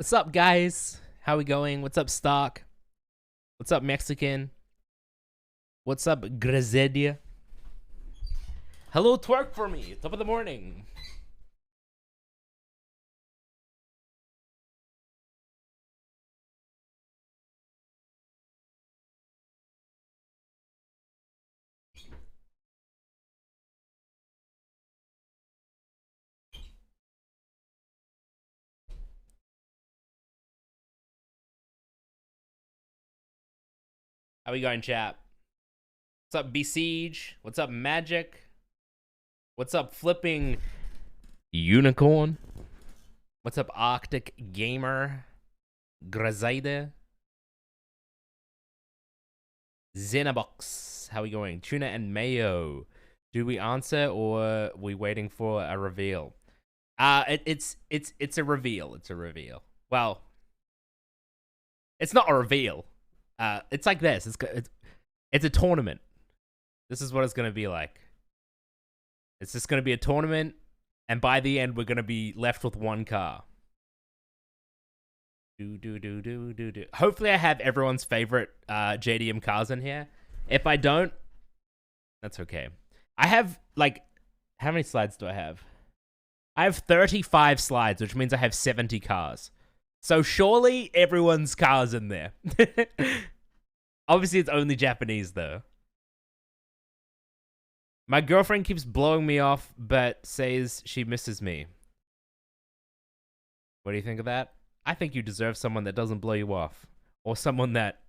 What's up, guys? How we going? What's up, Stark? What's up, Mexican? What's up, Grazedia? Hello, twerk for me. Top of the morning. How we going, chat? What's up, Besiege? What's up, Magic? What's up, Flipping Unicorn? What's up, Arctic Gamer? Grazeide? Xenobox. How we going? Tuna and Mayo. Do we answer or are we waiting for a reveal? It's a reveal. It's a reveal. Well, it's not a reveal. It's like this. It's a tournament. This is what it's gonna be like. It's just gonna be a tournament, and by the end, we're gonna be left with one car. Do. Hopefully, I have everyone's favorite JDM cars in here. If I don't, that's okay. I have like, how many slides do I have? I have 35 slides, which means I have 70 cars. So surely everyone's car's in there. Obviously, it's only Japanese, though. My girlfriend keeps blowing me off, but says she misses me. What do you think of that? I think you deserve someone that doesn't blow you off. Or someone that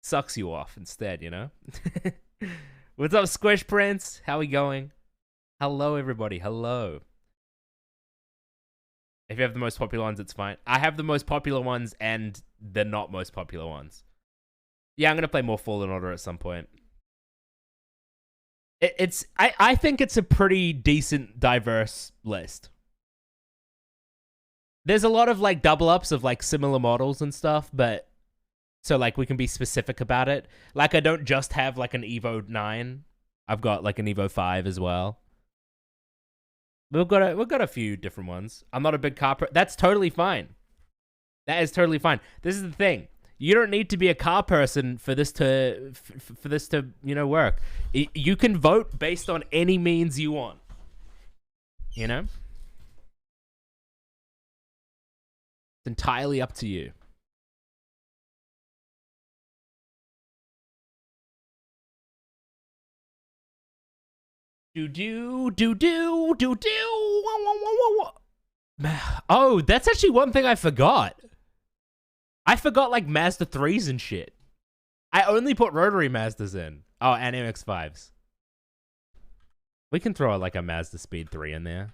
sucks you off instead, you know? What's up, Squish Prince? How we going? Hello, everybody. Hello. If you have the most popular ones, it's fine. I have the most popular ones and the not most popular ones. Yeah, I'm going to play more Fallen Order at some point. I think it's a pretty decent, diverse list. There's a lot of, like, double-ups of, like, similar models and stuff, but... So, like, we can be specific about it. Like, I don't just have, like, an Evo 9. I've got, like, an Evo 5 as well. We've got a few different ones. I'm not a big car... That's totally fine. That is totally fine. This is the thing. You don't need to be a car person for this to, you know, work. You can vote based on any means you want. You know? It's entirely up to you. Oh, that's actually one thing I forgot. I forgot, like, Mazda 3s and shit. I only put rotary Mazdas in. Oh, and MX-5s. We can throw, like, a Mazda Speed 3 in there.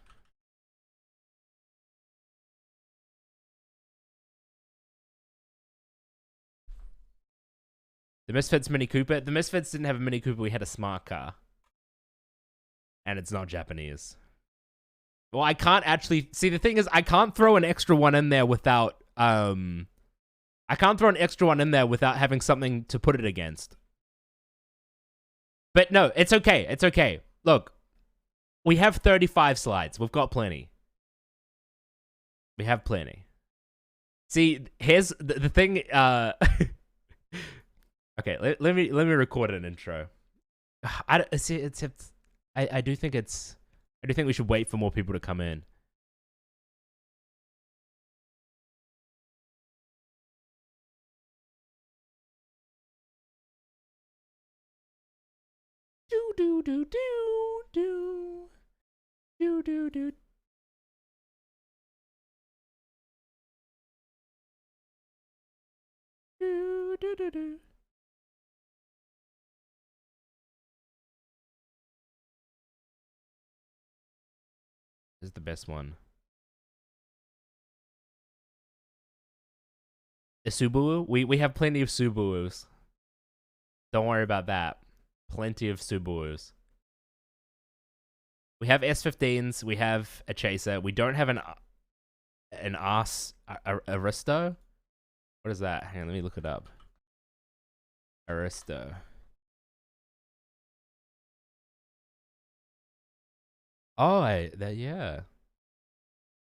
The Misfits Mini Cooper. The Misfits didn't have a Mini Cooper. We had a smart car. And it's not Japanese. Well, I can't actually... See, the thing is, I can't throw an extra one in there without... I can't throw an extra one in there without having something to put it against. But no, it's okay. It's okay. Look, we have 35 slides. We've got plenty. We have plenty. See, here's the thing. Okay, let me record an intro. I do think we should wait for more people to come in. This is the best one. A Subaru? We have plenty of Subarus. Don't worry about that. Plenty of Subarus. We have S15s. We have a Chaser. We don't have an Aristo. What is that? Hang on, let me look it up. Aristo. Oh, yeah.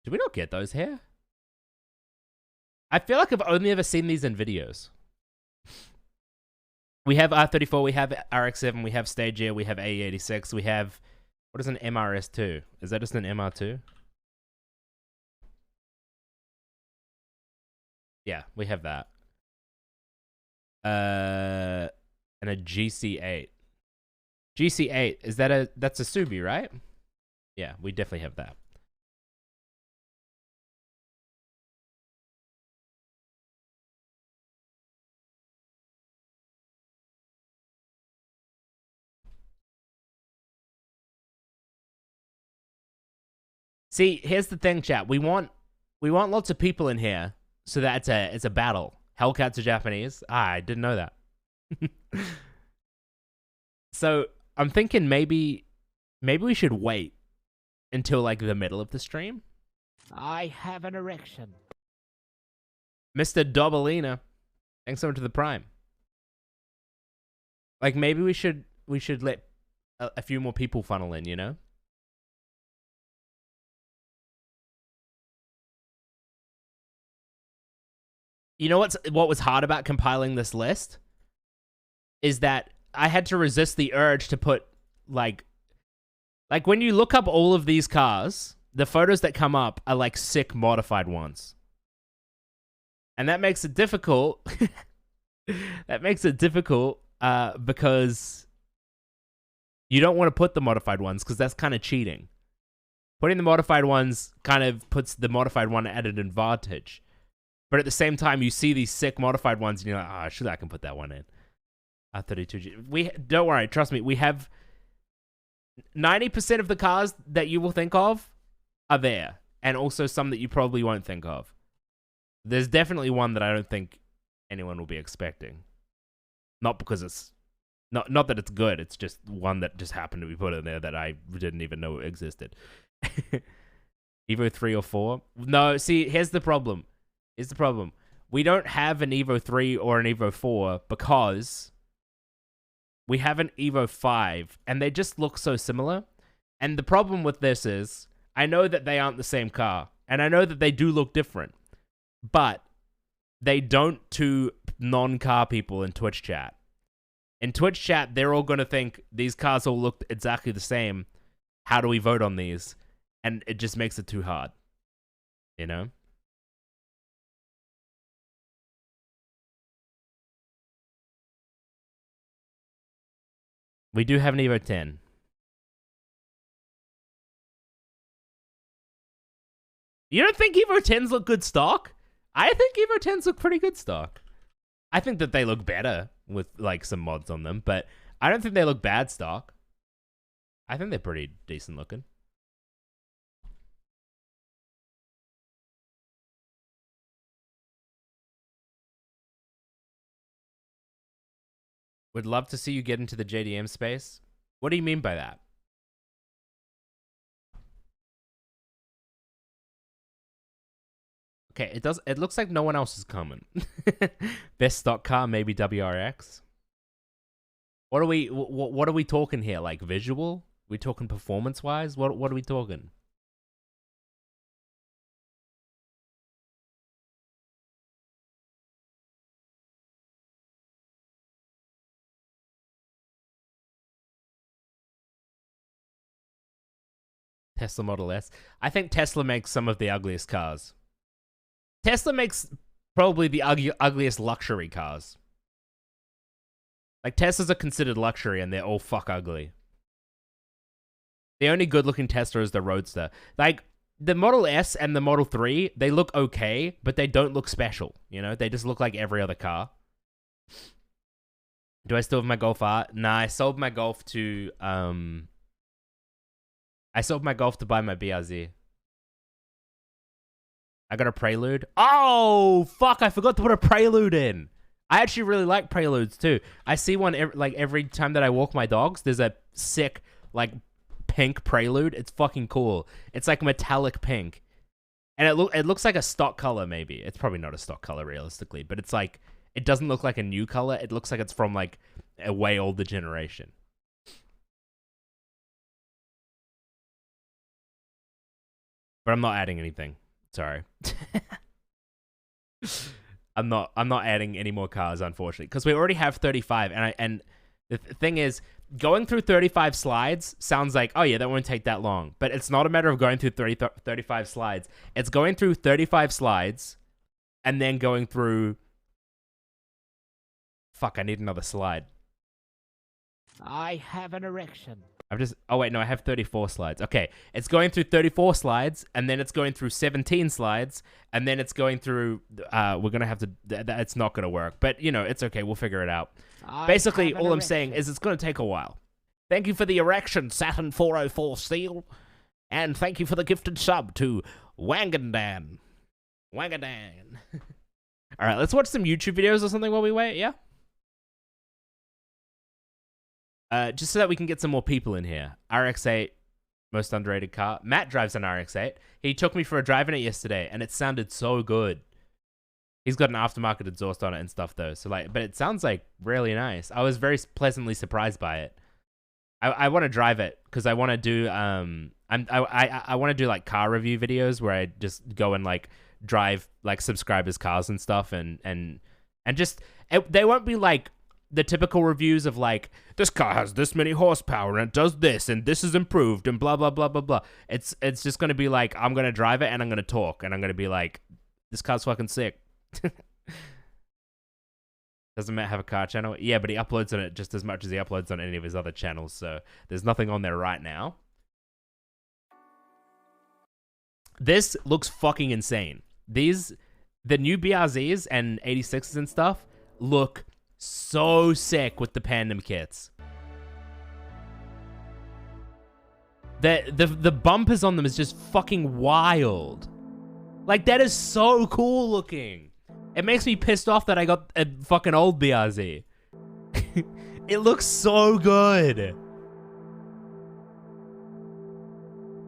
Did we not get those here? I feel like I've only ever seen these in videos. We have R34, we have RX7, we have Stagia, we have AE86, we have... What is an MRS2? Is that just an MR2? Yeah, we have that. And a GC8. GC8, is that a... That's a Subi, right? Yeah, we definitely have that. See, here's the thing, chat. We want lots of people in here so that it's a battle. Hellcats are Japanese. Ah, I didn't know that. So I'm thinking maybe we should wait until like the middle of the stream. I have an erection. Mr. Dobalina, thanks so much to the Prime. Like maybe we should let a few more people funnel in, you know? You know what was hard about compiling this list? Is that I had to resist the urge to put like when you look up all of these cars, the photos that come up are like sick modified ones. And that makes it difficult. That makes it difficult because you don't want to put the modified ones because that's kind of cheating. Putting the modified ones kind of puts the modified one at an advantage. But at the same time, you see these sick modified ones, and you're like, "Ah, sure, I can put that one in." 32G. Don't worry, trust me. We have 90% of the cars that you will think of are there, and also some that you probably won't think of. There's definitely one that I don't think anyone will be expecting. Not because it's not that it's good. It's just one that just happened to be put in there that I didn't even know existed. Evo 3 or 4? No. See, here's the problem. We don't have an Evo 3 or an Evo 4 because we have an Evo 5, and they just look so similar. And the problem with this is, I know that they aren't the same car, and I know that they do look different, but they don't to non-car people in Twitch chat. In Twitch chat, they're all going to think these cars all look exactly the same. How do we vote on these? And it just makes it too hard, you know? We do have an Evo 10. You don't think Evo 10s look good stock? I think Evo 10s look pretty good stock. I think that they look better with like some mods on them, but I don't think they look bad stock. I think they're pretty decent looking. Would love to see you get into the JDM space. What do you mean by that? Okay, it looks like no one else is coming. Best stock car, maybe WRX. What are we talking here? Like visual? We talking performance wise? What are we talking? Tesla Model S. I think Tesla makes some of the ugliest cars. Tesla makes probably the ugliest luxury cars. Like, Teslas are considered luxury, and they're all fuck ugly. The only good-looking Tesla is the Roadster. Like, the Model S and the Model 3, they look okay, but they don't look special, you know? They just look like every other car. Do I still have my Golf R? Nah, I sold my Golf to, I sold my Golf to buy my BRZ. I got a Prelude. Oh, fuck, I forgot to put a Prelude in. I actually really like Preludes, too. I see one, every time that I walk my dogs, there's a sick, like, pink Prelude. It's fucking cool. It's, like, metallic pink. And it looks like a stock color, maybe. It's probably not a stock color, realistically. But it's, like, it doesn't look like a new color. It looks like it's from, like, a way older generation. But I'm not adding anything. Sorry. I'm not adding any more cars, unfortunately, because we already have 35. And the thing is, going through 35 slides sounds like, oh yeah, that won't take that long. But it's not a matter of going through 35 slides. It's going through 35 slides and then going through... Fuck, I need another slide. I have an erection. Oh wait, no, I have 34 slides. Okay, it's going through 34 slides, and then it's going through 17 slides, and then it's going through, we're gonna have to, it's not gonna work. But, you know, it's okay, we'll figure it out. Basically, all I'm saying is it's gonna take a while. Thank you for the erection, Saturn 404 Steel. And thank you for the gifted sub to Wangandan. Wangandan. Alright, let's watch some YouTube videos or something while we wait, yeah? Just so that we can get some more people in here. RX-8, most underrated car. Matt drives an RX-8. He took me for a drive in it yesterday, and it sounded so good. He's got an aftermarket exhaust on it and stuff, though. So like, but it sounds like really nice. I was very pleasantly surprised by it. I want to drive it because I want to do I want to do like car review videos where I just go and like drive like subscribers' cars and stuff, and just they won't be like the typical reviews of like, this car has this many horsepower and it does this and this is improved and blah, blah, blah, blah, blah. It's just going to be like, I'm going to drive it and I'm going to talk and I'm going to be like, this car's fucking sick. Doesn't Matt have a car channel? Yeah, but he uploads on it just as much as he uploads on any of his other channels, so there's nothing on there right now. This looks fucking insane. The new BRZs and 86s and stuff look so sick with the Pandem kits. The bumpers on them is just fucking wild. Like, that is so cool looking. It makes me pissed off that I got a fucking old BRZ. It looks so good.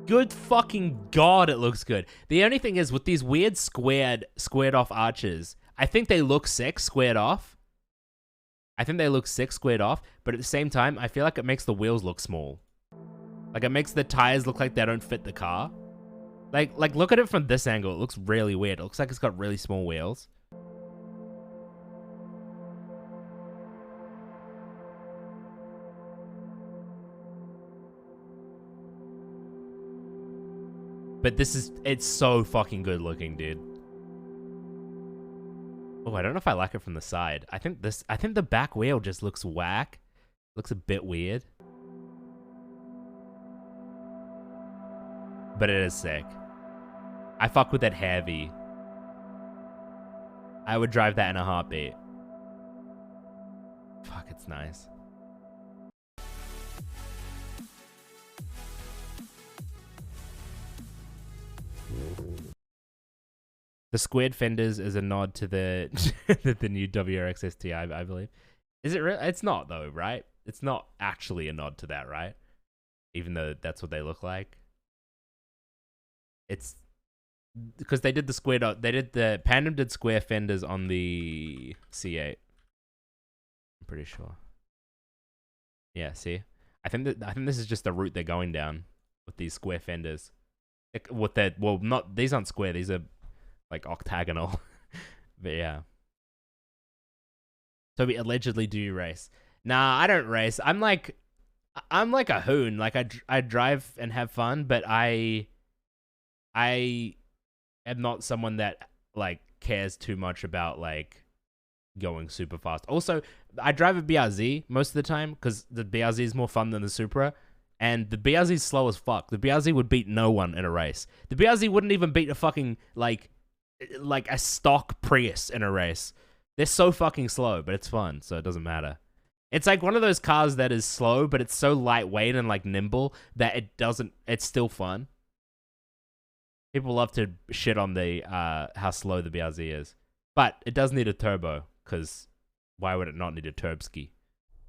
Good fucking God, it looks good. The only thing is, with these weird squared off arches, I think they look sick squared off. I think they look sick squared off, but at the same time, I feel like it makes the wheels look small. Like, it makes the tires look like they don't fit the car. Like look at it from this angle. It looks really weird. It looks like it's got really small wheels. But it's so fucking good looking, dude. Oh, I don't know if I like it from the side. I think the back wheel just looks whack. Looks a bit weird. But it is sick. I fuck with that heavy. I would drive that in a heartbeat. Fuck, it's nice. The squared fenders is a nod to the the new WRX STI, I believe. Is it real? It's not though, right? It's not actually a nod to that, right? Even though that's what they look like. It's because they did the squared. The Pandem did square fenders on the C8. I'm pretty sure. Yeah, see, I think this is just the route they're going down with these square fenders. Well, not these aren't square. These are like octagonal. But yeah. So we allegedly do race. Nah, I don't race. I'm like a hoon. Like I drive and have fun, but I am not someone that like cares too much about like going super fast. Also, I drive a BRZ most of the time because the BRZ is more fun than the Supra. And the BRZ is slow as fuck. The BRZ would beat no one in a race. The BRZ wouldn't even beat a fucking like a stock Prius in a race. They're so fucking slow, but it's fun, so it doesn't matter. It's like one of those cars that is slow, but it's so lightweight and like nimble that it's still fun. People love to shit on the how slow the BRZ is. But it does need a turbo, because why would it not need a turbski?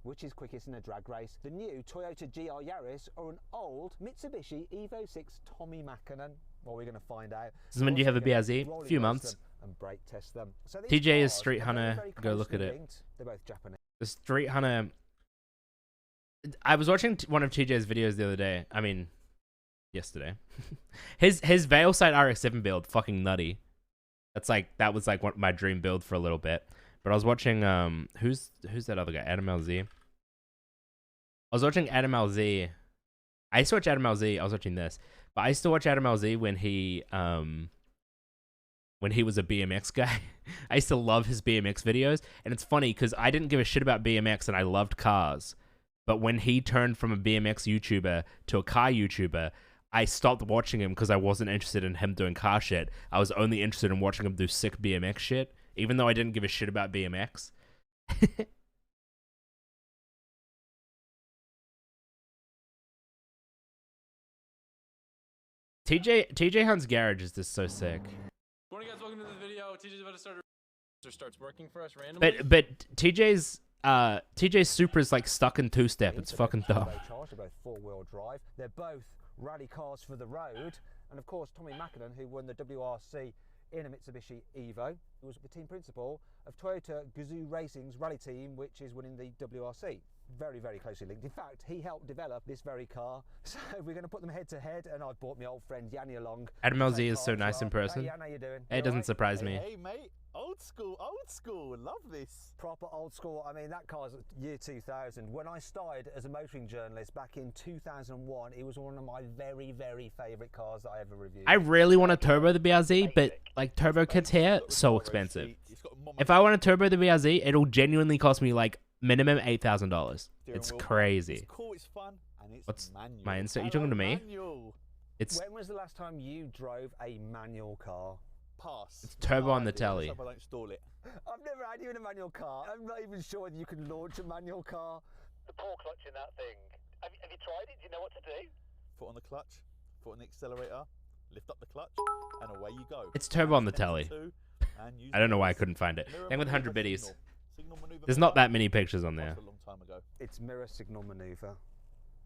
Which is quickest in a drag race, the new Toyota GR Yaris or an old Mitsubishi Evo 6 Tommy Mäkinen? Well, we're going to find out. This is when you have a BRZ? A few months. And brake test them. So TJ is Street Hunter. Go look at it. They're both Japanese. The Street Hunter. I was watching one of TJ's videos the other day. I mean, yesterday. his Veilsight RX-7 build, fucking nutty. that was like my dream build for a little bit. But I was watching who's that other guy? Adam LZ. I was watching Adam LZ. I used to watch Adam LZ. I was watching this, but I used to watch Adam LZ when he was a BMX guy. I used to love his BMX videos, and it's funny because I didn't give a shit about BMX and I loved cars. But when he turned from a BMX YouTuber to a car YouTuber, I stopped watching him because I wasn't interested in him doing car shit. I was only interested in watching him do sick BMX shit, even though I didn't give a shit about BMX. TJ Hunt's garage is just so sick. Morning guys, welcome to the video. TJ's about to starts working for us randomly. But TJ's Supra's like stuck in two-step. It's fucking dumb. They're both four-wheel drive. They're both rally cars for the road. And of course, Tommy Mackinnon, who won the WRC in a Mitsubishi Evo, who was the team principal of Toyota Gazoo Racing's rally team, which is winning the WRC. Very, very closely linked. In fact, he helped develop this very car. So we're going to put them head to head, and I've brought my old friend Yanni along. Adam LZ is so nice in person. Hey, Yanni, how you doing? It doesn't surprise me. Hey, mate. Old school. Love this. Proper old school. I mean, that car's year 2000. When I started as a motoring journalist back in 2001, it was one of my very, very favourite cars that I ever reviewed. I really want to turbo the BRZ, but like turbo kits here, so expensive. If I want to turbo the BRZ, it'll genuinely cost me like minimum $8,000. It's crazy. It's cool, it's fun, and it's What's manual. my insert? You talking to me? Manual. It's When was the last time you drove a manual car? Pass. It's turbo on the idea. telly. Let's hope I don't stall it. I've never had you in a manual car. I'm not even sure that you can launch a manual car. The paw clutch in that thing. Have you tried it? Do you know what to do? Foot on the clutch, foot on the accelerator, lift up the clutch, and away you go. It's turbo on the telly. I don't know why I couldn't find it. Thing with 100 biddies. There's not that many pictures on there. A long time ago. It's mirror signal maneuver.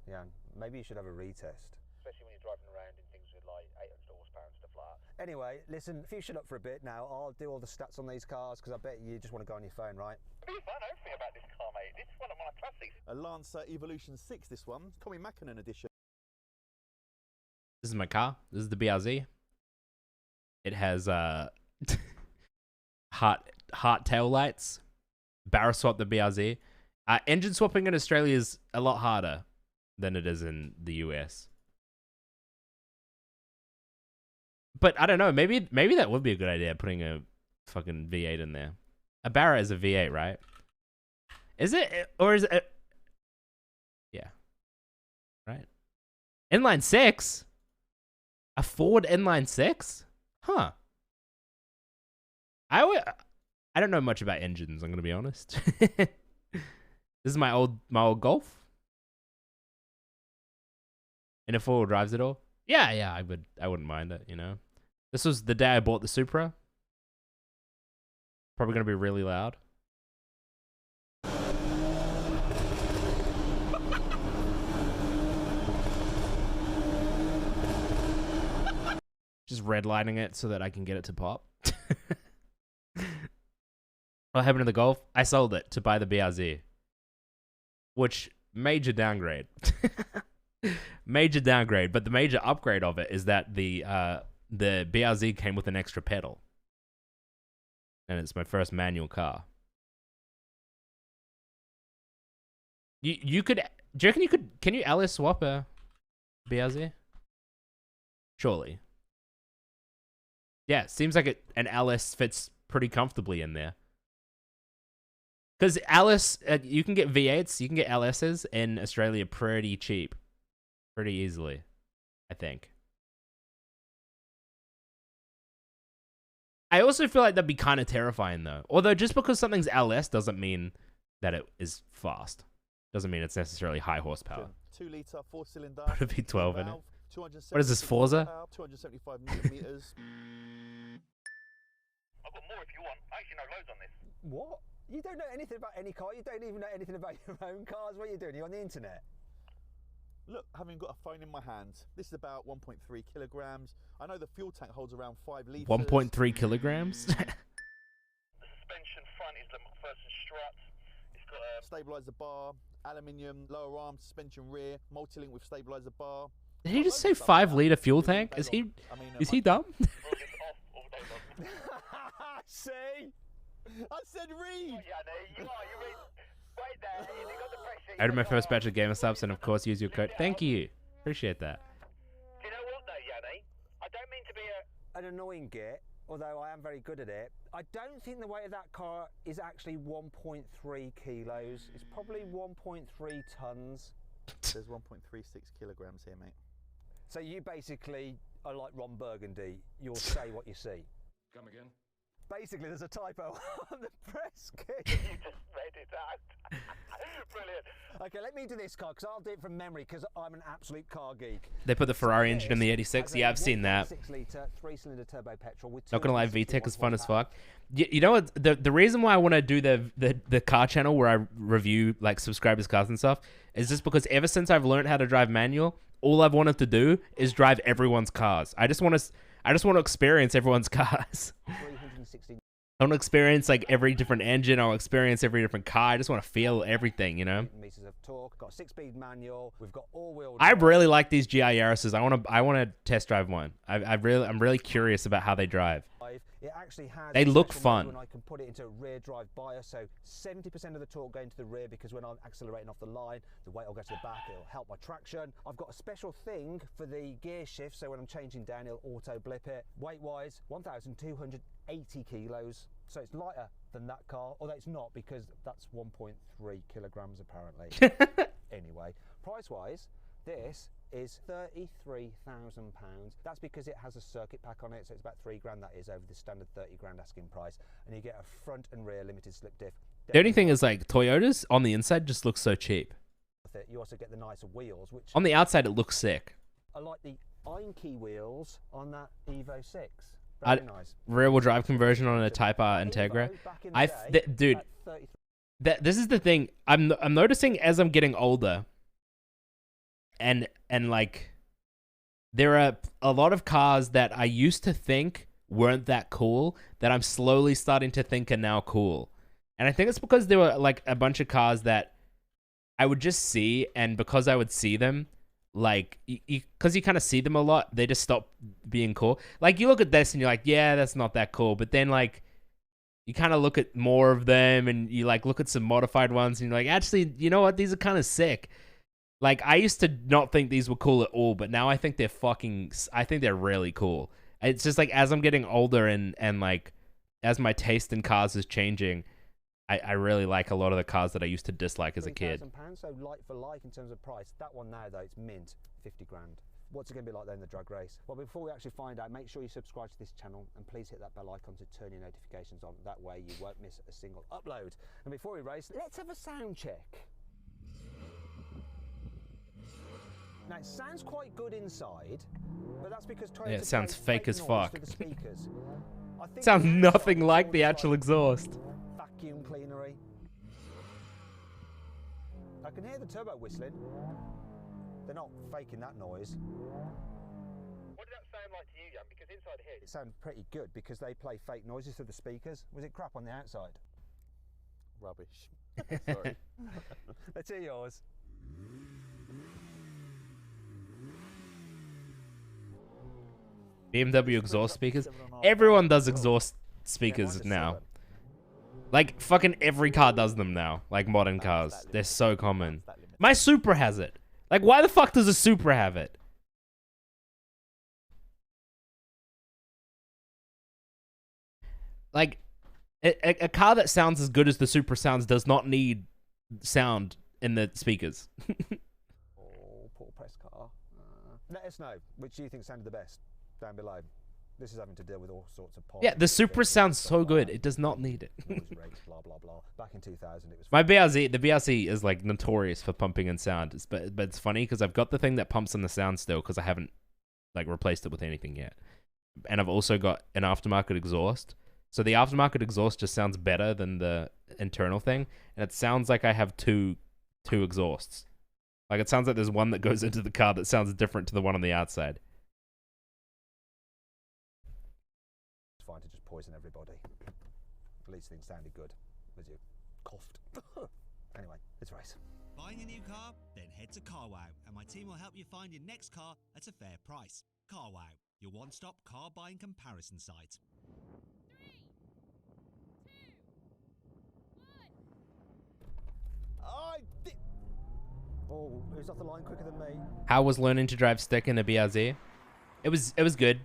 Yeah, maybe you should have a retest. Especially when you're driving around in things with like 800 horsepower and stuff like that. Anyway, listen, if you shut up for a bit now, I'll do all the stats on these cars because I bet you just want to go on your phone, right? Have you found everything about this car, mate? This is one of my classics. A Lancer Evolution 6, this one. Tommy Mackinnon edition. This is my car. This is the BRZ. It has heart tail lights. Barrel swap the BRZ. Engine swapping in Australia is a lot harder than it is in the US. But I don't know. Maybe that would be a good idea, putting a fucking V8 in there. A Barra is a V8, right? Is it? Or is it? Yeah. Right. Inline 6? A Ford inline 6? Huh. I don't know much about engines, I'm going to be honest. This is my old Golf. And if four-wheel drives it all? Yeah, I wouldn't mind it, you know. This was the day I bought the Supra. Probably going to be really loud. Just redlining it so that I can get it to pop. What happened to the Golf? I sold it to buy the BRZ. Which, major downgrade. Major downgrade, but the major upgrade of it is that the BRZ came with an extra pedal. And it's my first manual car. You could, do you reckon you could, can you LS swap a BRZ? Surely. Yeah, it seems like an LS fits pretty comfortably in there. Because LS, you can get V8s, you can get LSs in Australia pretty cheap. Pretty easily, I think. I also feel like that'd be kind of terrifying, though. Although, just because something's LS doesn't mean that it is fast. Doesn't mean it's necessarily high horsepower. 2 litre, 4-cylinder. Put a V12 in it. 270 What is this, Forza? 275 millimeters. I've got more if you want. I actually know loads on this. What? You don't know anything about any car? You don't even know anything about your own cars? What are you doing? You're on the internet? Look, having got a phone in my hand, this is about 1.3 kilograms. I know the fuel tank holds around 5 litres. 1.3 kilograms? The suspension front is the McPherson strut. It's got a Stabilizer bar, aluminium, lower arm, suspension rear, multi-link with stabilizer bar. Did he just say 5 litre fuel tank? Is he dumb? off all day long. see? I said read. Yanni, you read. Wait there, you got the pressure. Added my first batch of gamer subs, and of course use your code. Thank you. Appreciate that. Do you know what though, Yanni? I don't mean to be An annoying git, although I am very good at it. I don't think the weight of that car is actually 1.3 kilos. It's probably 1.3 tons. There's 1.36 kilograms here, mate. So you basically are like Ron Burgundy. You'll say what you see. Come again. Basically, there's a typo on the press kit. You just read it out. Brilliant. Okay, let me do this car because I'll do it from memory because I'm an absolute car geek. They put the Ferrari engine in the 86. Yeah, I've seen that. 6-litre, 3-cylinder turbo petrol with Not gonna lie, VTEC is fun as 261 fuck. You know what? The reason why I want to do the car channel where I review like subscribers' cars and stuff is just because ever since I've learned how to drive manual, all I've wanted to do is drive everyone's cars. I just want to experience everyone's cars. 360 I want to experience like every different engine. I'll experience every different car. I just want to feel everything, you know. meters of torque. Got a 6-speed manual. We've got all-wheel. I really like these GI Yaris's. I want to test drive one. I'm really curious about how they drive. It actually has. They a look special fun. mode when I can put it into rear drive bias, so 70% of the torque going to the rear because when I'm accelerating off the line, the weight will go to the back. It'll help my traction. I've got a special thing for the gear shift, so when I'm changing down, it'll auto blip it. Weight-wise, 1,280 kilos. So it's lighter than that car, although it's not because that's 1.3 kilograms apparently. Anyway, price-wise, this is £33,000. That's because it has a circuit pack on it, so it's about £3 grand that is over the standard 30 grand asking price, and you get a front and rear limited slip diff. The only thing is like Toyotas on the inside just looks so cheap. You also get the nicer wheels, which On the outside it looks sick. are like the Einke wheels on that Evo 6. Very nice. Rear wheel drive conversion on a Type R Integra. Evo, back in the day, Dude, at 33 this is the thing. I'm noticing as I'm getting older, and like there are a lot of cars that I used to think weren't that cool that I'm slowly starting to think are now cool. And I think it's because there were like a bunch of cars that I would just see, and because I would see them, like, because you kind of see them a lot, they just stop being cool. Like, you look at this and you're like, yeah, that's not that cool. But then, like, you kind of look at more of them and you, like, look at some modified ones and you're like, actually, you know what? These are kind of sick. Like, I used to not think these were cool at all, but now I think they're really cool. It's just, like, as I'm getting older and like, as my taste in cars is changing, I really like a lot of the cars that I used to dislike as a kid. £3,000, so like for like in terms of price. That one now, though, it's mint, 50 grand. What's it going to be like then in the drag race? Well, before we actually find out, make sure you subscribe to this channel and please hit that bell icon to turn your notifications on. That way you won't miss a single upload. And before we race, let's have a sound check. Now, it sounds quite good inside, but that's because Toyota Yeah, it sounds plays fake as noise fuck. through the speakers. I think Sounds the nothing outside like is the almost actual like exhaust. vacuum cleanery. I can hear the turbo whistling. They're not faking that noise. What did that sound like to you, Jan? Because inside here, It sounds pretty good because they play fake noises through the speakers. Was it crap on the outside? Rubbish. Sorry. Let's hear yours. BMW exhaust speakers. Everyone does exhaust speakers now. Like, fucking every car does them now. Like, modern cars. They're so common. My Supra has it. Like, why the fuck does a Supra have it? Like, a car that sounds as good as the Supra sounds does not need sound in the speakers. Oh, poor press car. Let us know which you think sounded the best down below. This is having to deal with all sorts of Yeah, the Supra sounds so good. It does not need it. noise rates, blah blah blah. Back in 2000, it was. My BRZ, the BRZ is like notorious for pumping in sound. But it's funny because I've got the thing that pumps in the sound still because I haven't like replaced it with anything yet. And I've also got an aftermarket exhaust. So the aftermarket exhaust just sounds better than the internal thing, and it sounds like I have two exhausts. Like it sounds like there's one that goes into the car that sounds different to the one on the outside. It's fine to just poison everybody. At least things sounded good as you coughed. Anyway, let's race. Buying a new car? Then head to CarWow, and my team will help you find your next car at a fair price. CarWow, your one-stop car buying comparison site. Oh, who's off the line quicker than me? How was learning to drive stick in the BRZ? It was good.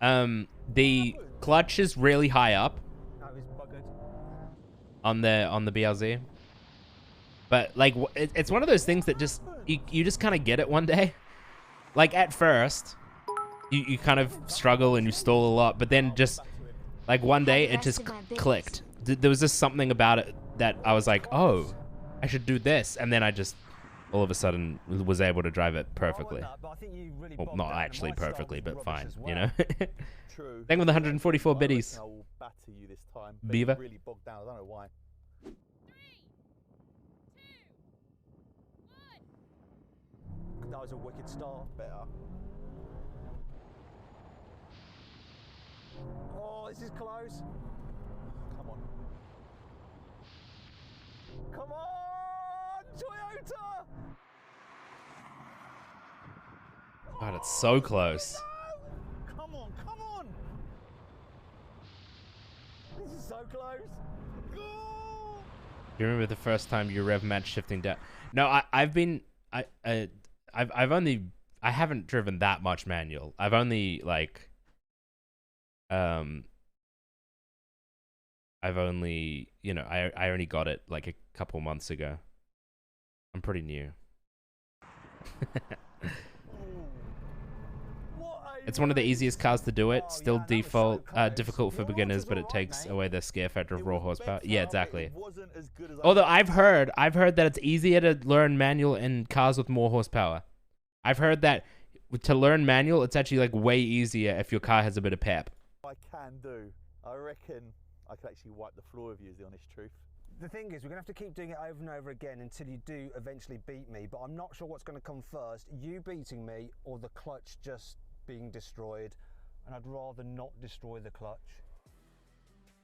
The clutch is really high up No, he's buggered. on the BRZ. But like it's one of those things that just you just kind of get it one day. Like at first, you kind of struggle and you stall a lot, but then just like one day it just clicked. There was just something about it that I was like, oh, I should do this, and then I just all of a sudden was able to drive it perfectly. Well, not actually perfectly, but fine, you know. True. Thing with 144 biddies. I will batter you this time. Beaver. Really bogged down. I don't know why. That was a wicked start. Better. Oh, this is close. Come on. Come on, Toyota! God, it's so close. Come on, come on. This is so close. Go! Do you remember the first time you rev match shifting down? No, I haven't driven that much manual. I've only like you know, I only got it like a couple months ago. I'm pretty new. It's one of the easiest cars to do it. Still default difficult for beginners, but it takes away the scare factor of raw horsepower. Yeah, exactly. Although I've heard that it's easier to learn manual in cars with more horsepower. I've heard that to learn manual, it's actually like way easier if your car has a bit of pep. I can do. I reckon I could actually wipe the floor with you, is the honest truth. The thing is, we're going to have to keep doing it over and over again until you do eventually beat me, but I'm not sure what's going to come first, you beating me or the clutch just being destroyed, and I'd rather not destroy the clutch.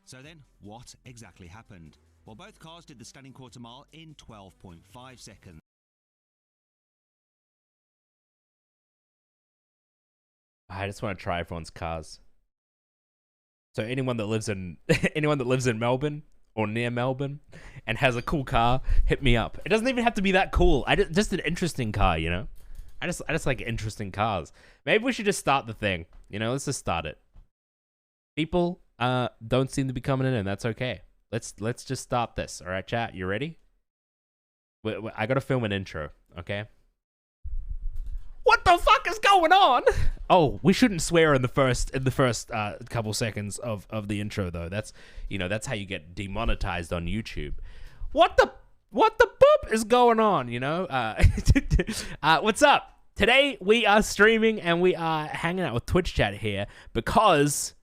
So then, what exactly happened? Well, both cars did the stunning quarter mile in 12.5 seconds. I just want to try everyone's cars. So anyone that lives in Melbourne or near Melbourne and has a cool car, hit me up. It doesn't even have to be that cool. Just an interesting car, you know? I just like interesting cars. Maybe we should just start the thing. You know, let's just start it. People don't seem to be coming in, and that's okay. Let's just start this. All right, chat, you ready? I gotta film an intro, okay? What the fuck is going on? Oh, we shouldn't swear in the first couple seconds of the intro though. That's how you get demonetized on YouTube. What the boop is going on? You know, what's up? Today we are streaming and we are hanging out with Twitch chat here because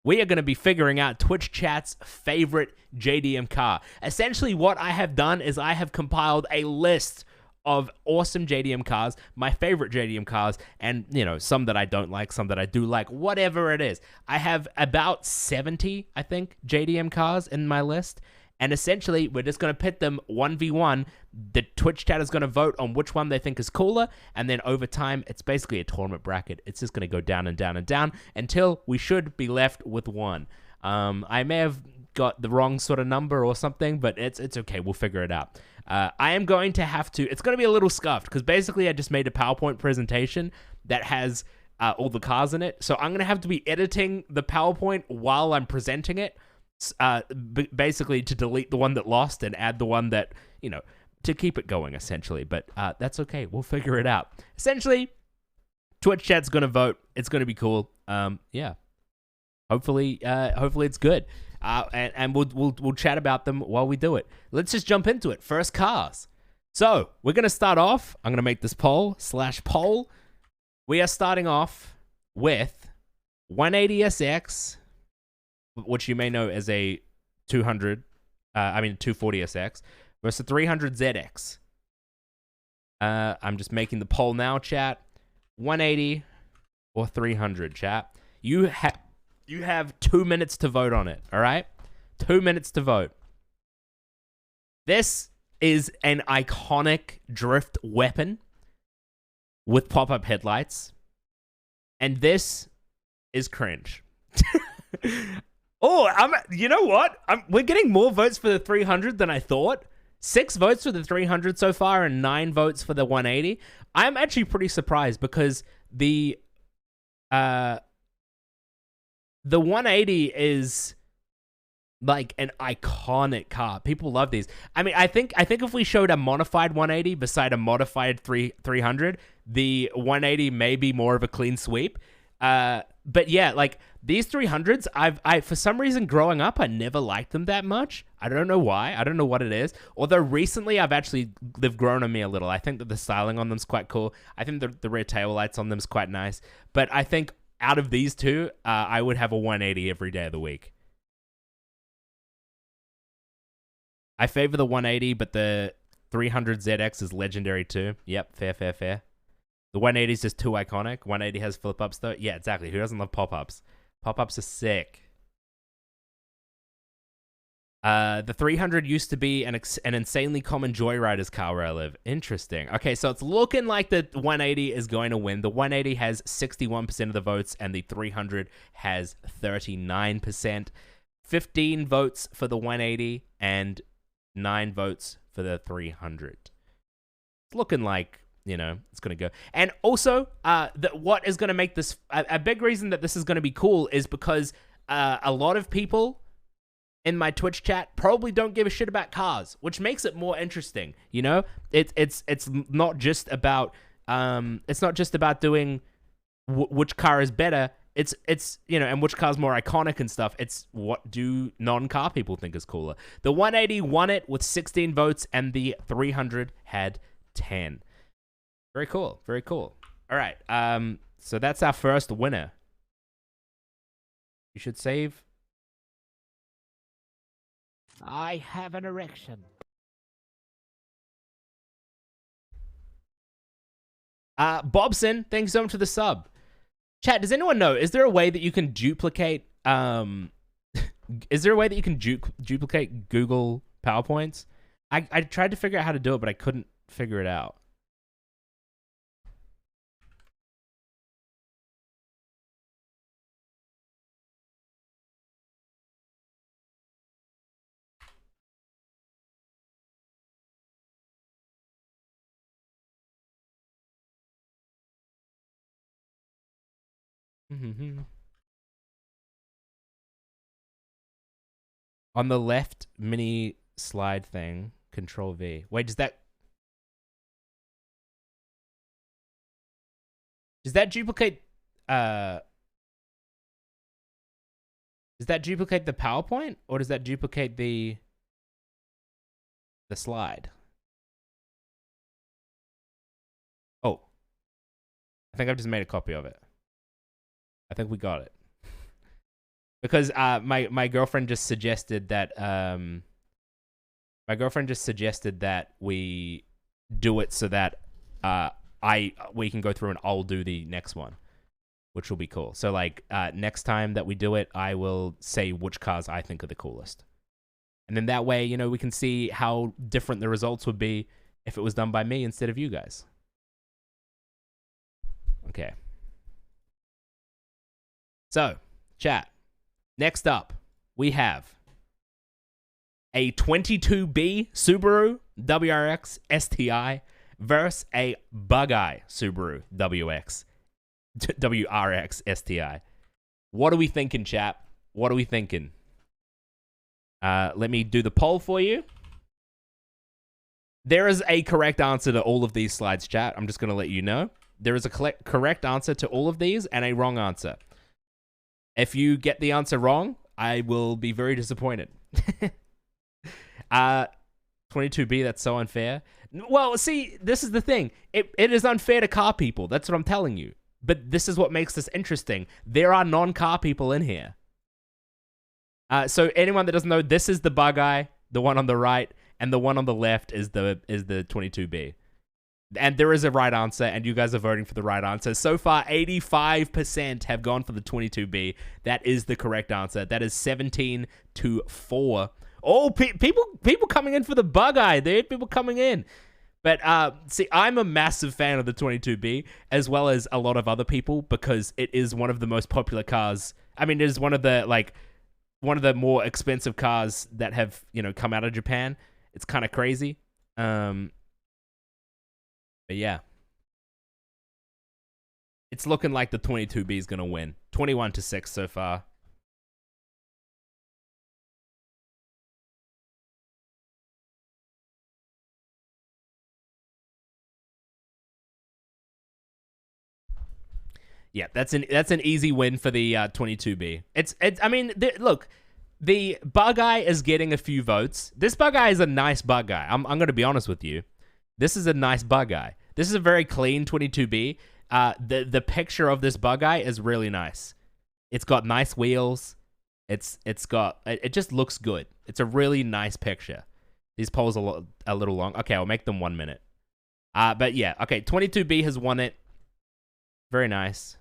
we are going to be figuring out Twitch chat's favorite JDM car. Essentially, what I have done is I have compiled a list of awesome JDM cars, my favorite JDM cars, and, you know, some that I don't like, some that I do like, whatever it is. I have about 70, I think, JDM cars in my list, and essentially, we're just going to pit them 1v1. The Twitch chat is going to vote on which one they think is cooler, and then over time, it's basically a tournament bracket. It's just going to go down and down and down until we should be left with one. I may have got the wrong sort of number or something, but it's okay. We'll figure it out. I am going to have to... It's going to be a little scuffed, because basically I just made a PowerPoint presentation that has all the cars in it. So I'm going to have to be editing the PowerPoint while I'm presenting it, basically to delete the one that lost and add the one that, you know, to keep it going, essentially. But that's okay. We'll figure it out. Essentially, Twitch chat's going to vote. It's going to be cool. Yeah. Hopefully it's good. And we'll chat about them while we do it. Let's just jump into it. First cars. So we're gonna start off. I'm gonna make this poll. We are starting off with 180SX, which you may know as a 240SX versus 300ZX. I'm just making the poll now, chat. 180 or 300, chat. You have 2 minutes to vote on it, all right? 2 minutes to vote. This is an iconic drift weapon with pop-up headlights. And this is cringe. Oh, you know what? We're getting more votes for the 300 than I thought. 6 votes for the 300 so far and 9 votes for the 180. I'm actually pretty surprised because the 180 is like an iconic car. People love these. I mean, I think if we showed a modified 180 beside a modified 300, the 180 may be more of a clean sweep. But yeah, like these 300s, I for some reason growing up, I never liked them that much. I don't know why. I don't know what it is. Although recently they've grown on me a little. I think that the styling on them's quite cool. I think the rear tail lights on them's quite nice. But I think out of these two, I would have a 180 every day of the week. I favor the 180, but the 300ZX is legendary too. Yep, fair. The 180 is just too iconic. 180 has flip-ups though. Yeah, exactly. Who doesn't love pop-ups? Pop-ups are sick. The 300 used to be an insanely common joyriders car where I live. Interesting. Okay, so it's looking like the 180 is going to win. The 180 has 61% of the votes, and the 300 has 39%. 15 votes for the 180, and 9 votes for the 300. It's looking like, you know, it's going to go. And also, what is going to make this... A big reason that this is going to be cool is because a lot of people in my Twitch chat probably don't give a shit about cars, which makes it more interesting, you know? It's not just about... it's not just about doing which car is better. It's you know, and which car's more iconic and stuff. It's what do non-car people think is cooler. The 180 won it with 16 votes, and the 300 had 10. Very cool. Very cool. All right. So that's our first winner. You should save. I have an erection. Bobson, thanks so much for the sub. Chat, does anyone know, is there a way that you can duplicate, is there a way that you can duplicate Google PowerPoints? I tried to figure out how to do it, but I couldn't figure it out. On the left mini slide thing, Control V. Wait, does that duplicate the PowerPoint, or does that duplicate the slide? Oh. I think I've just made a copy of it. I think we got it. Because my girlfriend just suggested that we do it so that we can go through and I'll do the next one, which will be cool. So like next time that we do it, I will say which cars I think are the coolest. And then that way, you know, we can see how different the results would be if it was done by me instead of you guys. Okay. So, chat. Next up, we have a 22B Subaru WRX STI versus a Bug-Eye Subaru WRX STI. What are we thinking, chat? What are we thinking? Let me do the poll for you. There is a correct answer to all of these slides, chat. I'm just going to let you know. There is a correct answer to all of these and a wrong answer. If you get the answer wrong, I will be very disappointed. 22B, that's so unfair. Well, see, this is the thing. It is unfair to car people. That's what I'm telling you. But this is what makes this interesting. There are non-car people in here. So anyone that doesn't know, this is the Bug-Eye, the one on the right, and the one on the left is the 22B. And there is a right answer, and you guys are voting for the right answer. So far, 85% have gone for the 22B. That is the correct answer. That is 17-4. Oh, people coming in for the Bug-Eye, dude. People coming in. But see, I'm a massive fan of the 22B, as well as a lot of other people, because it is one of the most popular cars. I mean, it is one of the more expensive cars that have, you know, come out of Japan. It's kind of crazy. But yeah. It's looking like the 22B is going to win. 21-6 so far. Yeah, that's an easy win for the 22B. I mean, look, the bug eye is getting a few votes. This bug eye is a nice bug eye. I'm going to be honest with you. This is a nice bug eye. This is a very clean 22B. The picture of this bug eye is really nice. It's got nice wheels. It just looks good. It's a really nice picture. These polls are a little long. Okay, I'll make them 1 minute. But yeah, okay, 22B has won it. Very nice.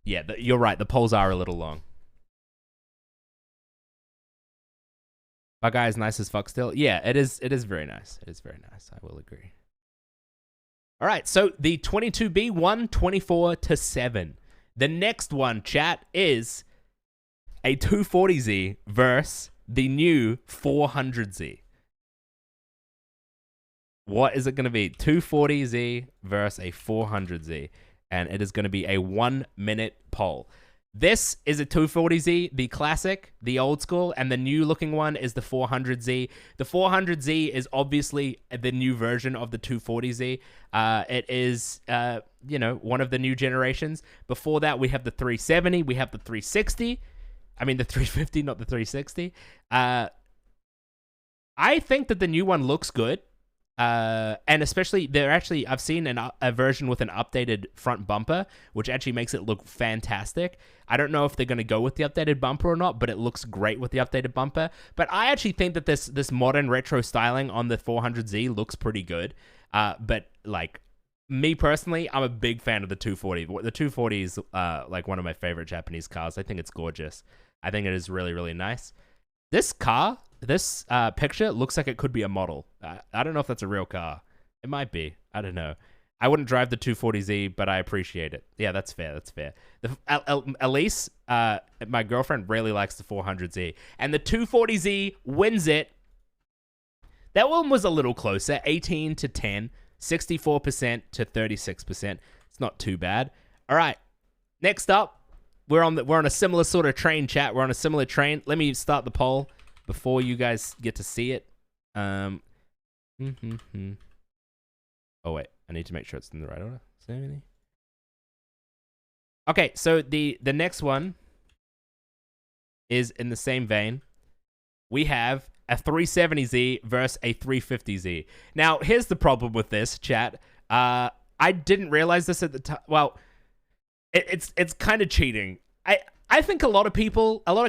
Yeah, you're right. The polls are a little long. Bug eye is nice as fuck still. Yeah, it is very nice. It is very nice. I will agree. All right, so the 22B won 24-7. The next one, chat, is a 240Z versus the new 400Z. What is it going to be? 240Z versus a 400Z. And it is going to be a 1 minute poll. This is a 240Z, the classic, the old school, and the new looking one is the 400Z. The 400Z is obviously the new version of the 240Z. It is, one of the new generations. Before that, we have the 370, we have the 360. I mean, the 350, not the 360. I think that the new one looks good. And especially, I've seen a version with an updated front bumper, which actually makes it look fantastic. I don't know if they're going to go with the updated bumper or not, but it looks great with the updated bumper. But I actually think that this modern retro styling on the 400Z looks pretty good. But like me personally, I'm a big fan of the 240. The 240 is like one of my favorite Japanese cars. I think it's gorgeous. I think it is really, really nice. This car, this picture looks like it could be a model. I don't know if that's a real car. It might be. I don't know. I wouldn't drive the 240Z, but I appreciate it. Yeah, that's fair. That's fair. Elise, my girlfriend, really likes the 400Z. And the 240Z wins it. That one was a little closer. 18-10. 64% to 36%. It's not too bad. All right. Next up, we're on a similar sort of train, chat. We're on a similar train. Let me start the poll before you guys get to see it. Oh wait, I need to make sure it's in the right order. Okay, so the next one is in the same vein. We have a 370Z versus a 350Z. Now, here's the problem with this, chat. I didn't realize this at the time. Well, it's kind of cheating. I think a lot of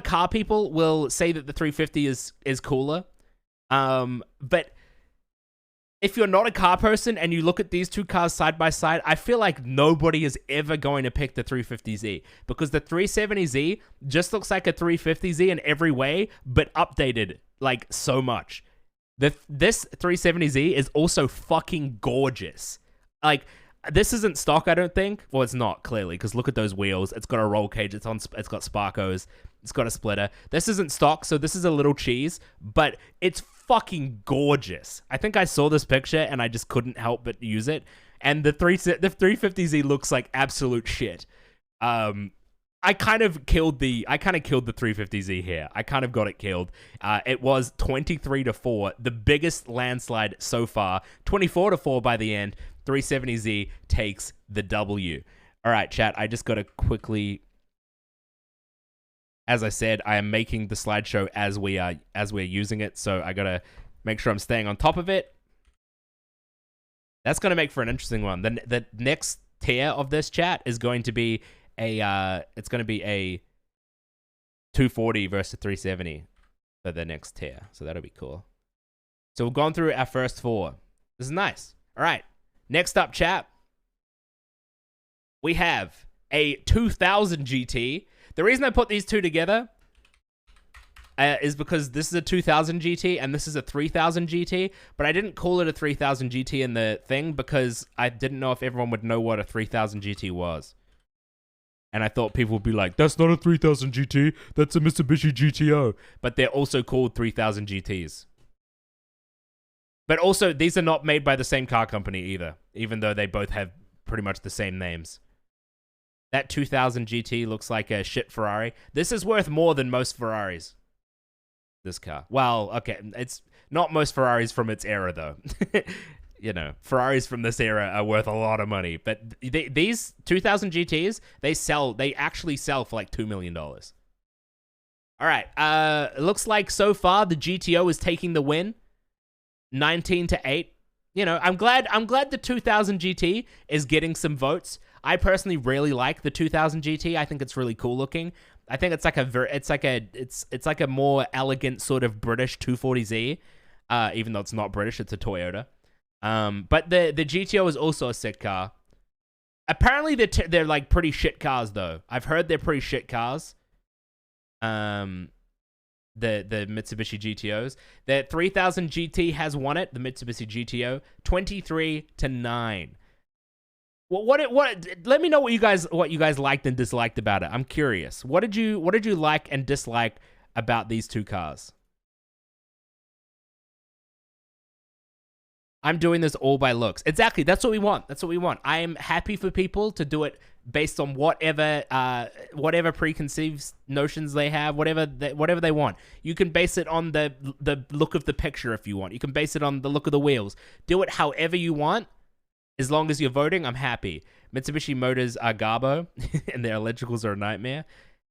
car people will say that the 350 is cooler. But if you're not a car person and you look at these two cars side by side, I feel like nobody is ever going to pick the 350Z because the 370Z just looks like a 350Z in every way, but updated like so much. This 370Z is also fucking gorgeous. Like, this isn't stock, I don't think. Well, it's not, clearly, because look at those wheels. It's got a roll cage. It's got Sparkos. It's got a splitter. This isn't stock, so this is a little cheese, but it's fucking gorgeous. I think I saw this picture, and I just couldn't help but use it. And the 350Z looks like absolute shit. I kind of killed the 350Z here. I kind of got it killed. It was 23-4, the biggest landslide so far. 24-4 by the end. 370Z takes the W. All right, chat. I just got to quickly, as I said, I am making the slideshow as we're using it, so I got to make sure I'm staying on top of it. That's going to make for an interesting one. The next tier of this, chat, is going to be a 240 versus a 370 for the next tier. So that'll be cool. So we've gone through our first four. This is nice. All right. Next up, chat, we have a 2000 GT. The reason I put these two together is because this is a 2000 GT and this is a 3000 GT, but I didn't call it a 3000 GT in the thing because I didn't know if everyone would know what a 3000 GT was. And I thought people would be like, that's not a 3000 GT, that's a Mitsubishi GTO. But they're also called 3000 GTs. But also, these are not made by the same car company either, even though they both have pretty much the same names. That 2000 GT looks like a shit Ferrari. This is worth more than most Ferraris. This car. Well, okay, it's not most Ferraris from its era, though. You know, Ferraris from this era are worth a lot of money. But these 2000 GTs, they actually sell for like $2 million. All right, it looks like so far the GTO is taking the win. 19-8. You know, I'm glad the 2000 GT is getting some votes. I personally really like the 2000 GT. I think it's really cool looking. I think it's like a more elegant sort of British 240Z. Even though it's not British, it's a Toyota. But the GTO is also a sick car. Apparently they're like pretty shit cars though. I've heard they're pretty shit cars. The Mitsubishi GTOs. The 3000 GT has won it, the Mitsubishi GTO, 23-9. What let me know what you guys liked and disliked about it. I'm curious. What did you like and dislike about these two cars? I'm doing this all by looks. Exactly. That's what we want. That's what we want. I am happy for people to do it based on whatever preconceived notions they have, whatever they want. You can base it on the look of the picture if you want. You can base it on the look of the wheels. Do it however you want. As long as you're voting, I'm happy. Mitsubishi Motors are garbo, and their electricals are a nightmare.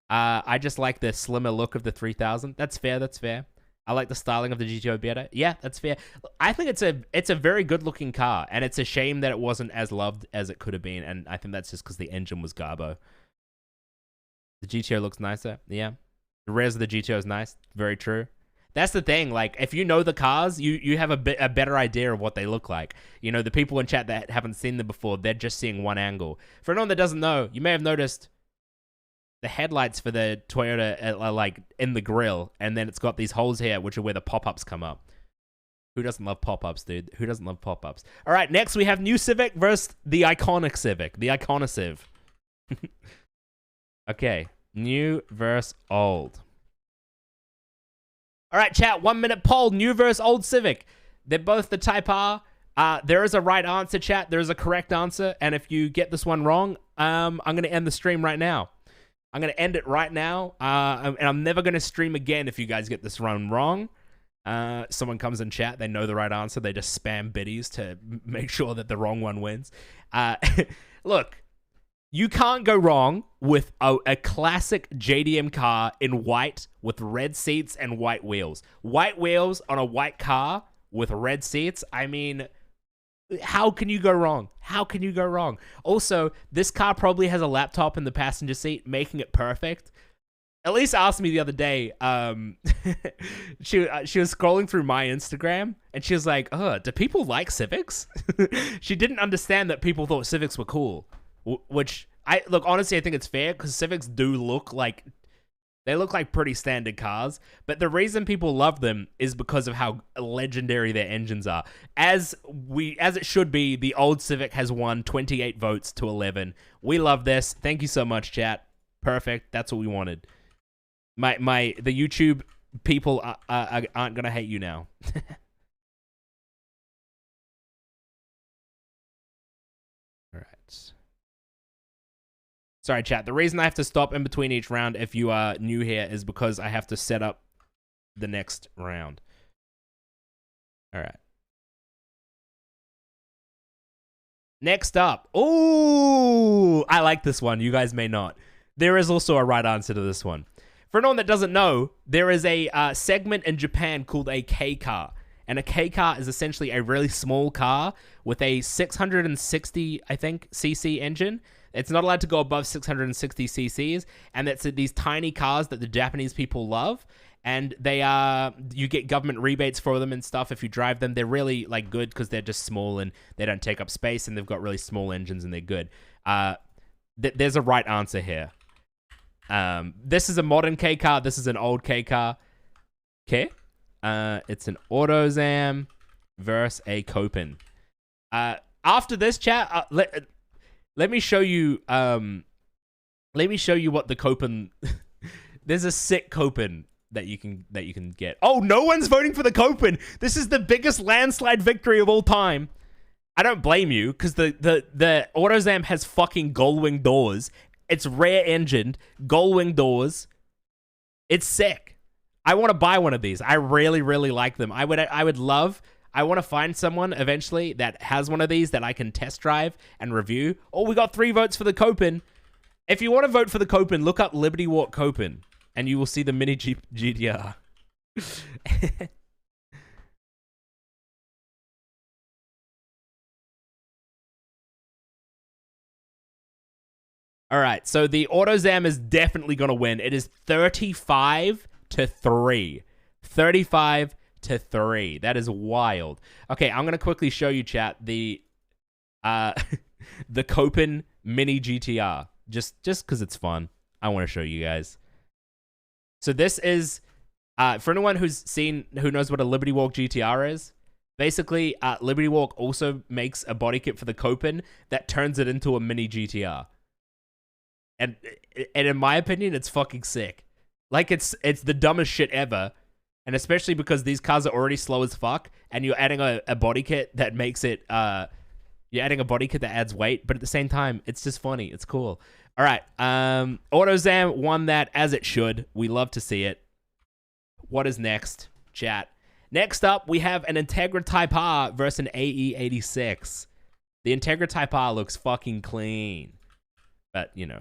I just like the slimmer look of the 3000. That's fair. That's fair. I like the styling of the GTO better. Yeah, that's fair. I think it's a very good looking car, and it's a shame that it wasn't as loved as it could have been, and I think that's just because the engine was garbo. The GTO looks nicer. Yeah. The rears of the GTO is nice. Very true. That's the thing. Like, if you know the cars, you have a better idea of what they look like. You know, the people in chat that haven't seen them before, they're just seeing one angle. For anyone that doesn't know, you may have noticed the headlights for the Toyota are like in the grill, and then it's got these holes here, which are where the pop-ups come up. Who doesn't love pop-ups, dude? Who doesn't love pop-ups? All right, next we have New Civic versus the iconic Civic, the Iconiciv. Okay, new versus old. All right, chat, 1 minute poll, new versus old Civic. They're both the Type R. There is a right answer, chat. There is a correct answer, and if you get this one wrong, I'm going to end the stream right now. I'm going to end it right now, and I'm never going to stream again if you guys get this one wrong. Someone comes in chat, they know the right answer, they just spam biddies to make sure that the wrong one wins. Look, you can't go wrong with a classic JDM car in white with red seats and white wheels. White wheels on a white car with red seats, I mean, how can you go wrong? How can you go wrong? Also, this car probably has a laptop in the passenger seat, making it perfect. Elise asked me the other day, she was scrolling through my Instagram, and she was like, do people like Civics? She didn't understand that people thought Civics were cool, which, honestly, I think it's fair, because Civics do look like, they look like pretty standard cars, but the reason people love them is because of how legendary their engines are. As it should be, the old Civic has won 28 votes to 11. We love this. Thank you so much, chat. Perfect. That's what we wanted. The YouTube people aren't gonna hate you now. All right. Sorry, chat. The reason I have to stop in between each round if you are new here is because I have to set up the next round. All right. Next up. Ooh, I like this one. You guys may not. There is also a right answer to this one. For anyone that doesn't know, there is a segment in Japan called a K car. And a K car is essentially a really small car with a 660, I think, cc engine. It's not allowed to go above 660 cc's, and it's these tiny cars that the Japanese people love, and you get government rebates for them and stuff if you drive them. They're really like good because they're just small and they don't take up space, and they've got really small engines and they're good. There's a right answer here. This is a modern K car. This is an old K car. Okay. It's an Autozam versus a Copen. After this chat, let me show you Let me show you what the Copen. There's a sick Copen that you can get. Oh, no one's voting for the Copen. This is the biggest landslide victory of all time. I don't blame you, because the AutoZam has fucking gull-wing doors. It's rear-engined, gull-wing doors. It's sick. I want to buy one of these. I really, really like them. I want to find someone eventually that has one of these that I can test drive and review. Oh, we got 3 votes for the Copen. If you want to vote for the Copen, look up Liberty Walk Copen, and you will see the Mini GTR. All right, so the AutoZam is definitely going to win. It is 35-3. 35-3. That is wild. Okay, I'm going to quickly show you, chat, the Copen Mini GTR. Just because it's fun. I want to show you guys. So this is, for anyone who knows what a Liberty Walk GTR is, basically, Liberty Walk also makes a body kit for the Copen that turns it into a Mini GTR. And in my opinion, it's fucking sick. Like, it's the dumbest shit ever. And especially because these cars are already slow as fuck, and you're adding a body kit that makes it, you're adding a body kit that adds weight, but at the same time, it's just funny. It's cool. All right. AutoZam won that, as it should. We love to see it. What is next, chat? Next up, we have an Integra Type R versus an AE86. The Integra Type R looks fucking clean. But, you know,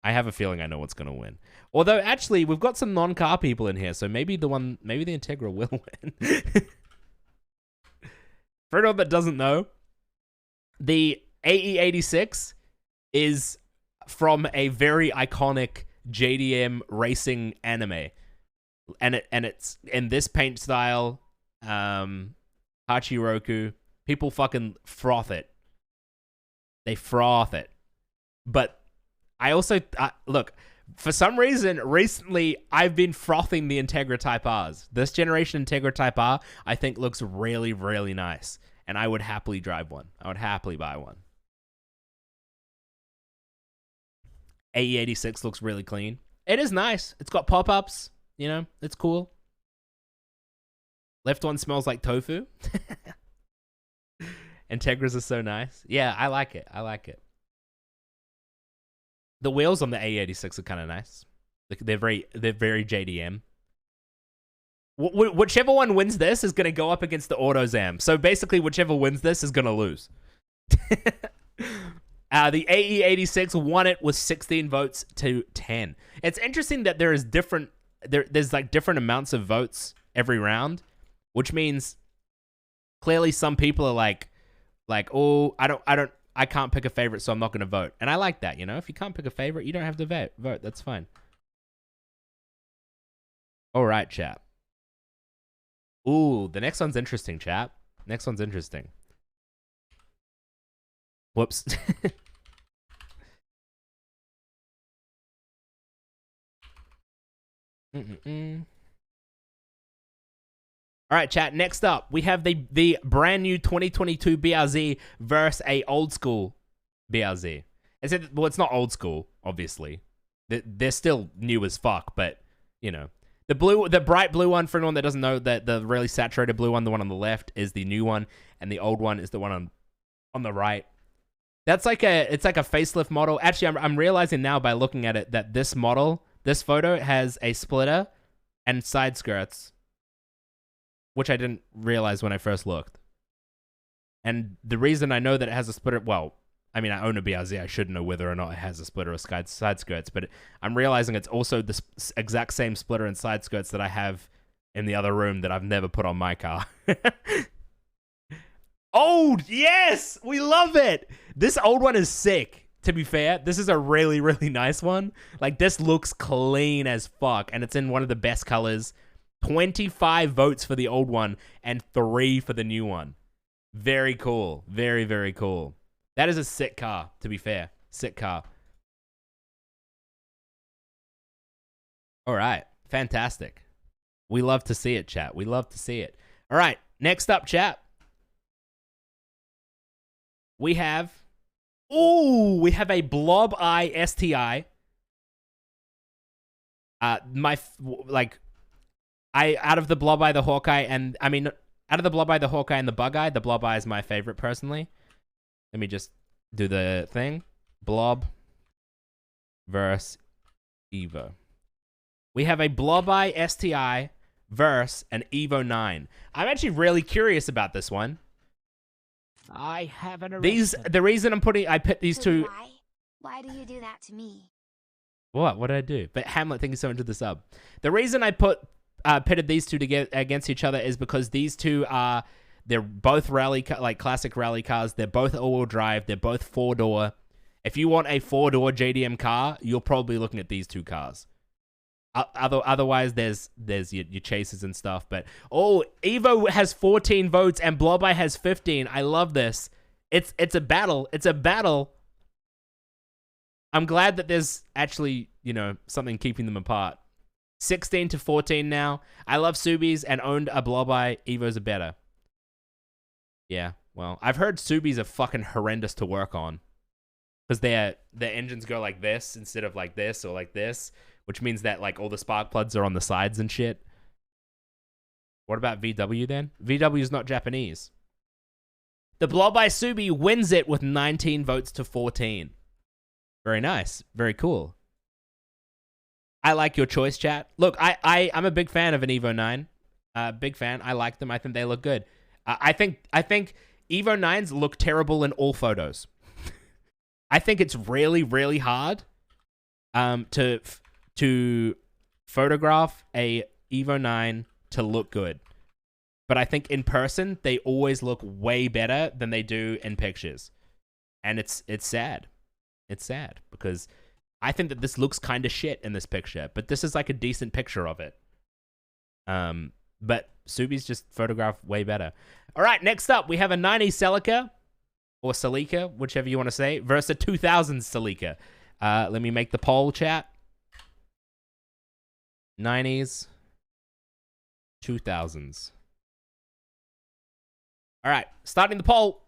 I have a feeling I know what's going to win. Although, actually, we've got some non-car people in here, so maybe the Integra will win. For anyone that doesn't know, the AE86 is from a very iconic JDM racing anime. And it's in this paint style, Hachiroku. People fucking froth it. They froth it. But I also, look, for some reason, recently, I've been frothing the Integra Type Rs. This generation Integra Type R, I think, looks really, really nice. And I would happily drive one. I would happily buy one. AE86 looks really clean. It is nice. It's got pop-ups. You know, it's cool. Left one smells like tofu. Integras are so nice. Yeah, I like it. I like it. The wheels on the AE86 are kind of nice. They're very JDM. Whichever one wins this is going to go up against the AutoZam. So basically, whichever wins this is going to lose. The AE86 won it with 16 votes to 10. It's interesting that there's like different amounts of votes every round, which means clearly some people are like, oh, I can't pick a favorite, so I'm not going to vote. And I like that, you know? If you can't pick a favorite, you don't have to vote. That's fine. All right, chat. Ooh, the next one's interesting, chat. Next one's interesting. Whoops. All right, chat. Next up, we have the brand new 2022 BRZ versus a old school BRZ. It's not old school, obviously. They're still new as fuck, but you know, the bright blue one, for anyone that doesn't know, that the really saturated blue one, the one on the left, is the new one, and the old one is the one on the right. It's like a facelift model. Actually, I'm realizing now by looking at it that this photo has a splitter and side skirts, which I didn't realize when I first looked. And the reason I know that it has a splitter, well, I mean, I own a BRZ. I should know whether or not it has a splitter or side skirts, but I'm realizing it's also the exact same splitter and side skirts that I have in the other room that I've never put on my car. Oh, yes! We love it! This old one is sick, to be fair. This is a really, really nice one. Like, this looks clean as fuck, and it's in one of the best colors. 25 votes for the old one and 3 for the new one. Very cool. Very, very cool. That is a sick car, to be fair. Sick car. All right. Fantastic. We love to see it, chat. We love to see it. All right. Next up, chat. We have a Blob Eye STI Out of the Blob Eye, the Hawkeye, and I mean, out of the Blob Eye, the Hawkeye, and the Bug Eye, the Blob Eye is my favorite personally. Let me just do the thing. Blob versus Evo. We have a Blob Eye STI versus an Evo 9. I'm actually really curious about this one. I have an erection. The reason I put these two. Why do you do that to me? What did I do? But Hamlet, thank you so much for the sub. The reason I pitted these two together against each other is because these two they're both classic rally cars. They're both all-wheel drive. They're both 4-door. If you want a 4-door JDM car, you're probably looking at these two cars. Otherwise, there's your chases and stuff. But Evo has 14 votes and Blob Eye has 15. I love this. It's a battle. It's a battle. I'm glad that there's actually, something keeping them apart. 16 to 14 now. I love Subies and owned a Blob Eye. Evos are better. Yeah, well, I've heard Subies are fucking horrendous to work on. Because their engines go like this instead of like this or like this. Which means that like all the spark plugs are on the sides and shit. What about VW then? VW is not Japanese. The Blob Eye Subi wins it with 19 votes to 14. Very nice. Very cool. I like your choice, chat. Look, I'm a big fan of an Evo 9. Big fan. I like them. I think they look good. I think Evo 9s look terrible in all photos. I think it's really, really hard to photograph a Evo 9 to look good. But I think in person, they always look way better than they do in pictures. And it's sad. It's sad because I think that this looks kind of shit in this picture, but this is like a decent picture of it. But Subi's just photographed way better. All right, next up, we have a 90s Celica, or Celica, whichever you want to say, versus a 2000s Celica. Let me make the poll, chat. 90s, 2000s. All right, starting the poll.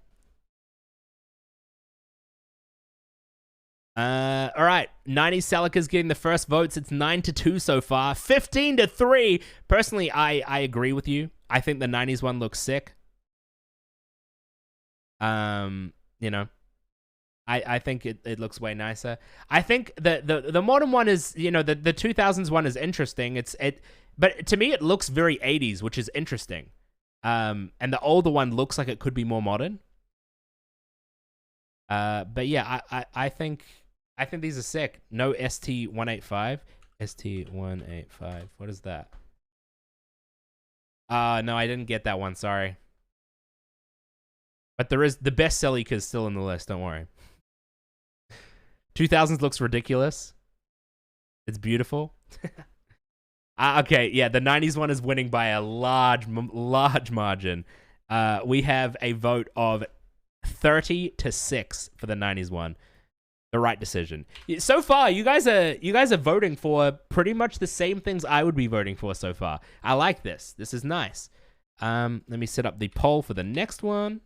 All right, 90s Celica's getting the first votes. It's 9-2 so far. 15-3. Personally, I agree with you. I think the 90s one looks sick. I think it looks way nicer. I think the modern one is, the 2000s one is interesting. But to me it looks very 80s, which is interesting. And the older one looks like it could be more modern. But yeah, I think these are sick. No ST185. ST185. What is that? No, I didn't get that one. Sorry. But there is the best Celica is still in the list. Don't worry. 2000s looks ridiculous. It's beautiful. Okay, yeah, the 90s one is winning by a large margin. We have a vote of 30-6 for the 90s one. The right decision. So far, you guys are voting for pretty much the same things I would be voting for so far. I like this. This is nice. Let me set up the poll for the next one.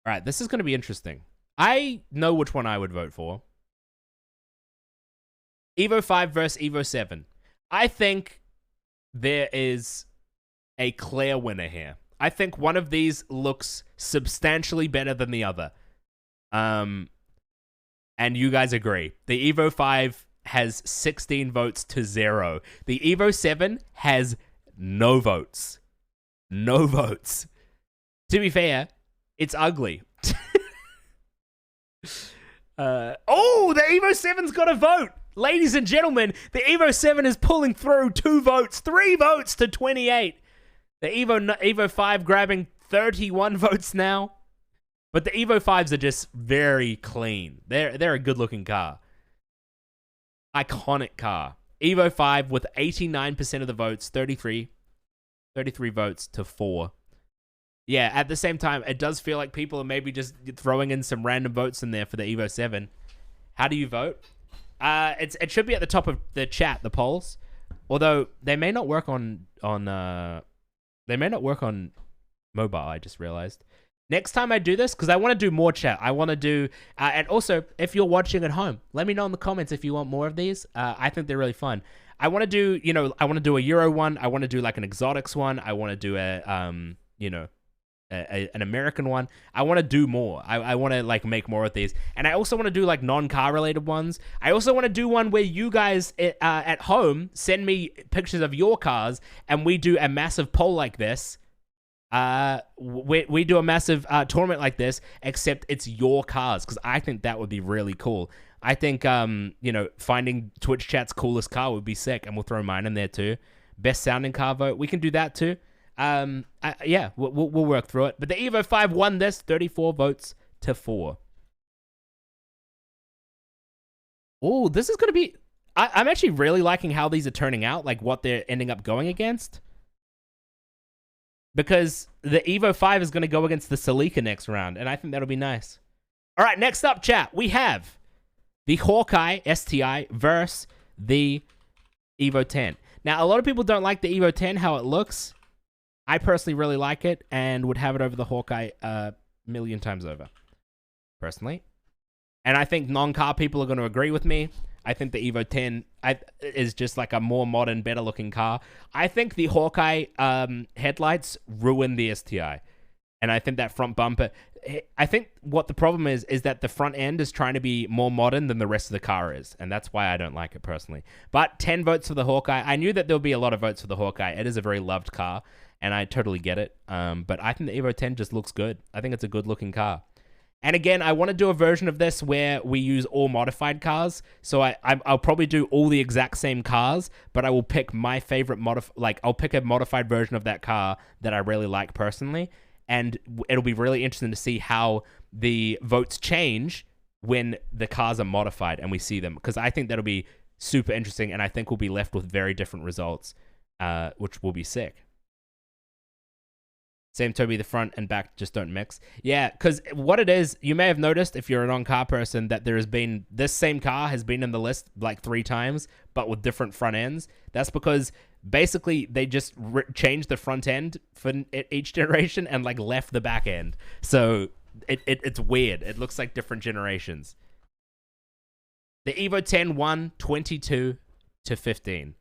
All right, this is going to be interesting. I know which one I would vote for. Evo 5 versus Evo 7. I think there is a clear winner here. I think one of these looks substantially better than the other. And you guys agree. The Evo 5 has 16 votes to 0. The Evo 7 has no votes. No votes. To be fair, it's ugly. The Evo 7's got a vote. Ladies and gentlemen, the Evo 7 is pulling through 2 votes, 3 votes to 28. The Evo 5 grabbing 31 votes now. But the Evo 5s are just very clean. They're a good-looking car. Iconic car. Evo 5 with 89% of the votes, 33 votes to 4. Yeah, at the same time, it does feel like people are maybe just throwing in some random votes in there for the Evo 7. How do you vote? It should be at the top of the chat, the polls. Although they may not work on mobile, I just realized. Next time I do this, because I want to do more chat. I want to do, and also, if you're watching at home, let me know in the comments if you want more of these. I think they're really fun. I want to do, I want to do a Euro one. I want to do like an exotics one. I want to do an American one. I want to do more. I want to like make more of these. And I also want to do like non-car related ones. I also want to do one where you guys at home send me pictures of your cars and we do a massive poll like this. We do a massive tournament like this, except it's your cars, because I think that would be really cool. I think finding Twitch chat's coolest car would be sick, and we'll throw mine in there too. Best sounding car vote, we can do that too. Yeah, we'll work through it. But the Evo 5 won this 34 votes to 4. Oh, this is gonna be. I'm actually really liking how these are turning out, like what they're ending up going against. Because the Evo 5 is going to go against the Celica next round, and I think that'll be nice. All right, next up, chat, we have the Hawkeye STI versus the Evo 10. Now, a lot of people don't like the Evo 10, how it looks. I personally really like it and would have it over the Hawkeye a million times over, personally. And I think non-car people are going to agree with me. I think the Evo 10 is just like a more modern, better looking car. I think the Hawkeye headlights ruin the STI. And I think that front bumper, I think what the problem is that the front end is trying to be more modern than the rest of the car is. And that's why I don't like it personally. But 10 votes for the Hawkeye. I knew that there'll be a lot of votes for the Hawkeye. It is a very loved car, and I totally get it. But I think the Evo 10 just looks good. I think it's a good looking car. And again, I want to do a version of this where we use all modified cars. So I'll probably do all the exact same cars, but I will pick my favorite I'll pick a modified version of that car that I really like personally. And it'll be really interesting to see how the votes change when the cars are modified and we see them. Because I think that'll be super interesting, and I think we'll be left with very different results, which will be sick. Same Toby, the front and back just don't mix. Yeah, because what it is, you may have noticed if you're a non-car person that there has been, this same car has been in the list like 3 times, but with different front ends. That's because basically they just changed the front end for each generation and like left the back end. So it's weird. It looks like different generations. The Evo 10 won 22 to 15.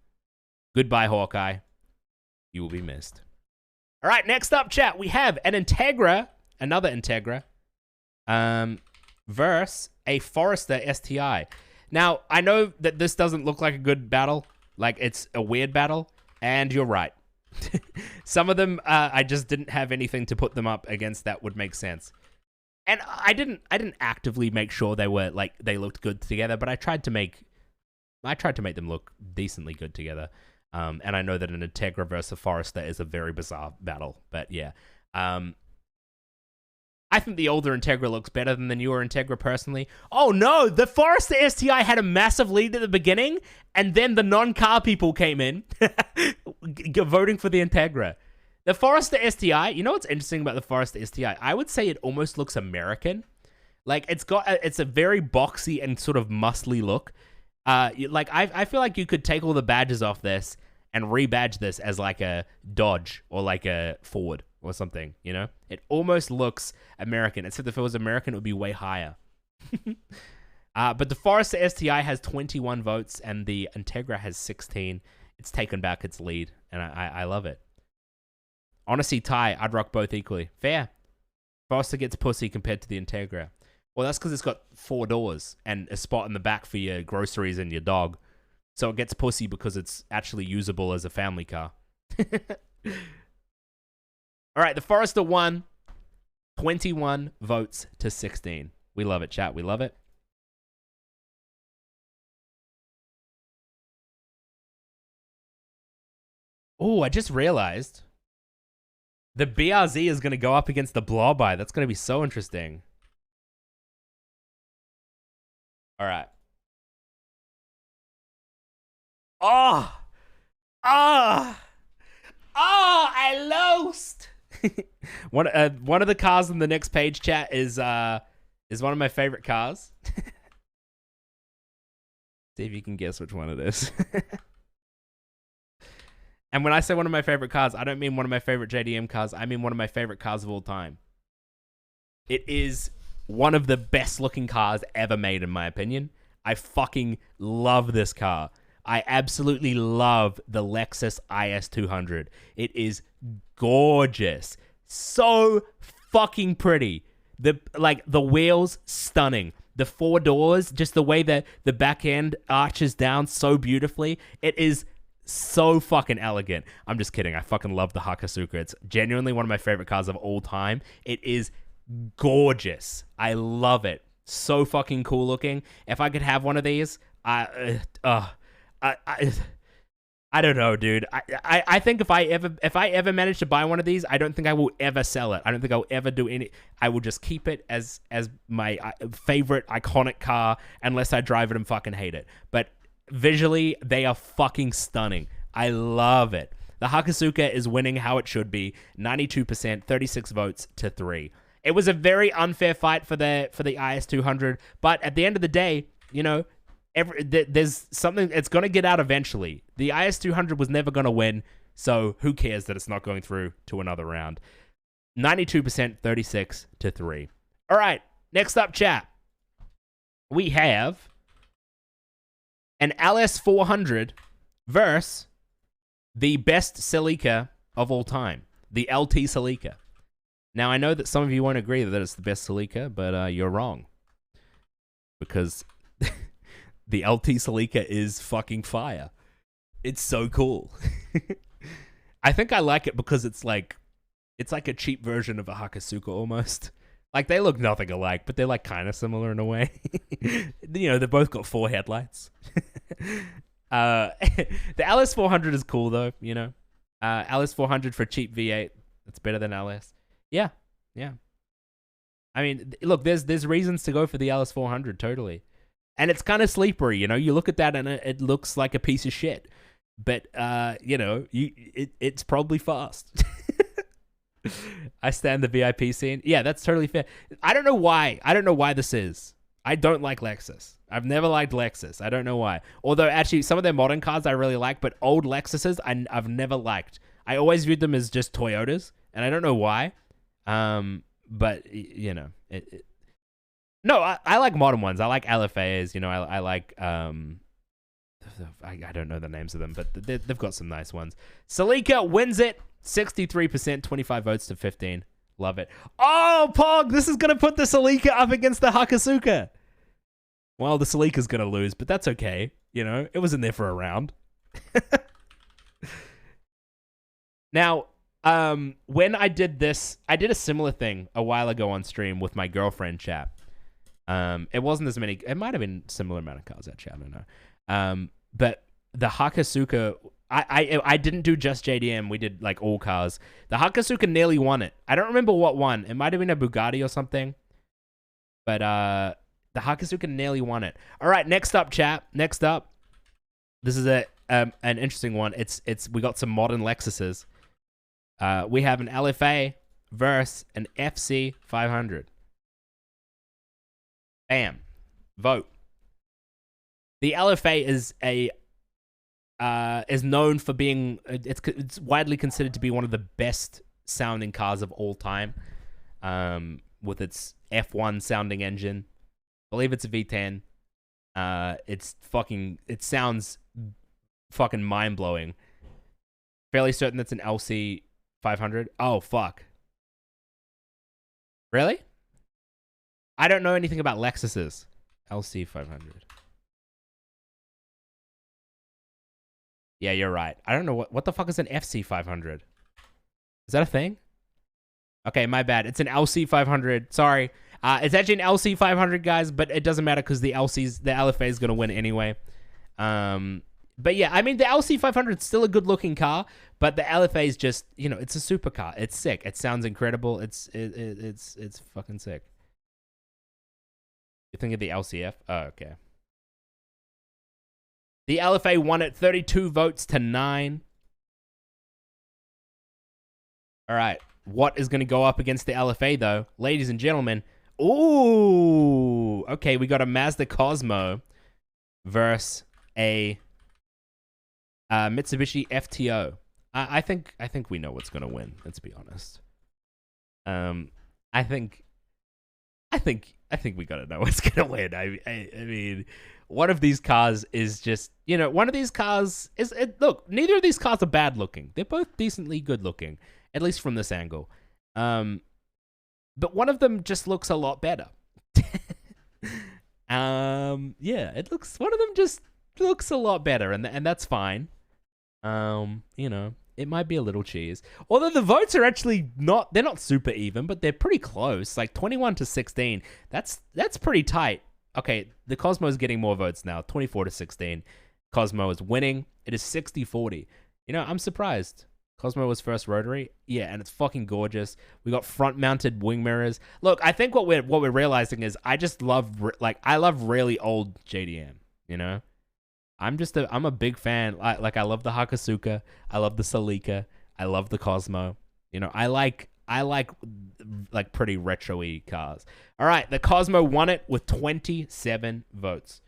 Goodbye, Hawkeye. You will be missed. All right, next up, chat, we have an Integra, another Integra, versus a Forester STI. Now, I know that this doesn't look like a good battle, like it's a weird battle, and you're right. Some of them, I just didn't have anything to put them up against that would make sense. And I didn't actively make sure they were like they looked good together, but I tried to make them look decently good together. And I know that an Integra versus a Forester is a very bizarre battle, but yeah. I think the older Integra looks better than the newer Integra personally. Oh no, the Forester STI had a massive lead at the beginning, and then the non-car people came in voting for the Integra. The Forester STI, you know what's interesting about the Forester STI? I would say it almost looks American. Like it's a very boxy and sort of muscly look. I feel like you could take all the badges off this and rebadge this as like a Dodge or like a Ford or something, you know? It almost looks American, except if it was American, it would be way higher. But the Forester STI has 21 votes and the Integra has 16. It's taken back its lead, and I love it. Honestly, tie, I'd rock both equally. Fair. Forester gets pussy compared to the Integra. Well, that's because it's got 4 doors and a spot in the back for your groceries and your dog. So it gets pussy because it's actually usable as a family car. All right, the Forester won 21 votes to 16. We love it, chat. We love it. Oh, I just realized the BRZ is going to go up against the Blob-Eye. That's going to be so interesting. All right. I lost. One of the cars in the next page, chat, is one of my favorite cars. See if you can guess which one it is. And when I say one of my favorite cars, I don't mean one of my favorite JDM cars. I mean one of my favorite cars of all time. It is one of the best looking cars ever made, in my opinion. I fucking love this car. I absolutely love the Lexus IS200. It is gorgeous. So fucking pretty. The wheels, stunning. The 4 doors, just the way that the back end arches down so beautifully. It is so fucking elegant. I'm just kidding. I fucking love the Hakosuka. It's genuinely one of my favorite cars of all time. It is gorgeous. I love it. So fucking cool looking. If I could have one of these, I don't know, dude. I think if I ever manage to buy one of these, I don't think I will ever sell it. I don't think I'll ever do any. I will just keep it as my favorite iconic car unless I drive it and fucking hate it. But visually, they are fucking stunning. I love it. The Hakosuka is winning how it should be. 92%, 36 votes to 3. It was a very unfair fight for the IS200, but at the end of the day, you know, there's something, it's going to get out eventually. The IS200 was never going to win, so who cares that it's not going through to another round. 92%, 36 to 3. All right, next up, chat. We have an LS400 versus the best Celica of all time, the LT Celica. Now, I know that some of you won't agree that it's the best Celica, but you're wrong. Because the LT Celica is fucking fire. It's so cool. I think I like it because it's like a cheap version of a Hakosuka almost. Like, they look nothing alike, but they're like kind of similar in a way. You know, they've both got 4 headlights. The LS400 is cool though, you know. LS400 for cheap V8, it's better than LS. Yeah. I mean, look, there's reasons to go for the LS400, totally. And it's kind of sleepery, you know. You look at that and it looks like a piece of shit. But, you know, it's probably fast. I stand the VIP scene. Yeah, that's totally fair. I don't know why. I don't know why this is. I don't like Lexus. I've never liked Lexus. I don't know why. Although, actually, some of their modern cars I really like, but old Lexuses I've never liked. I always viewed them as just Toyotas, and I don't know why. But, you know, no, I like modern ones. I like LFAs, you know, I like, I don't know the names of them, but they've got some nice ones. Celica wins it, 63%, 25 votes to 15. Love it. Oh, Pog, this is going to put the Celica up against the Hakosuka. Well, the Celica's going to lose, but that's okay. You know, it was in there for a round. Now, when I did this, I did a similar thing a while ago on stream with my girlfriend, chat. It wasn't as many. It might have been similar amount of cars, actually. I don't know. But the Hakosuka, I didn't do just JDM. We did like all cars. The Hakosuka nearly won it. I don't remember what won. It might have been a Bugatti or something. But the Hakosuka nearly won it. All right, next up, chat. Next up, this is an interesting one. We got some modern Lexuses. We have an LFA versus an FC 500. Bam. Vote. The LFA is known for being, it's widely considered to be one of the best sounding cars of all time, with its F1 sounding engine. I believe it's a V10. It sounds fucking mind blowing. Fairly certain that's an LC 500. Oh fuck. Really? I don't know anything about Lexuses. LC 500. Yeah, you're right. I don't know what the fuck is an FC 500. Is that a thing? Okay, my bad. It's an LC 500. Sorry. It's actually an LC 500, guys, but it doesn't matter because the LFA is going to win anyway. But yeah, I mean, the LC 500 is still a good looking car, but the LFA is just, you know, it's a supercar. It's sick. It sounds incredible. It's fucking sick. You think of the LCF? Oh, okay. The LFA won at 32 votes to 9. All right. What is going to go up against the LFA, though? Ladies and gentlemen. Ooh. Okay, we got a Mazda Cosmo versus a Mitsubishi FTO. I think we know what's gonna win. Let's be honest. I think we gotta know what's gonna win. I mean, one of these cars is just, one of these cars is look. Neither of these cars are bad looking. They're both decently good looking, at least from this angle. But one of them just looks a lot better. Yeah, one of them just looks a lot better, and that's fine. It might be a little cheese. Although the votes are actually they're not super even, but they're pretty close. Like 21-16. That's pretty tight. Okay, the Cosmo is getting more votes now. 24-16. Cosmo is winning. It is 60-40. I'm surprised. Cosmo was first rotary. Yeah, and it's fucking gorgeous. We got front-mounted wing mirrors. Look, I think what we're realizing is I just love really old JDM, I'm a big fan. I love the Hakasuka. I love the Celica. I love the Cosmo. I like pretty retro-y cars. All right, the Cosmo won it with 27 votes.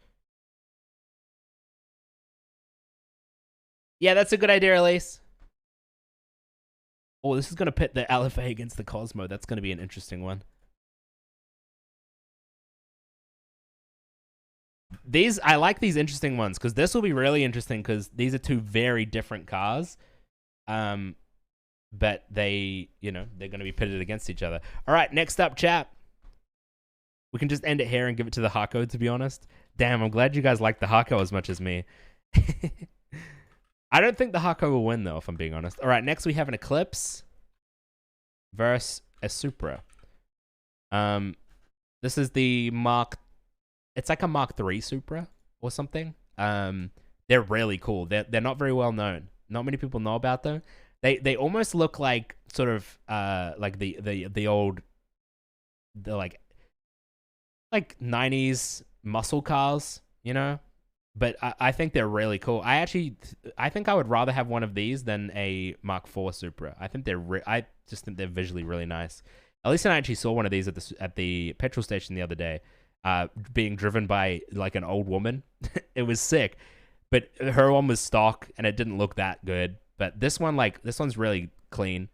Yeah, that's a good idea, Elise. Oh, this is going to pit the LFA against the Cosmo. That's going to be an interesting one. I like these interesting ones because this will be really interesting because these are two very different cars. But they're going to be pitted against each other. All right, next up, chat. We can just end it here and give it to the Hako, to be honest. Damn, I'm glad you guys like the Hako as much as me. I don't think the Hako will win, though, if I'm being honest. All right, next we have an Eclipse versus a Supra. This is the it's like a Mark III Supra or something. They're really cool. They're not very well known. Not many people know about them. They almost look like sort of like the old like 90s muscle cars, But I think they're really cool. I think I would rather have one of these than a Mark IV Supra. I think I just think they're visually really nice. At least I actually saw one of these at the petrol station the other day, being driven by like an old woman. It was sick, but her one was stock and it didn't look that good. But this one's really clean.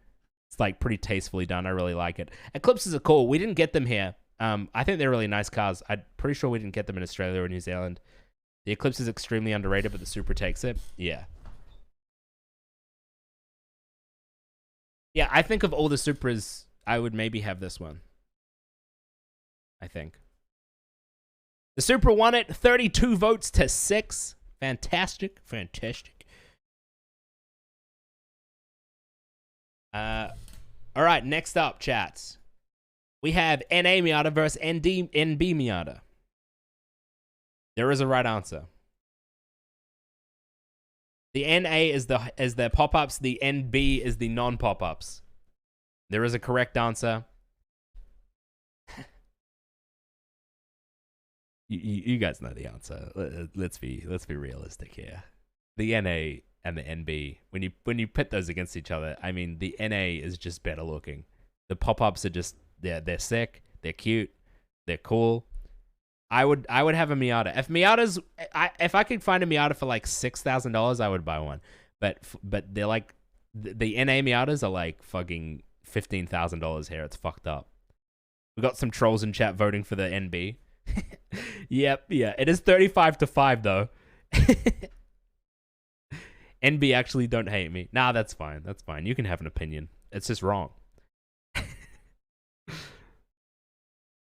It's like pretty tastefully done. I really like it. Eclipses are cool. We didn't get them here. I think they're really nice cars. I'm pretty sure we didn't get them in Australia or New Zealand. The Eclipse is extremely underrated, but the Supra takes it. Yeah. Yeah, I think of all the Supras, I would maybe have this one. I think. The Supra won it, 32 votes to 6. Fantastic. All right, next up, chats. We have NA Miata versus NB Miata. There is a right answer. The NA is the pop-ups. The NB is the non-pop-ups. There is a correct answer. You guys know the answer. Let's be realistic here. The NA and the NB, when you pit those against each other, I mean, the NA is just better looking. The pop-ups are just they're sick. They're cute. They're cool. I would have a Miata. If I could find a Miata for like $6,000, I would buy one. But they're like the NA Miatas are like fucking $15,000 here. It's fucked up. We got some trolls in chat voting for the NB. Yep, yeah. It is 35-5 though. NB actually don't hate me. Nah, that's fine. That's fine. You can have an opinion. It's just wrong.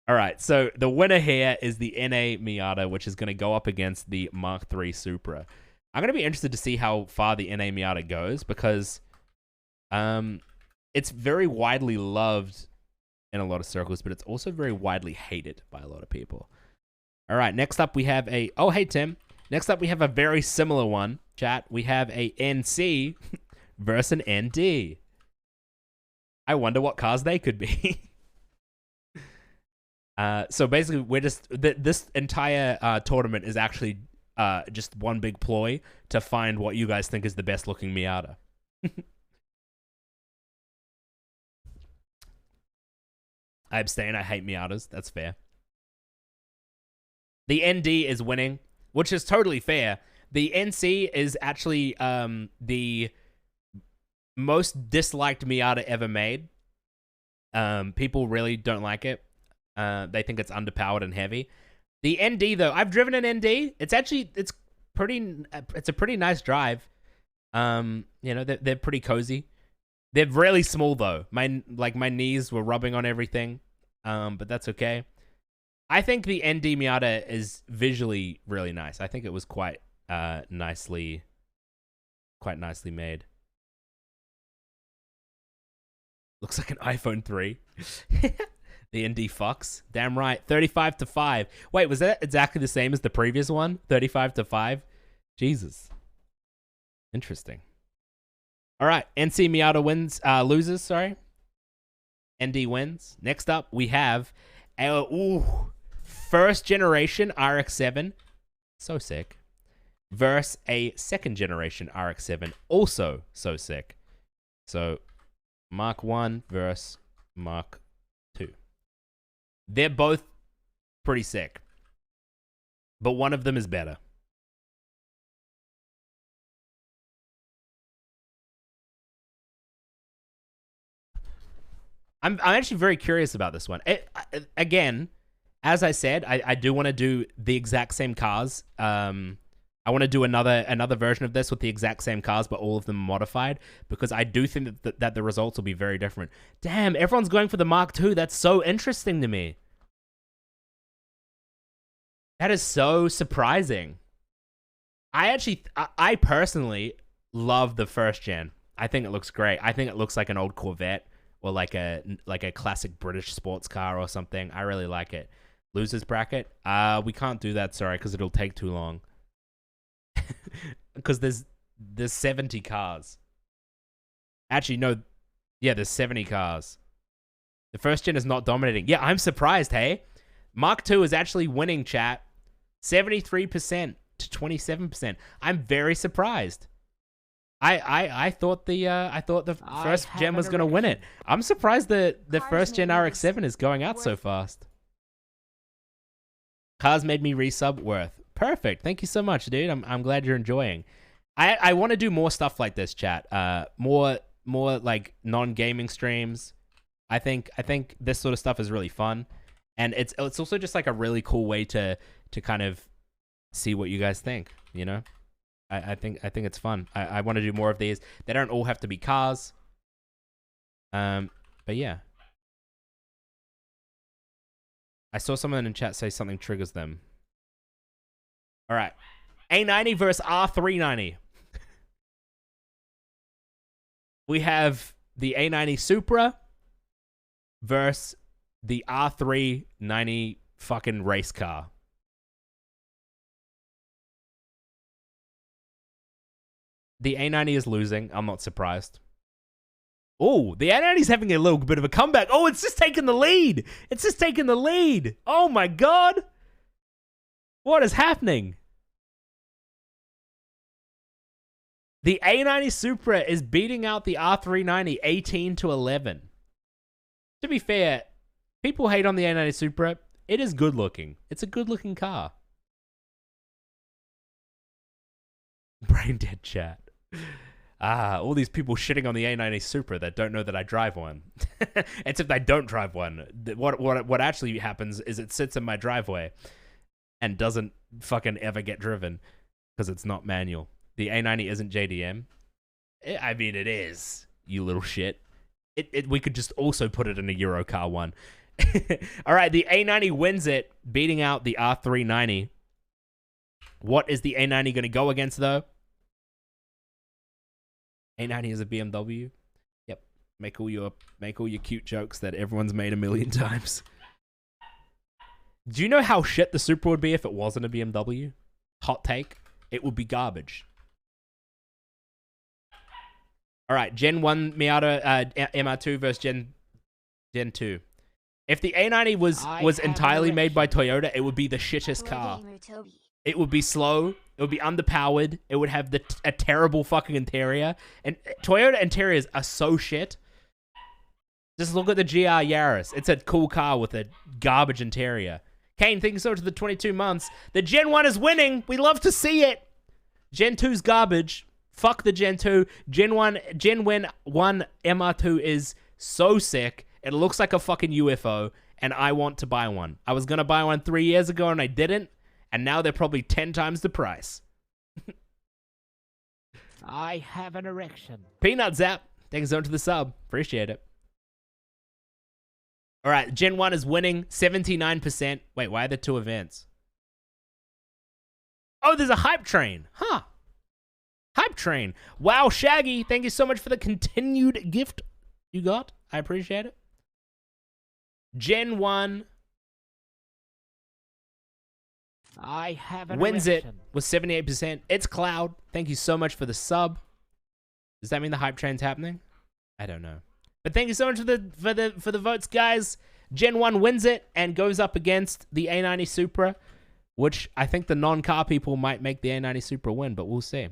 All right, so the winner here is the NA Miata, which is going to go up against the Mark III Supra. I'm going to be interested to see how far the NA Miata goes because it's very widely loved in a lot of circles, but it's also very widely hated by a lot of people. All right, next up we have a... Oh, hey, Tim. Next up we have a very similar one, chat. We have a NC versus an ND. I wonder what cars they could be. So basically, we're just this entire tournament is actually just one big ploy to find what you guys think is the best looking Miata. I abstain. I hate Miatas. That's fair. The ND is winning, which is totally fair. The NC is actually the most disliked Miata ever made. People really don't like it. They think it's underpowered and heavy. The ND though, I've driven an ND. It's a pretty nice drive. You know, they're pretty cozy. They're really small though. My knees were rubbing on everything. But that's okay. I think the ND Miata is visually really nice. I think it was quite nicely made. Looks like an iPhone 3. The ND fucks. Damn right. 35 to 5. Wait, was that exactly the same as the previous one? 35 to 5? Jesus. Interesting. All right. NC Miata loses, sorry. ND wins. Next up, we have our first generation RX-7. So sick. Versus a second generation RX-7. Also so sick. So, Mark 1 versus Mark 2. They're both pretty sick. But one of them is better. I'm actually very curious about this one. Again, as I said, I do want to do the exact same cars. I want to do another version of this with the exact same cars, but all of them modified, because I do think that the results will be very different. Damn, everyone's going for the Mark II. That's so interesting to me. That is so surprising. I personally love the first gen. I think it looks great. I think it looks like an old Corvette or like a classic British sports car or something. I really like it. Losers bracket? We can't do that, sorry, because it'll take too long. Because there's 70 cars. Actually, no. Yeah, there's 70 cars. The first gen is not dominating. Yeah, I'm surprised, hey? Mark II is actually winning, chat. 73% to 27%. I'm very surprised. I thought the first gen was gonna win it. I'm surprised the first gen RX-7 is going out so fast. Cars made me resub Worth. Perfect. Thank you so much, dude. I'm glad you're enjoying. I want to do more stuff like this, chat. More like non-gaming streams. I think this sort of stuff is really fun, and it's also just like a really cool way to kind of see what you guys think. You know, I think it's fun. I want to do more of these. They don't all have to be cars. But yeah. I saw someone in chat say something triggers them. All right. A90 versus R390. We have the A90 Supra versus the R390 fucking race car. The A90 is losing. I'm not surprised. Oh, the A90's having a little bit of a comeback. Oh, it's just taking the lead. It's just taking the lead. Oh my God. What is happening? The A90 Supra is beating out the R390 18 to 11. To be fair, people hate on the A90 Supra. It is good looking. It's a good looking car. Brain dead chat. All these people shitting on the A90 Supra that don't know that I drive one. Except I don't drive one. What actually happens is it sits in my driveway and doesn't fucking ever get driven because it's not manual. The A90 isn't JDM. I mean, it is, you little shit. We could just also put it in a Eurocar one. All right, the A90 wins it, beating out the R390. What is the A90 going to go against, though? A90 is a BMW. Yep. Make all your cute jokes that everyone's made a million times. Do you know how shit the Supra would be if it wasn't a BMW? Hot take. It would be garbage. All right, Gen 1 Miata MR2 versus Gen 2. If the A90 was entirely made by Toyota, it would be the shittest car. It would be slow. It would be underpowered. It would have a terrible fucking interior. And Toyota interiors are so shit. Just look at the GR Yaris. It's a cool car with a garbage interior. Kane, thank you so much for the 22 months. The Gen 1 is winning. We love to see it. Gen 2's garbage. Fuck the Gen 2. Gen 1 MR2 is so sick. It looks like a fucking UFO, and I want to buy one. I was gonna buy one 3 years ago, and I didn't, and now they're probably 10 times the price. I have an erection. Peanut Zap, thanks so much for the sub. Appreciate it. All right, Gen 1 is winning 79%. Wait, why are there 2 events? Oh, there's a hype train. Huh. Hype train. Wow, Shaggy, thank you so much for the continued gift you got. I appreciate it. Gen 1 I have an wins it erection. with 78%. It's Cloud. Thank you so much for the sub. Does that mean the hype train's happening? I don't know. But thank you so much for the votes, guys. Gen 1 wins it and goes up against the A90 Supra, which I think the non-car people might make the A90 Supra win, but we'll see.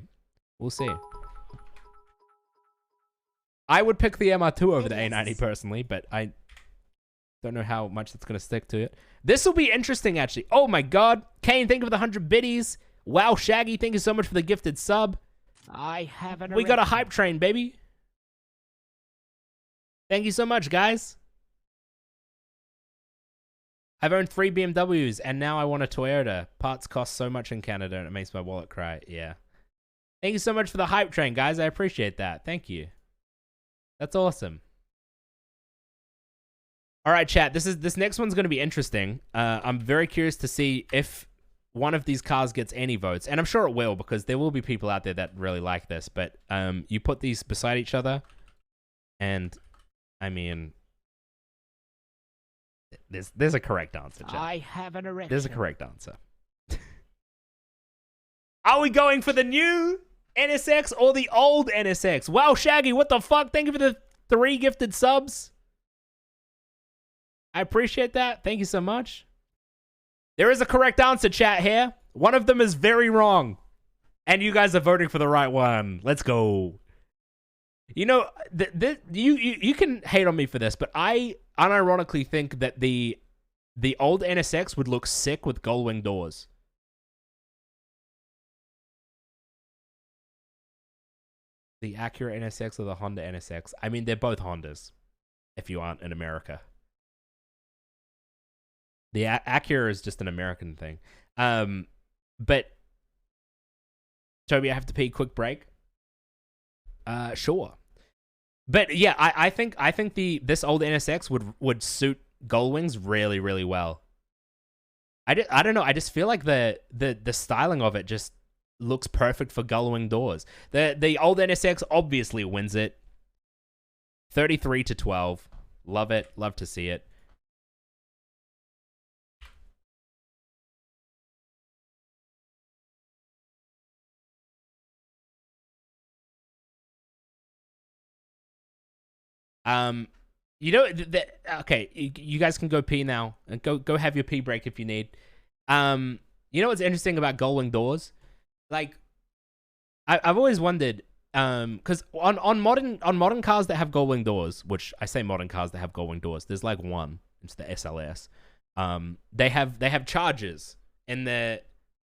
We'll see. I would pick the MR2 over the A90 personally, but I don't know how much it's going to stick to it. This will be interesting, actually. Oh my god. Kane, thank you for the 100 biddies. Wow, Shaggy, thank you so much for the gifted sub. I have an We got a erection. hype train, baby. Thank you so much, guys. I've owned 3 BMWs, and now I want a Toyota. Parts cost so much in Canada, and it makes my wallet cry. Yeah. Thank you so much for the hype train, guys. I appreciate that. Thank you. That's awesome. All right, chat. This next one's going to be interesting. I'm very curious to see if one of these cars gets any votes, and I'm sure it will because there will be people out there that really like this. But you put these beside each other, and I mean, there's a correct answer, chat. I have an erection. There's a correct answer. Are we going for the new NSX or the old NSX? Wow, Shaggy, what the fuck? Thank you for the 3 gifted subs. I appreciate that. Thank you so much. There is a correct answer, chat, here. One of them is very wrong. And you guys are voting for the right one. Let's go. You know, you can hate on me for this, but I unironically think that the old NSX would look sick with gull-wing doors. The Acura NSX or the Honda NSX? I mean, they're both Hondas, if you aren't in America. The Acura is just an American thing. But, Toby, I have to pee. Quick break. Sure. But yeah, I think this old NSX would suit Gullwings really, really well. I don't know. I just feel like the styling of it just looks perfect for Gullwing doors. The old NSX obviously wins it. 33-12. Love it. Love to see it. You know, okay, you guys can go pee now. Go have your pee break if you need. You know what's interesting about gull-wing doors? Like, I've always wondered, because on modern cars that have gull-wing doors, which I say modern cars that have gull-wing doors, there's like one. It's the SLS. They have charges in the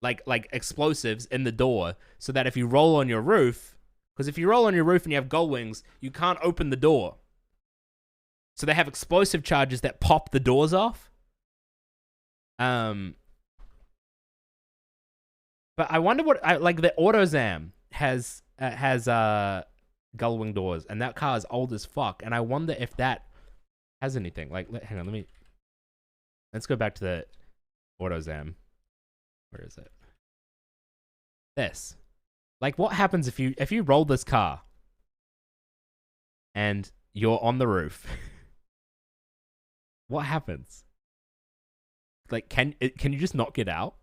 like explosives in the door, so that if you roll on your roof, because if you roll on your roof and you have gull-wings, you can't open the door. So they have explosive charges that pop the doors off. But I wonder what like the AutoZam has gull-wing doors, and that car is old as fuck. And I wonder if that has anything. Like, hang on, let's go back to the AutoZam. Where is it? This. Like, what happens if you roll this car and you're on the roof? What happens? Like, can you just not get out?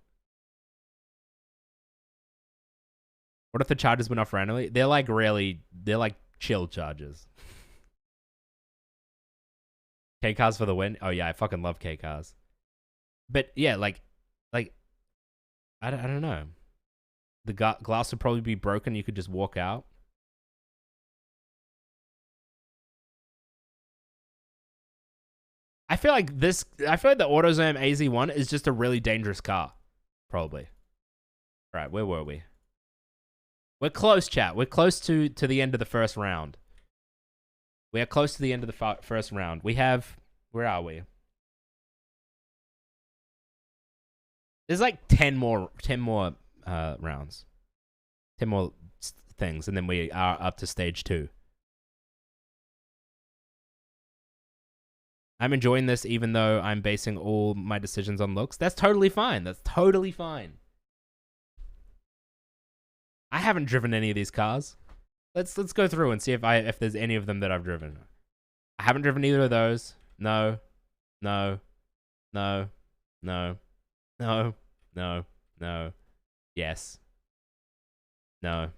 What if the charges went off randomly? They're like chill charges. K cars for the win. Oh yeah, I fucking love K cars. But yeah, like I don't know. The glass would probably be broken. You could just walk out. I feel like the AutoZam AZ1 is just a really dangerous car. Probably. All right, where were we? We're close, chat. We're close to the end of the first round. We are close to the end of the first round. We have... Where are we? There's like 10 more rounds. 10 more things, and then we are up to stage 2. I'm enjoying this even though I'm basing all my decisions on looks. That's totally fine. That's totally fine. I haven't driven any of these cars. Let's go through and see if there's any of them that I've driven. I haven't driven either of those. No. No. No. No. No. No. No. Yes. No.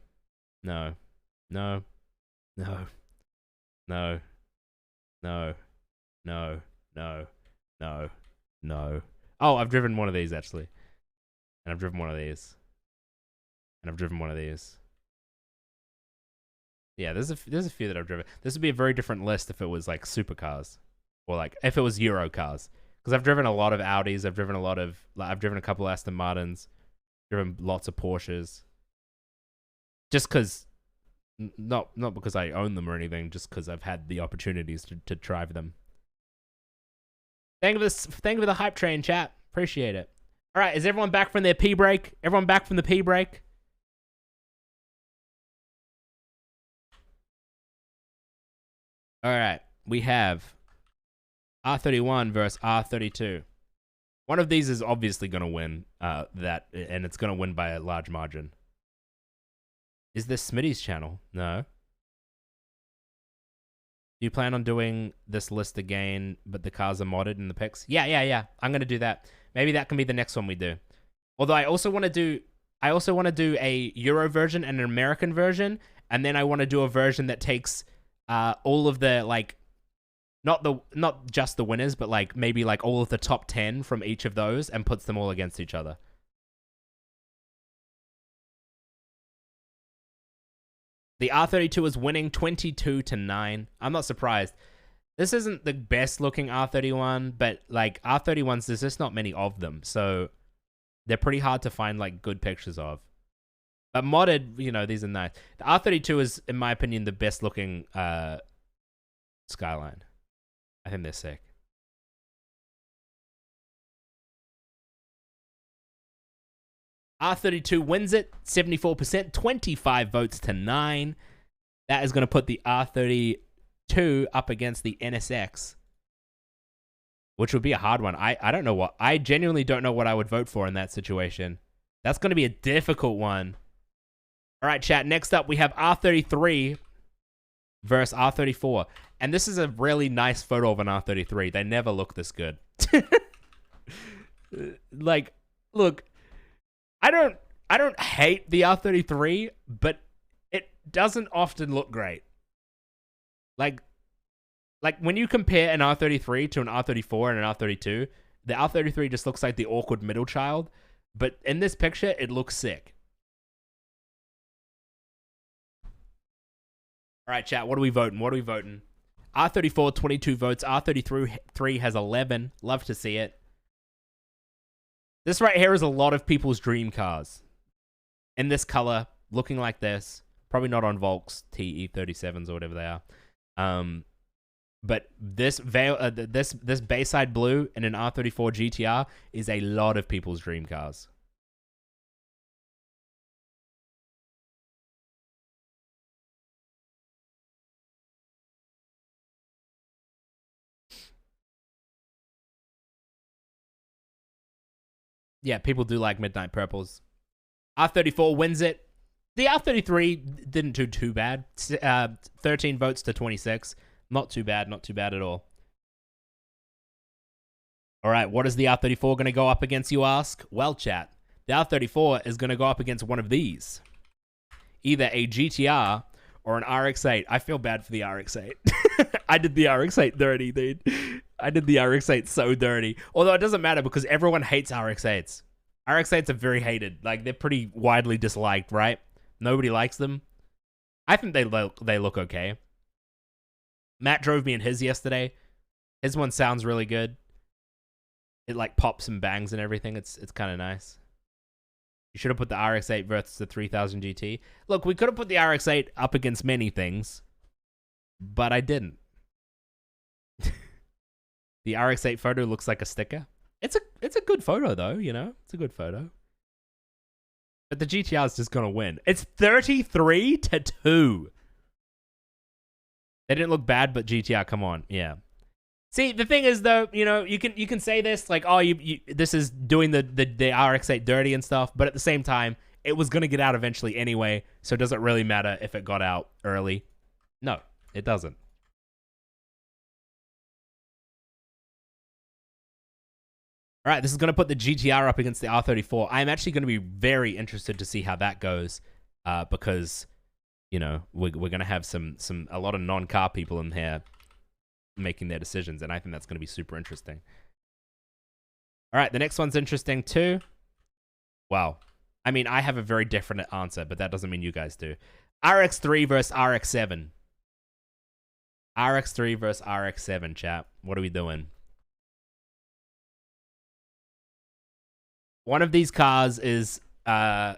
No. No. No. No. No. No. No. No. No. Oh, I've driven one of these actually. And I've driven one of these. And I've driven one of these. Yeah, there's a few that I've driven. This would be a very different list if it was like supercars. Or like if it was Euro cars. Because I've driven a lot of Audis, I've driven a couple Aston Martins, driven lots of Porsches. Just because, not because I own them or anything, just because I've had the opportunities to drive them. Thank you for the hype train, chat. Appreciate it. All right, is everyone back from their pee break? Everyone back from the pee break? All right, we have R31 versus R32. One of these is obviously going to win that, and it's going to win by a large margin. Is this Smitty's channel? No. Do you plan on doing this list again, but the cars are modded in the pics? Yeah. I'm going to do that. Maybe that can be the next one we do. Although I also want to do a Euro version and an American version, and then I want to do a version that takes all of the like not just the winners, but like maybe like all of the top 10 from each of those and puts them all against each other. The R32 is winning 22-9. I'm not surprised. This isn't the best looking R31, but like R31s, there's just not many of them, so they're pretty hard to find like good pictures of. But modded, you know, these are nice. The R32 is, in my opinion, the best looking Skyline. I think they're sick. R32 wins it, 74%, 25 votes to 9. That is going to put the R32 up against the NSX, which would be a hard one. I genuinely don't know what I would vote for in that situation. That's going to be a difficult one. All right, chat. Next up, we have R33 versus R34. And this is a really nice photo of an R33. They never look this good. Like, look, I don't hate the R33, but it doesn't often look great. Like when you compare an R33 to an R34 and an R32, the R33 just looks like the awkward middle child. But in this picture, it looks sick. All right, chat, what are we voting? R34, 22 votes. R33 has 11. Love to see it. This right here is a lot of people's dream cars. In this color, looking like this. Probably not on Volks TE37s or whatever they are. But this Bayside Blue in an R34 GTR is a lot of people's dream cars. Yeah, people do like Midnight Purples. R34 wins it. The R33 didn't do too bad. 13 votes to 26. Not too bad at all. All right, what is the R34 going to go up against, you ask? Well, chat, the R34 is going to go up against one of these. Either a GTR or an RX-8. I feel bad for the RX-8. I did the RX-8 dirty, dude. I did the RX-8 so dirty. Although it doesn't matter because everyone hates RX-8s. RX-8s are very hated. Like, they're pretty widely disliked, right? Nobody likes them. I think they look okay. Matt drove me in his yesterday. His one sounds really good. It like pops and bangs and everything. It's kind of nice. You should have put the RX-8 versus the 3000 GT. Look, we could have put the RX-8 up against many things, but I didn't. The RX-8 photo looks like a sticker. It's a good photo though, you know? It's a good photo. But the GTR is just gonna win. It's 33-2. They didn't look bad, but GTR, come on, yeah. See, the thing is though, you know, you can say this like, oh, this is doing the RX-8 dirty and stuff, but at the same time, it was gonna get out eventually anyway, so it doesn't really matter if it got out early. No, it doesn't. All right, this is going to put the GTR up against the R34. I'm actually going to be very interested to see how that goes because, you know, we're going to have a lot of non-car people in here making their decisions, and I think that's going to be super interesting. All right, the next one's interesting too. Well, I mean, I have a very different answer, but that doesn't mean you guys do. RX-3 versus RX-7. RX-3 versus RX-7, chat. What are we doing? One of these cars is one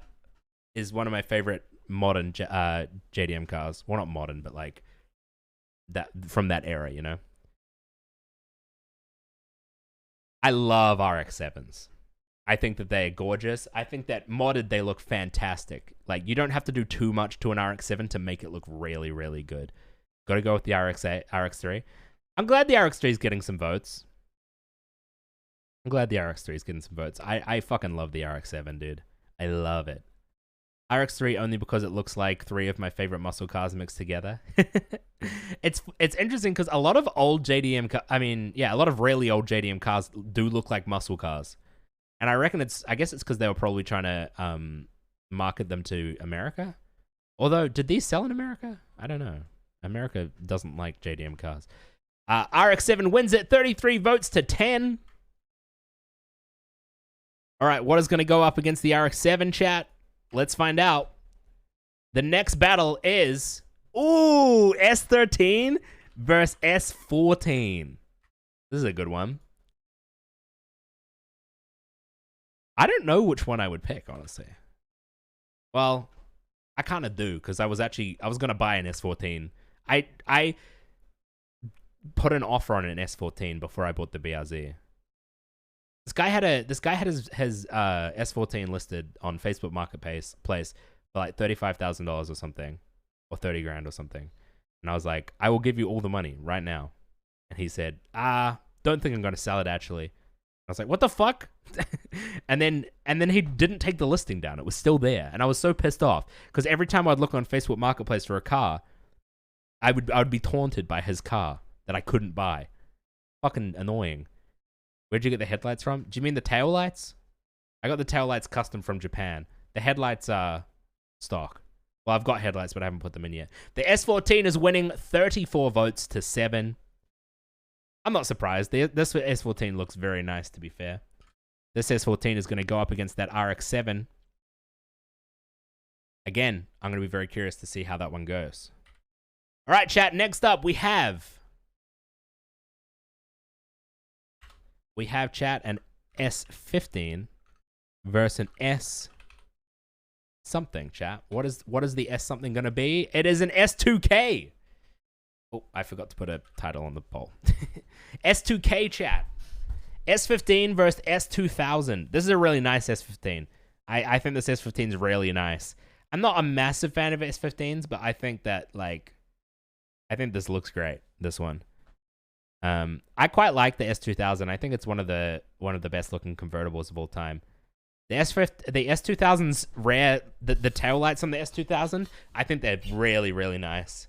of my favorite modern JDM cars. Well, not modern, but like that from that era, you know. I love RX-7s. I think that they're gorgeous. I think that modded they look fantastic. Like you don't have to do too much to an RX-7 to make it look really, really good. Got to go with the RX-3. I'm glad the RX-3 is getting some votes. I'm glad the RX-3 is getting some votes. I fucking love the RX-7, dude. I love it. RX-3 only because it looks like three of my favorite muscle cars mixed together. It's interesting because a lot of old JDM, a lot of really old JDM cars do look like muscle cars, and I reckon I guess it's because they were probably trying to market them to America. Although, did these sell in America? I don't know. America doesn't like JDM cars. RX-7 wins it 33 votes to 10. All right, what is going to go up against the RX-7, chat? Let's find out. The next battle is, S13 versus S14. This is a good one. I don't know which one I would pick, honestly. Well, I kind of do, because I was going to buy an S14. I put an offer on an S14 before I bought the BRZ. This guy had his S14 listed on Facebook Marketplace for like $35,000 or something, or 30 grand or something. And I was like, I will give you all the money right now. And he said, don't think I'm going to sell it actually. I was like, what the fuck? and then he didn't take the listing down. It was still there. And I was so pissed off because every time I'd look on Facebook Marketplace for a car, I would be taunted by his car that I couldn't buy. Fucking annoying. Where'd you get the headlights from? Do you mean the tail lights? I got the tail lights custom from Japan. The headlights are stock. Well, I've got headlights, but I haven't put them in yet. The S14 is winning 34 votes to 7. I'm not surprised. This S14 looks very nice, to be fair. This S14 is going to go up against that RX-7. Again, I'm going to be very curious to see how that one goes. All right, chat. Next up, we have chat an S15 versus an S something, chat. What is the S something going to be? It is an S2K. Oh, I forgot to put a title on the poll. S2K, chat. S15 versus S2000. This is a really nice S15. I think this S15 is really nice. I'm not a massive fan of S15s, but I think that, like, I think this looks great, this one. I quite like the S2000. I think it's one of the best looking convertibles of all time. The S2000's rare. The tail lights on the S2000, I think they're really, really nice.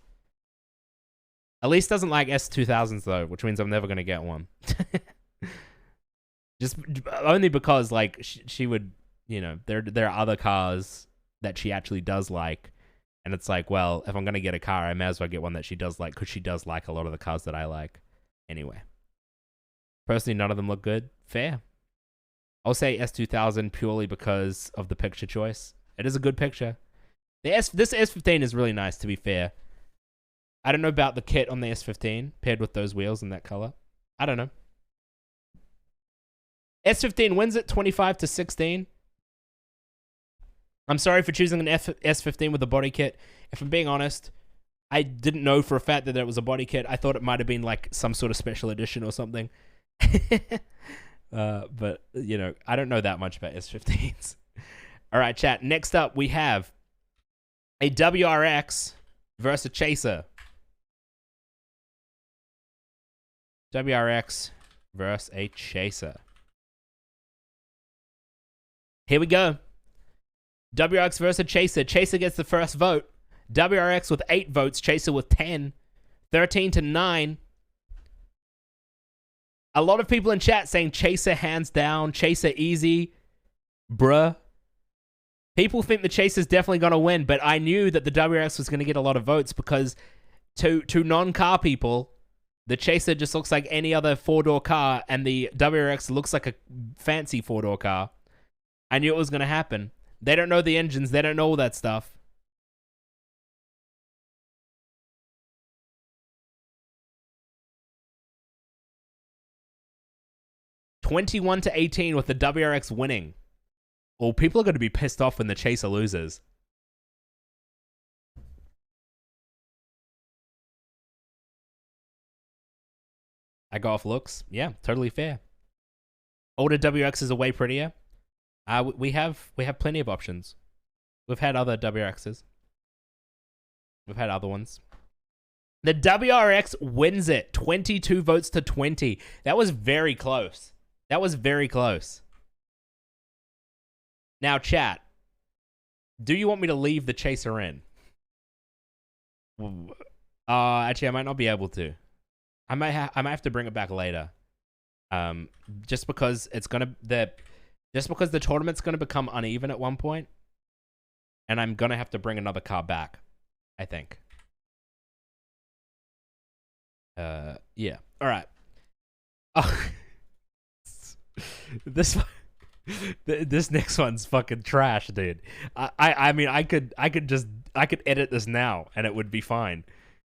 Elise doesn't like S2000s though, which means I'm never gonna get one. Just only because like she would, you know, there are other cars that she actually does like, and it's like, well, if I'm gonna get a car, I may as well get one that she does like, because she does like a lot of the cars that I like. Anyway, personally, none of them look good. Fair. I'll say S2000 purely because of the picture choice. It is a good picture. This S15 is really nice, to be fair. I don't know about the kit on the S15 paired with those wheels in that color. I don't know. S15 wins it 25 to 16. I'm sorry for choosing an S15 with a body kit. If I'm being honest, I didn't know for a fact that it was a body kit. I thought it might have been like some sort of special edition or something. But, you know, I don't know that much about S15s. All right, chat. Next up, we have a WRX versus a Chaser. WRX versus a Chaser. Here we go. WRX versus a Chaser. Chaser gets the first vote. WRX with 8 votes. Chaser with 10. 13-9. A lot of people in chat saying Chaser hands down. Chaser easy. Bruh. People think the Chaser's definitely going to win, but I knew that the WRX was going to get a lot of votes because to non-car people, the Chaser just looks like any other 4-door car, and the WRX looks like a fancy 4-door car. I knew it was going to happen. They don't know the engines. They don't know all that stuff. (21-18) with the WRX winning. Well, people are going to be pissed off when the Chaser loses. I go off looks. Yeah, totally fair. Older WRXs are way prettier. We have plenty of options. We've had other WRXs. We've had other ones. The WRX wins it. 22 votes to 20. That was very close. That was very close. Now, chat. Do you want me to leave the Chaser in? Actually, I might not be able to. I might have to bring it back later. Just because the tournament's gonna become uneven at one point, and I'm gonna have to bring another car back, I think. Yeah. All right. Oh, this next one's fucking trash, dude. I mean, I could edit this now and it would be fine.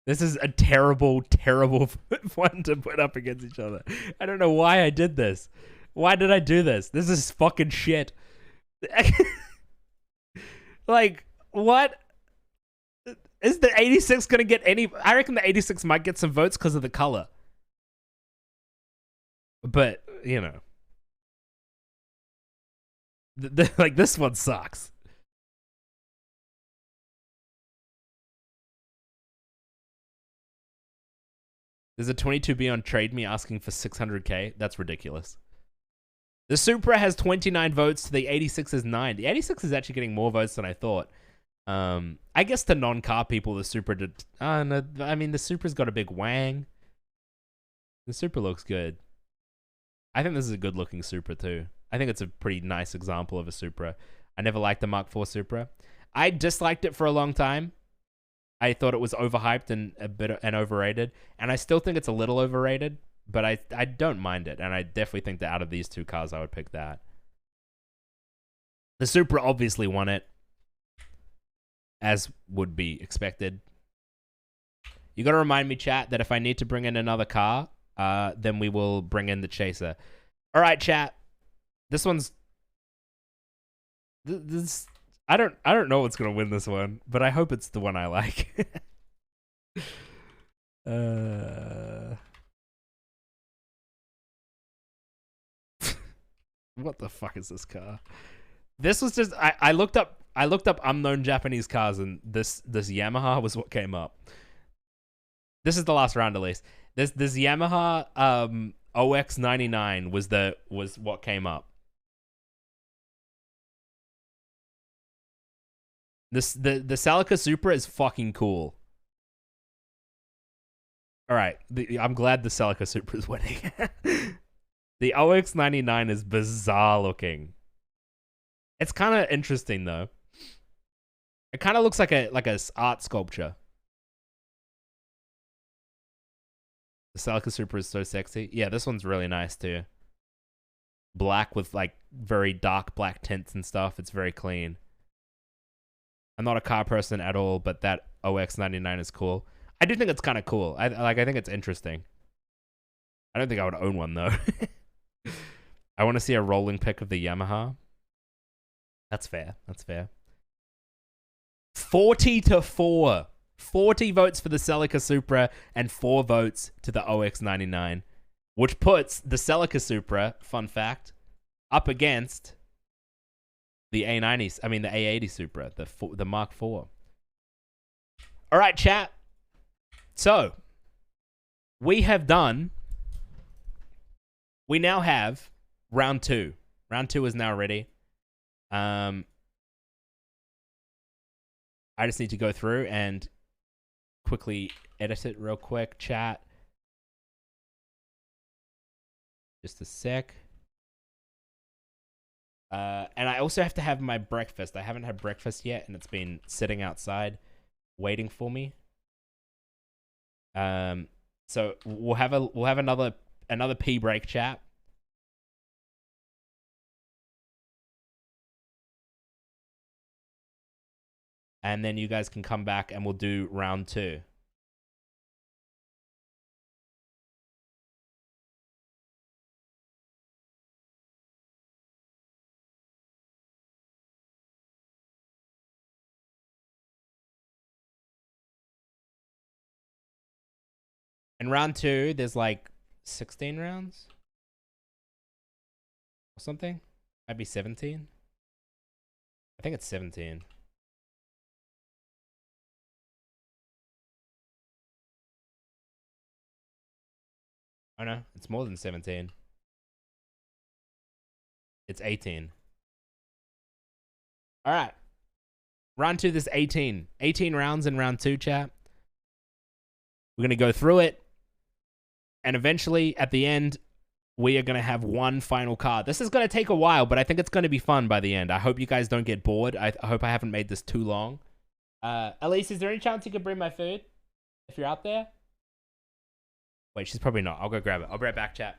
This is a terrible, terrible one to put up against each other. I don't know why I did this. Why did I do this? This is fucking shit. Like, what? Is the 86 gonna get any? I reckon the 86 might get some votes because of the color. But, you know. Like, this one sucks. There's a 22B on Trade Me asking for 600k. That's ridiculous. The Supra has 29 votes to the 86 is 9. The 86 is actually getting more votes than I thought. I guess to non-car people, the Supra did... no, I mean, the Supra's got a big wang. The Supra looks good. I think this is a good-looking Supra, too. I think it's a pretty nice example of a Supra. I never liked the Mark IV Supra. I disliked it for a long time. I thought it was overhyped and a bit and overrated. And I still think it's a little overrated, but I don't mind it. And I definitely think that out of these two cars, I would pick that. The Supra obviously won it, as would be expected. You got to remind me, chat, that if I need to bring in another car, then we will bring in the Chaser. All right, chat. This one's... This... I don't know what's gonna win this one, but I hope it's the one I like. What the fuck is this car? This was just I looked up unknown Japanese cars, and this Yamaha was what came up. This is the last round at least. This Yamaha OX99 was what came up. The Celica Supra is fucking cool. All right, I'm glad the Celica Supra is winning. The OX99 is bizarre looking. It's kind of interesting though. It kind of looks like a art sculpture. The Celica Supra is so sexy. Yeah, this one's really nice too. Black with like very dark black tints and stuff. It's very clean. I'm not a car person at all, but that OX99 is cool. I do think it's kind of cool. I think it's interesting. I don't think I would own one though. I want to see a rolling pic of the Yamaha. That's fair. That's fair. 40-4. 40 votes for the Celica Supra and 4 votes to the OX99, which puts the Celica Supra, fun fact, up against the A90s. I mean the A80 Supra, the Mark IV. All right, chat. So we now have round 2. Round 2 is now ready. I just need to go through and quickly edit it real quick, chat. Just a sec. And I also have to have my breakfast. I haven't had breakfast yet, and it's been sitting outside waiting for me. So we'll have another pee break, chat. And then you guys can come back and we'll do round 2. In round 2, there's like 16 rounds or something. Might be 17. I think it's 17. Oh no, it's more than 17. It's 18. All right. Round 2, there's 18. 18 rounds in round 2, chat. We're going to go through it. And eventually, at the end, we are going to have one final card. This is going to take a while, but I think it's going to be fun by the end. I hope you guys don't get bored. I hope I haven't made this too long. Elise, is there any chance you could bring my food? If you're out there? Wait, she's probably not. I'll go grab it. I'll be right back, chat.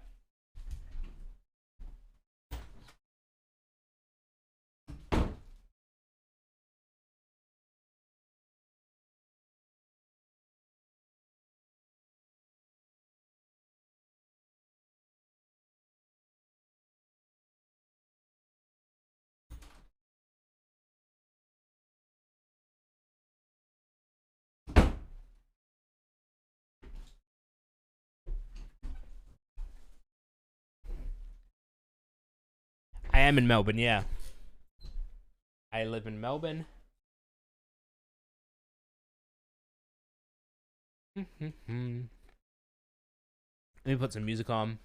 I am in Melbourne, yeah. I live in Melbourne. Let me put some music on.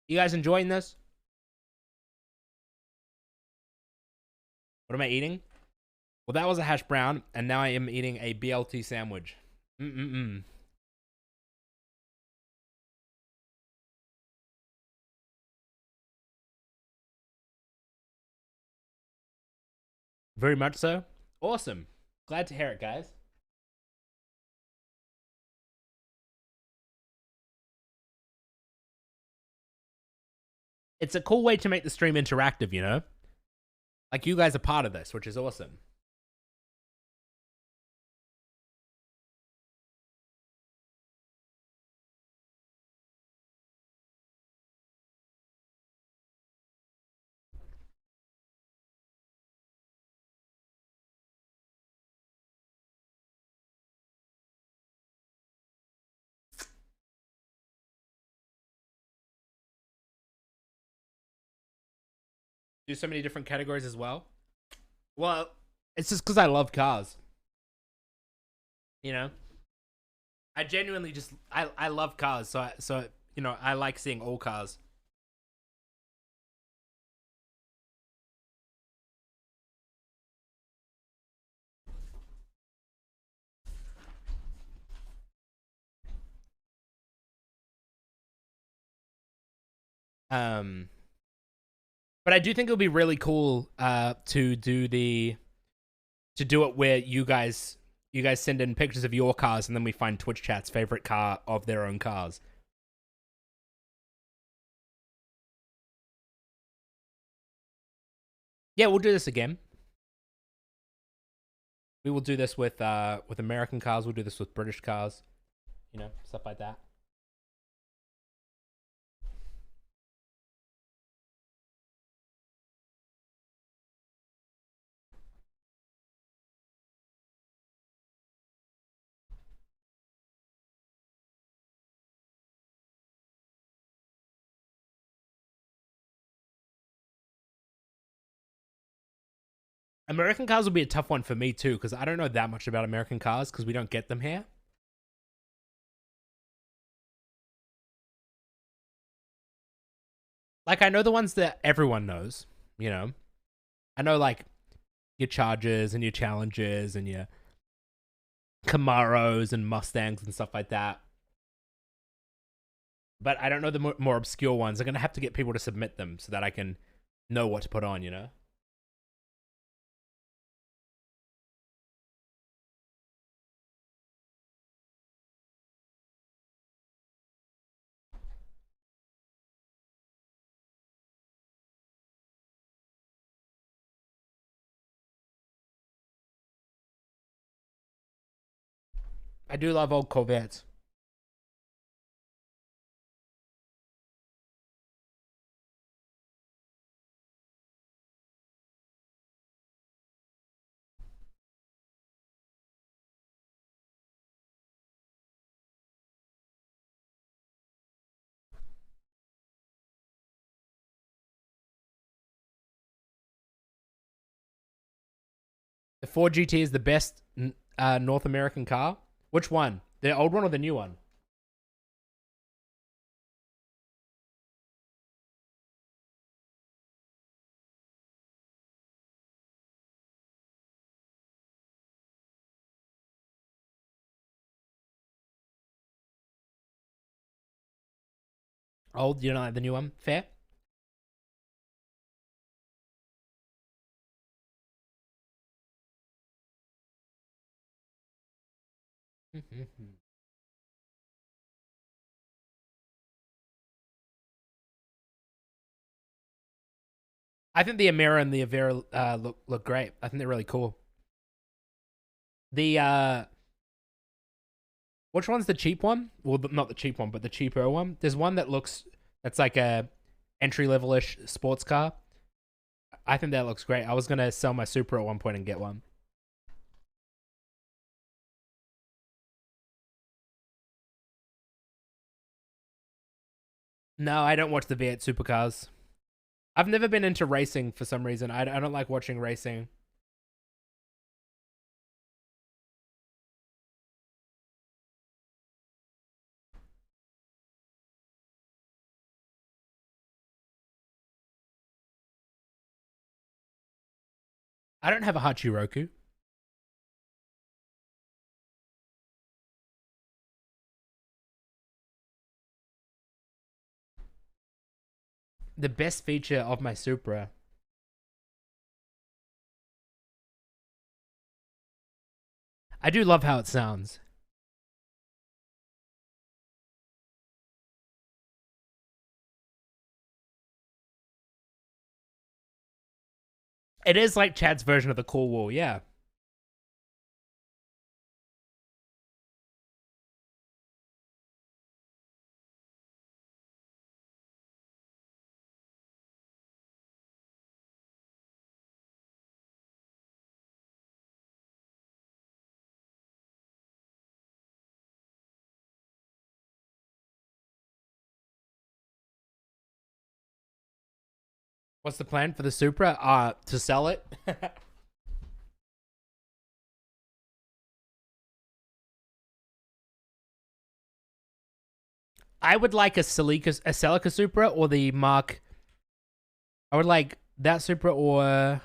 You guys enjoying this? What am I eating? Well, that was a hash brown, and now I am eating a BLT sandwich. Very much so. Awesome. Glad to hear it, guys. It's a cool way to make the stream interactive, you know? Like, you guys are part of this, which is awesome. Do so many different categories as well. Well, it's just because I love cars. You know? I genuinely just, I love cars, so you know, I like seeing all cars. But I do think it would be really cool to do it where you guys send in pictures of your cars and then we find Twitch chat's favorite car of their own cars. Yeah, we'll do this again. We will do this with American cars. We'll do this with British cars. You know, stuff like that. American cars will be a tough one for me too, because I don't know that much about American cars because we don't get them here. Like, I know the ones that everyone knows, you know. I know, like, your Chargers and your Challengers and your Camaros and Mustangs and stuff like that. But I don't know the more obscure ones. I'm going to have to get people to submit them so that I can know what to put on, you know? I do love old Corvettes. The Ford GT is the best North American car. Which one? The old one or the new one? Old, you don't like the new one? Fair? I think the Amira and the Avera look great. I think they're really cool. The which one's the cheap one? Well, not the cheap one, but the cheaper one. There's one that's like a entry-level-ish sports car. I think that looks great. I was gonna sell my Supra at one point and get one. No, I don't watch the V8 supercars. I've never been into racing for some reason. I don't like watching racing. I don't have a Hachiroku. The best feature of my Supra. I do love how it sounds. It is like Chad's version of the Cool Wall, yeah. What's the plan for the Supra? To sell it. I would like a Celica Supra or the Mark. I would like that Supra or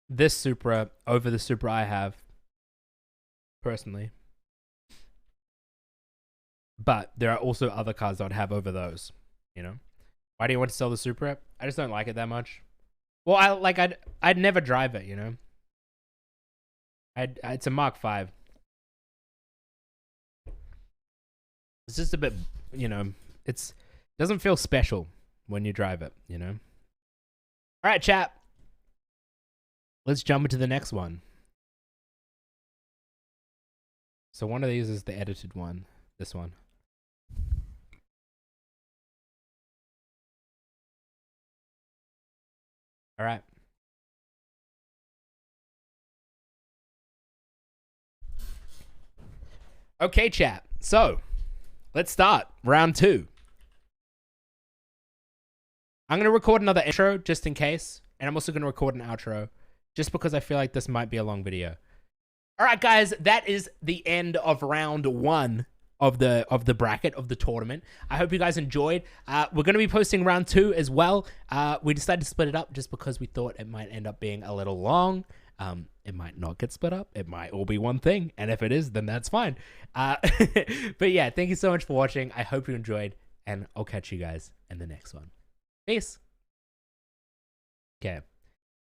this Supra over the Supra I have, personally. But there are also other cars I'd have over those, you know? Why do you want to sell the Supra? I just don't like it that much. Well, I'd never drive it, you know? It's a Mark V. It's just a bit, you know, doesn't feel special when you drive it, you know? All right, chat. Let's jump into the next one. So one of these is the edited one. This one. All right. Okay, chat. So, let's start round 2. I'm going to record another intro just in case, and I'm also going to record an outro just because I feel like this might be a long video. All right, guys, that is the end of round 1 of the bracket of the tournament. I hope you guys enjoyed. We're going to be posting round 2 as well. We decided to split it up just because we thought it might end up being a little long. It might not get split up. It might all be one thing. And if it is, then that's fine. But yeah, thank you so much for watching. I hope you enjoyed, and I'll catch you guys in the next one. Peace. Okay.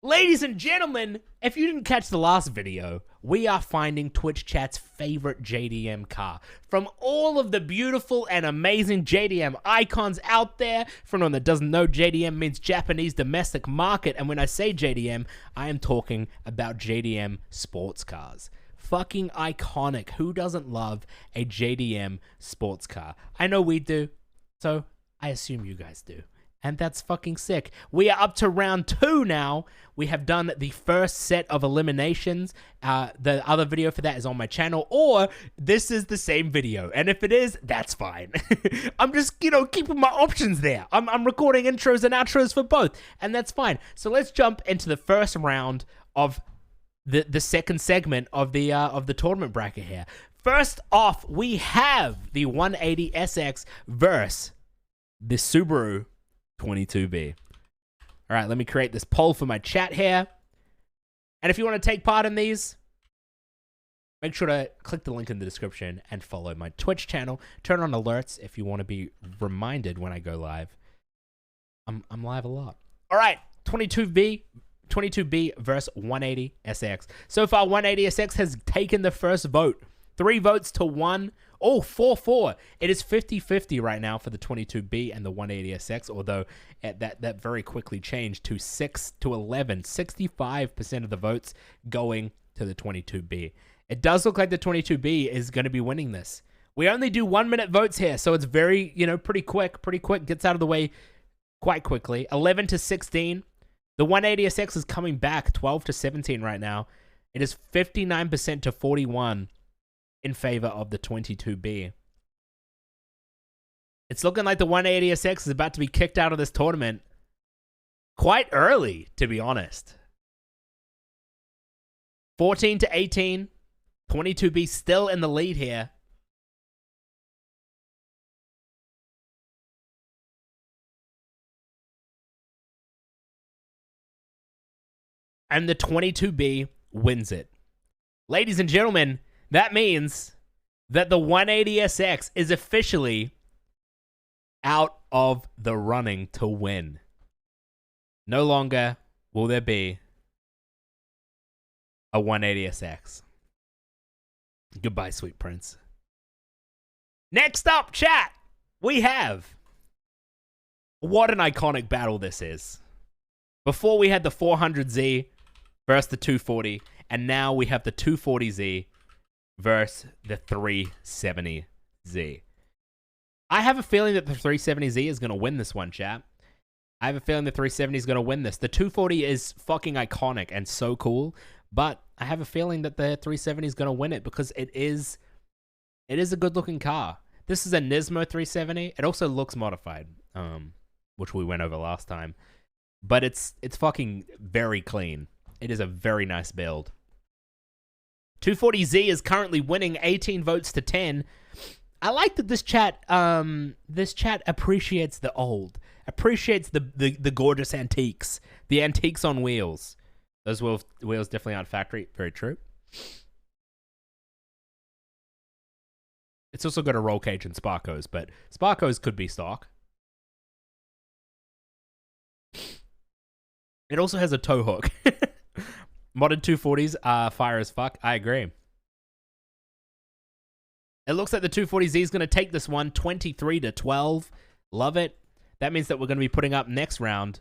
Ladies and gentlemen, if you didn't catch the last video, we are finding Twitch chat's favorite JDM car. From all of the beautiful and amazing JDM icons out there, for anyone that doesn't know, JDM means Japanese domestic market, and when I say JDM, I am talking about JDM sports cars. Fucking iconic. Who doesn't love a JDM sports car? I know we do, so I assume you guys do. And that's fucking sick. We are up to round 2 now. We have done the first set of eliminations. The other video for that is on my channel, or this is the same video. And if it is, that's fine. I'm just, keeping my options there. I'm recording intros and outros for both, and that's fine. So let's jump into the first round of the second segment of the tournament bracket here. First off, we have the 180SX versus the Subaru 22B. All right, let me create this poll for my chat here. And if you want to take part in these, make sure to click the link in the description and follow my Twitch channel. Turn on alerts if you want to be reminded when I go live. I'm live a lot. All right, 22B versus 180SX. So far, 180SX has taken the first vote. 3 votes to 1. Oh, 4-4. It is 50-50 right now for the 22B and the 180SX, although that very quickly changed to 6-11. 65% of the votes going to the 22B. It does look like the 22B is going to be winning this. We only do 1-minute votes here, so it's very, pretty quick. Pretty quick. Gets out of the way quite quickly. 11-16. The 180SX is coming back 12-17 right now. It is 59% to 41. In favor of the 22B. It's looking like the 180SX is about to be kicked out of this tournament quite early, to be honest. 14-18. 22B still in the lead here. And the 22B wins it. Ladies and gentlemen, that means that the 180SX is officially out of the running to win. No longer will there be a 180SX. Goodbye, sweet prince. Next up, chat, we have... What an iconic battle this is. Before we had the 400Z versus the 240, and now we have the 240Z versus the 370Z. I have a feeling that the 370Z is going to win this one, chat. I have a feeling the 370 is going to win this. The 240 is fucking iconic and so cool, but I have a feeling that the 370 is going to win it because it is a good-looking car. This is a Nismo 370. It also looks modified, which we went over last time, but it's fucking very clean. It is a very nice build. 240Z is currently winning 18 votes to 10. I like that this chat appreciates the old, appreciates the gorgeous antiques, the antiques on wheels. Those wheels definitely aren't factory. Very true. It's also got a roll cage and Sparkos, but Sparkos could be stock. It also has a tow hook. Modded 240s are fire as fuck. I agree. It looks like the 240Z is going to take this one 23-12. Love it. That means that we're going to be putting up next round.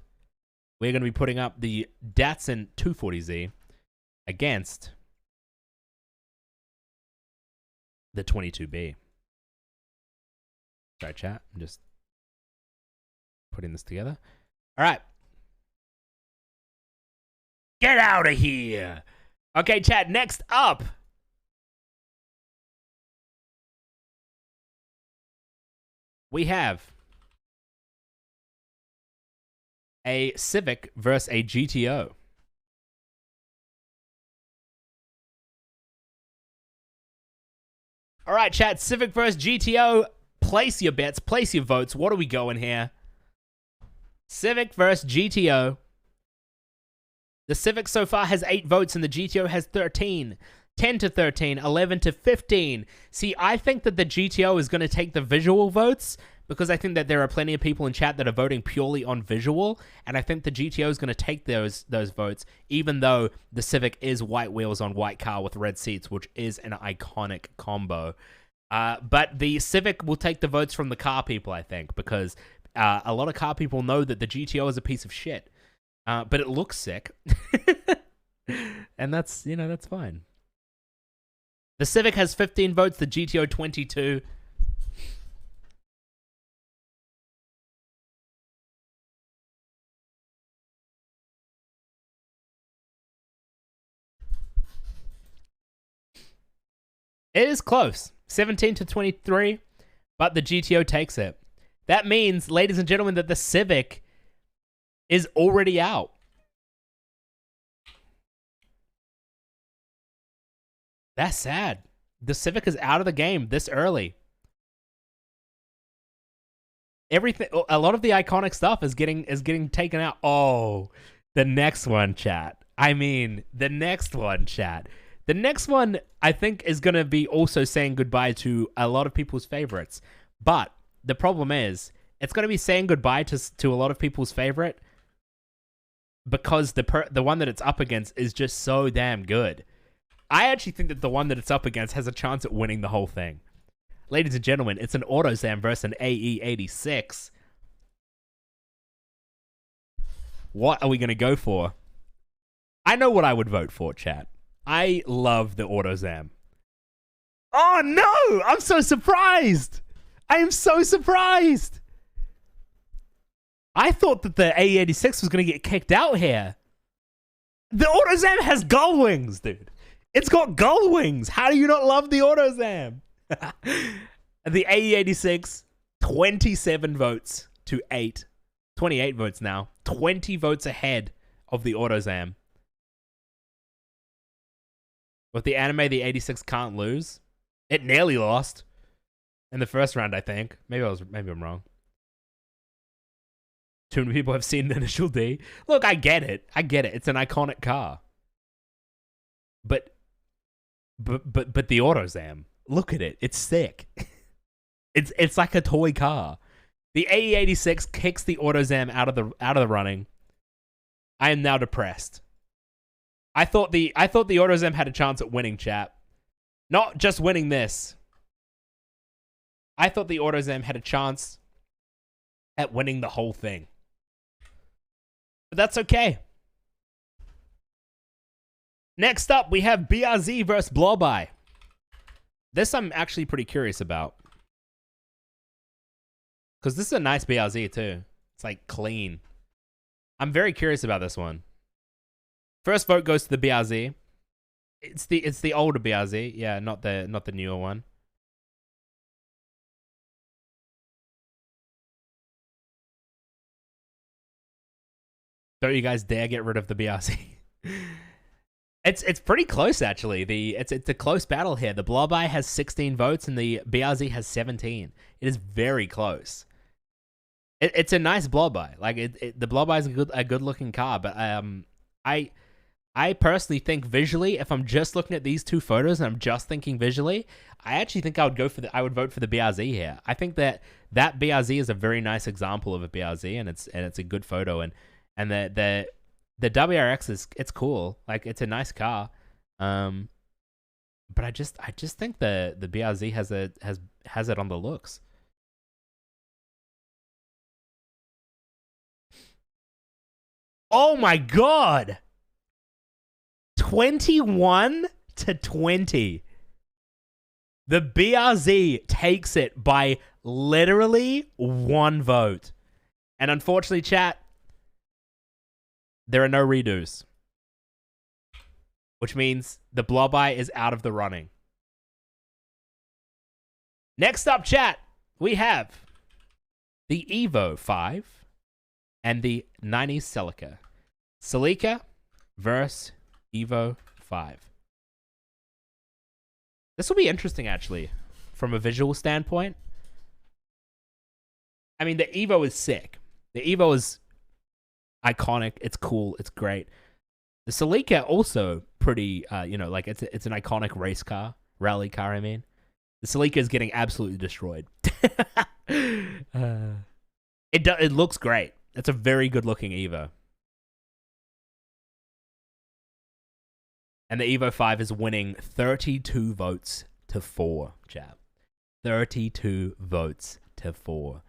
We're going to be putting up the Datsun 240Z against the 22B. Sorry, chat. I'm just putting this together. All right. Get out of here. Okay, chat, next up. We have a Civic versus a GTO. All right, chat. Civic versus GTO. Place your bets. Place your votes. What are we going here? Civic versus GTO. The Civic so far has 8 votes and the GTO has 13. 10 to 13, 11 to 15. See, I think that the GTO is going to take the visual votes because I think that there are plenty of people in chat that are voting purely on visual, and I think the GTO is going to take those votes, even though the Civic is white wheels on white car with red seats, which is an iconic combo. But the Civic will take the votes from the car people, I think, because a lot of car people know that the GTO is a piece of shit. But it looks sick. And that's, you know, that's fine. The Civic has 15 votes, the GTO 22. It is close. 17 to 23, but the GTO takes it. That means, ladies and gentlemen, that the Civic is already out. That's sad. The Civic is out of the game this early. Everything, a lot of the iconic stuff is getting taken out. Oh, the next one, chat. I mean, the next one, chat. The next one, I think, is going to be also saying goodbye to a lot of people's favorites. But the problem is, it's going to be saying goodbye to a lot of people's favorite because the one that it's up against is just so damn good. I actually think that the one that it's up against has a chance at winning the whole thing. Ladies and gentlemen, it's an AutoZam versus an AE86. What are we going to go for? I know what I would vote for, chat. I love the AutoZam. Oh no! I'm so surprised! I am so surprised! I thought that the AE86 was going to get kicked out here. The AutoZam has gull wings, dude. It's got gull wings. How do you not love the AutoZam? The AE86, 27 votes to 8. 28 votes now. 20 votes ahead of the AutoZam. With the anime, the 86 can't lose. It nearly lost in the first round, I think. Maybe I'm wrong. Too many people have seen the Initial D. Look, I get it. It's an iconic car. But the AutoZam, look at it. It's sick. It's like a toy car. The AE86 kicks the AutoZam out of the running. I am now depressed. I thought the AutoZam had a chance at winning, chat. Not just winning this. I thought the AutoZam had a chance at winning the whole thing. But that's okay. Next up, we have BRZ versus Blowby. This I'm actually pretty curious about. Because this is a nice BRZ too. It's like clean. I'm very curious about this one. First vote goes to the BRZ. It's the older BRZ. Yeah, not the newer one. Don't you guys dare get rid of the BRZ. It's pretty close actually. It's a close battle here. The Blowby has 16 votes and the BRZ has 17. It is very close. It's a nice Blowby. Like the Blowby is a good looking car, but I personally think visually, if I'm just looking at these two photos and I'm just thinking visually, I actually think I would vote for the BRZ here. I think that BRZ is a very nice example of a BRZ, and it's a good photo, and the WRX it's cool. Like it's a nice car. But I just think the BRZ has it on the looks. Oh my god. 21 to 20. The BRZ takes it by literally 1 vote. And unfortunately, chat, there are no redos. Which means the Blowby is out of the running. Next up, chat, we have the Evo 5 and the 90s Celica. Celica versus Evo 5. This will be interesting, actually. from a visual standpoint. I mean, the Evo is sick. The Evo is iconic. It's cool. It's great. The Celica also pretty, like it's an iconic race car, rally car. I mean, the Celica is getting absolutely destroyed. It looks great. It's a very good looking Evo. And the Evo 5 is winning 32 votes to 4, chat. 32 votes to 4.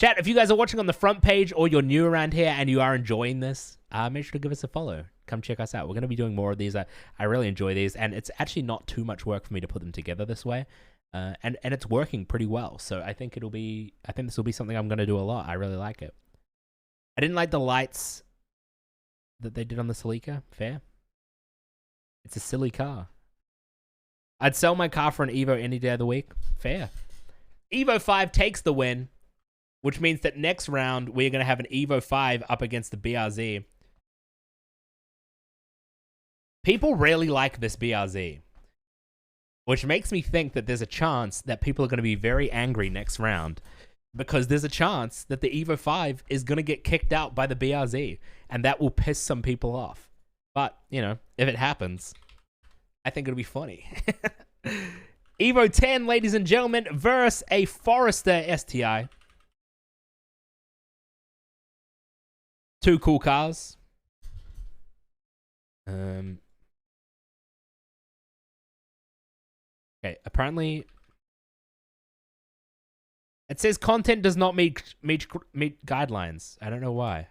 Chat, if you guys are watching on the front page or you're new around here and you are enjoying this, make sure to give us a follow. Come check us out. We're going to be doing more of these. I really enjoy these, and it's actually not too much work for me to put them together this way. And it's working pretty well. So I think this will be something I'm going to do a lot. I really like it. I didn't like the lights that they did on the Celica. Fair. It's a silly car. I'd sell my car for an Evo any day of the week. Fair. Evo 5 takes the win, which means that next round we're going to have an Evo 5 up against the BRZ. People really like this BRZ, which makes me think that there's a chance that people are going to be very angry next round, because there's a chance that the Evo 5 is going to get kicked out by the BRZ, and that will piss some people off. But, if it happens, I think it'll be funny. Evo 10, ladies and gentlemen, versus a Forester STI. Two cool cars. Okay, apparently it says content does not meet guidelines. I don't know why.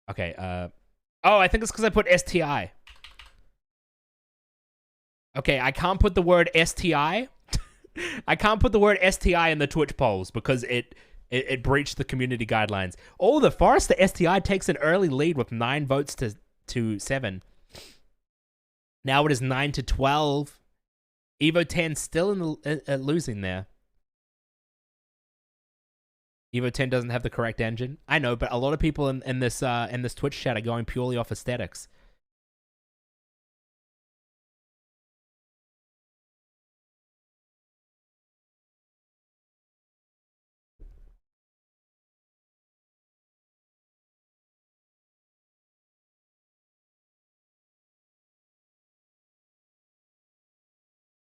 Okay, oh, I think it's because I put STI. Okay, I can't put the word STI. I can't put the word STI in the Twitch polls because it breached the community guidelines. Oh, the Forester STI takes an early lead with 9 votes to 7. Now it is 9 to 12. Evo 10 still in the losing there. Evo 10 doesn't have the correct engine. I know, but a lot of people in this Twitch chat are going purely off aesthetics.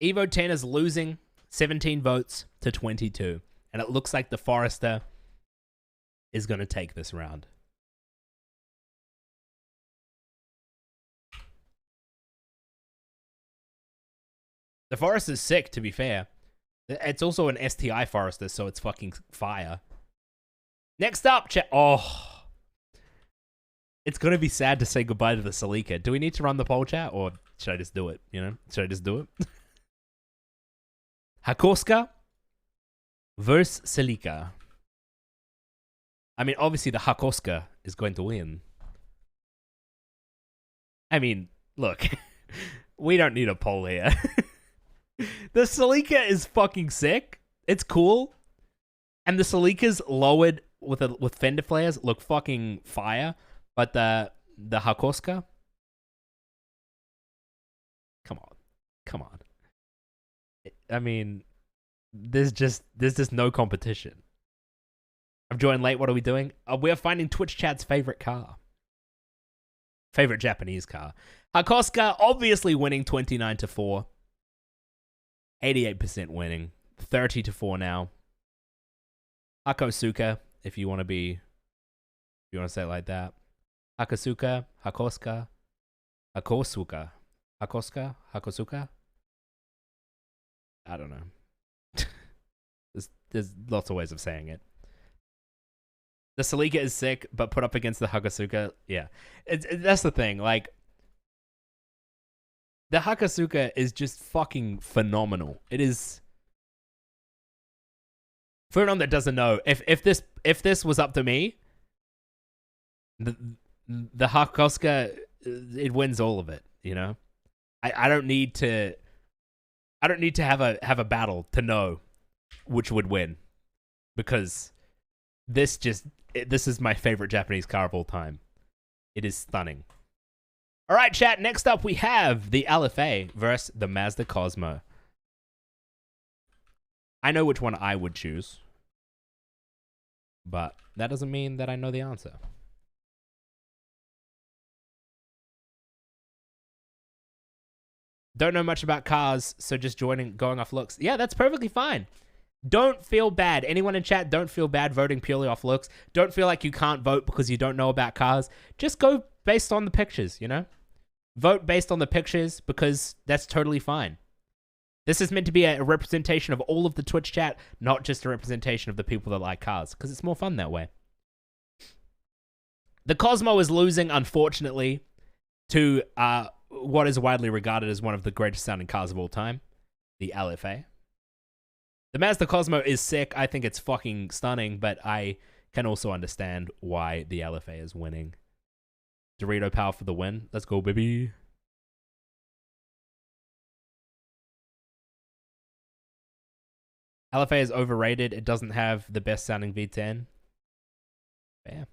Evo 10 is losing 17 votes to 22. And it looks like the Forester is going to take this round. The Forester's sick, to be fair. It's also an STI Forester, so it's fucking fire. Next up, oh. It's going to be sad to say goodbye to the Celica. Do we need to run the poll chat, or should I just do it? Should I just do it? Hakoska versus Celica. I mean, obviously the Hakoska is going to win. I mean, look, we don't need a poll here. The Celica is fucking sick. It's cool. And the Celica's lowered with fender flares look fucking fire. But the Hakoska, come on. I mean, there's just no competition. I've joined late. What are we doing? We're finding Twitch chat's favorite car. Favorite Japanese car. Hakoska obviously winning 29 to 4. 88% winning. 30 to 4 now. Hakosuka, if you want to say it like that. Hakosuka, Hakoska, Hakosuka, Hakosuka. I don't know. There's lots of ways of saying it. The Celica is sick, but put up against the Hakosuka, yeah. That's the thing. Like, the Hakosuka is just fucking phenomenal. It is. For anyone that doesn't know, if this was up to me, the Hakoska, it wins all of it. I don't need to have a battle to know which would win, because this is my favorite Japanese car of all time. It is stunning. All right, chat. Next up, we have the LFA versus the Mazda Cosmo. I know which one I would choose, but that doesn't mean that I know the answer. Don't know much about cars, so just going off looks. Yeah, that's perfectly fine. Don't feel bad. Anyone in chat, don't feel bad voting purely off looks. Don't feel like you can't vote because you don't know about cars. Just go based on the pictures, you know? Vote based on the pictures because that's totally fine. This is meant to be a representation of all of the Twitch chat, not just a representation of the people that like cars, because it's more fun that way. The Cosmo is losing, unfortunately, to what is widely regarded as one of the greatest sounding cars of all time, the LFA. The Mazda Cosmo is sick. I think it's fucking stunning, but I can also understand why the LFA is winning. Dorito power for the win. Let's go, baby. LFA is overrated. It doesn't have the best sounding V10. Fair.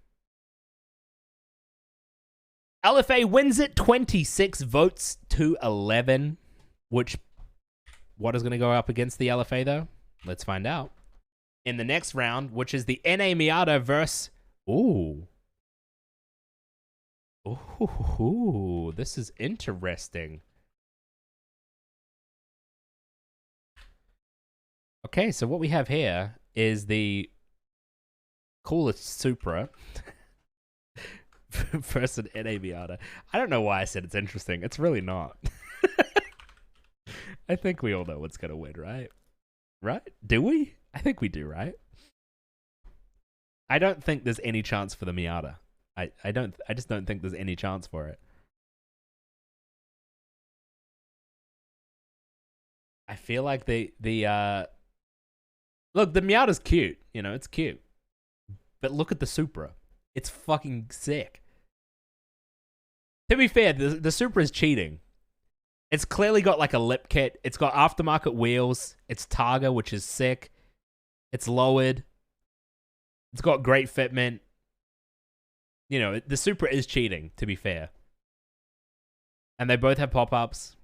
LFA wins it 26 votes to 11. What is going to go up against the LFA, though? Let's find out. In the next round, which is the NA Miata versus... Ooh. Ooh, this is interesting. Okay, so what we have here is the coolest Supra versus an NA Miata. I don't know why I said it's interesting. It's really not. I think we all know what's going to win, right? Right? Do we? I think we do, right? I don't think there's any chance for the Miata. I just don't think there's any chance for it. I feel like look, the Miata's cute, you know, it's cute. But look at the Supra. It's fucking sick. To be fair, the Supra is cheating. It's clearly got like a lip kit. It's got aftermarket wheels. It's Targa, which is sick. It's lowered. It's got great fitment. You know, the Supra is cheating, to be fair. And they both have pop-ups.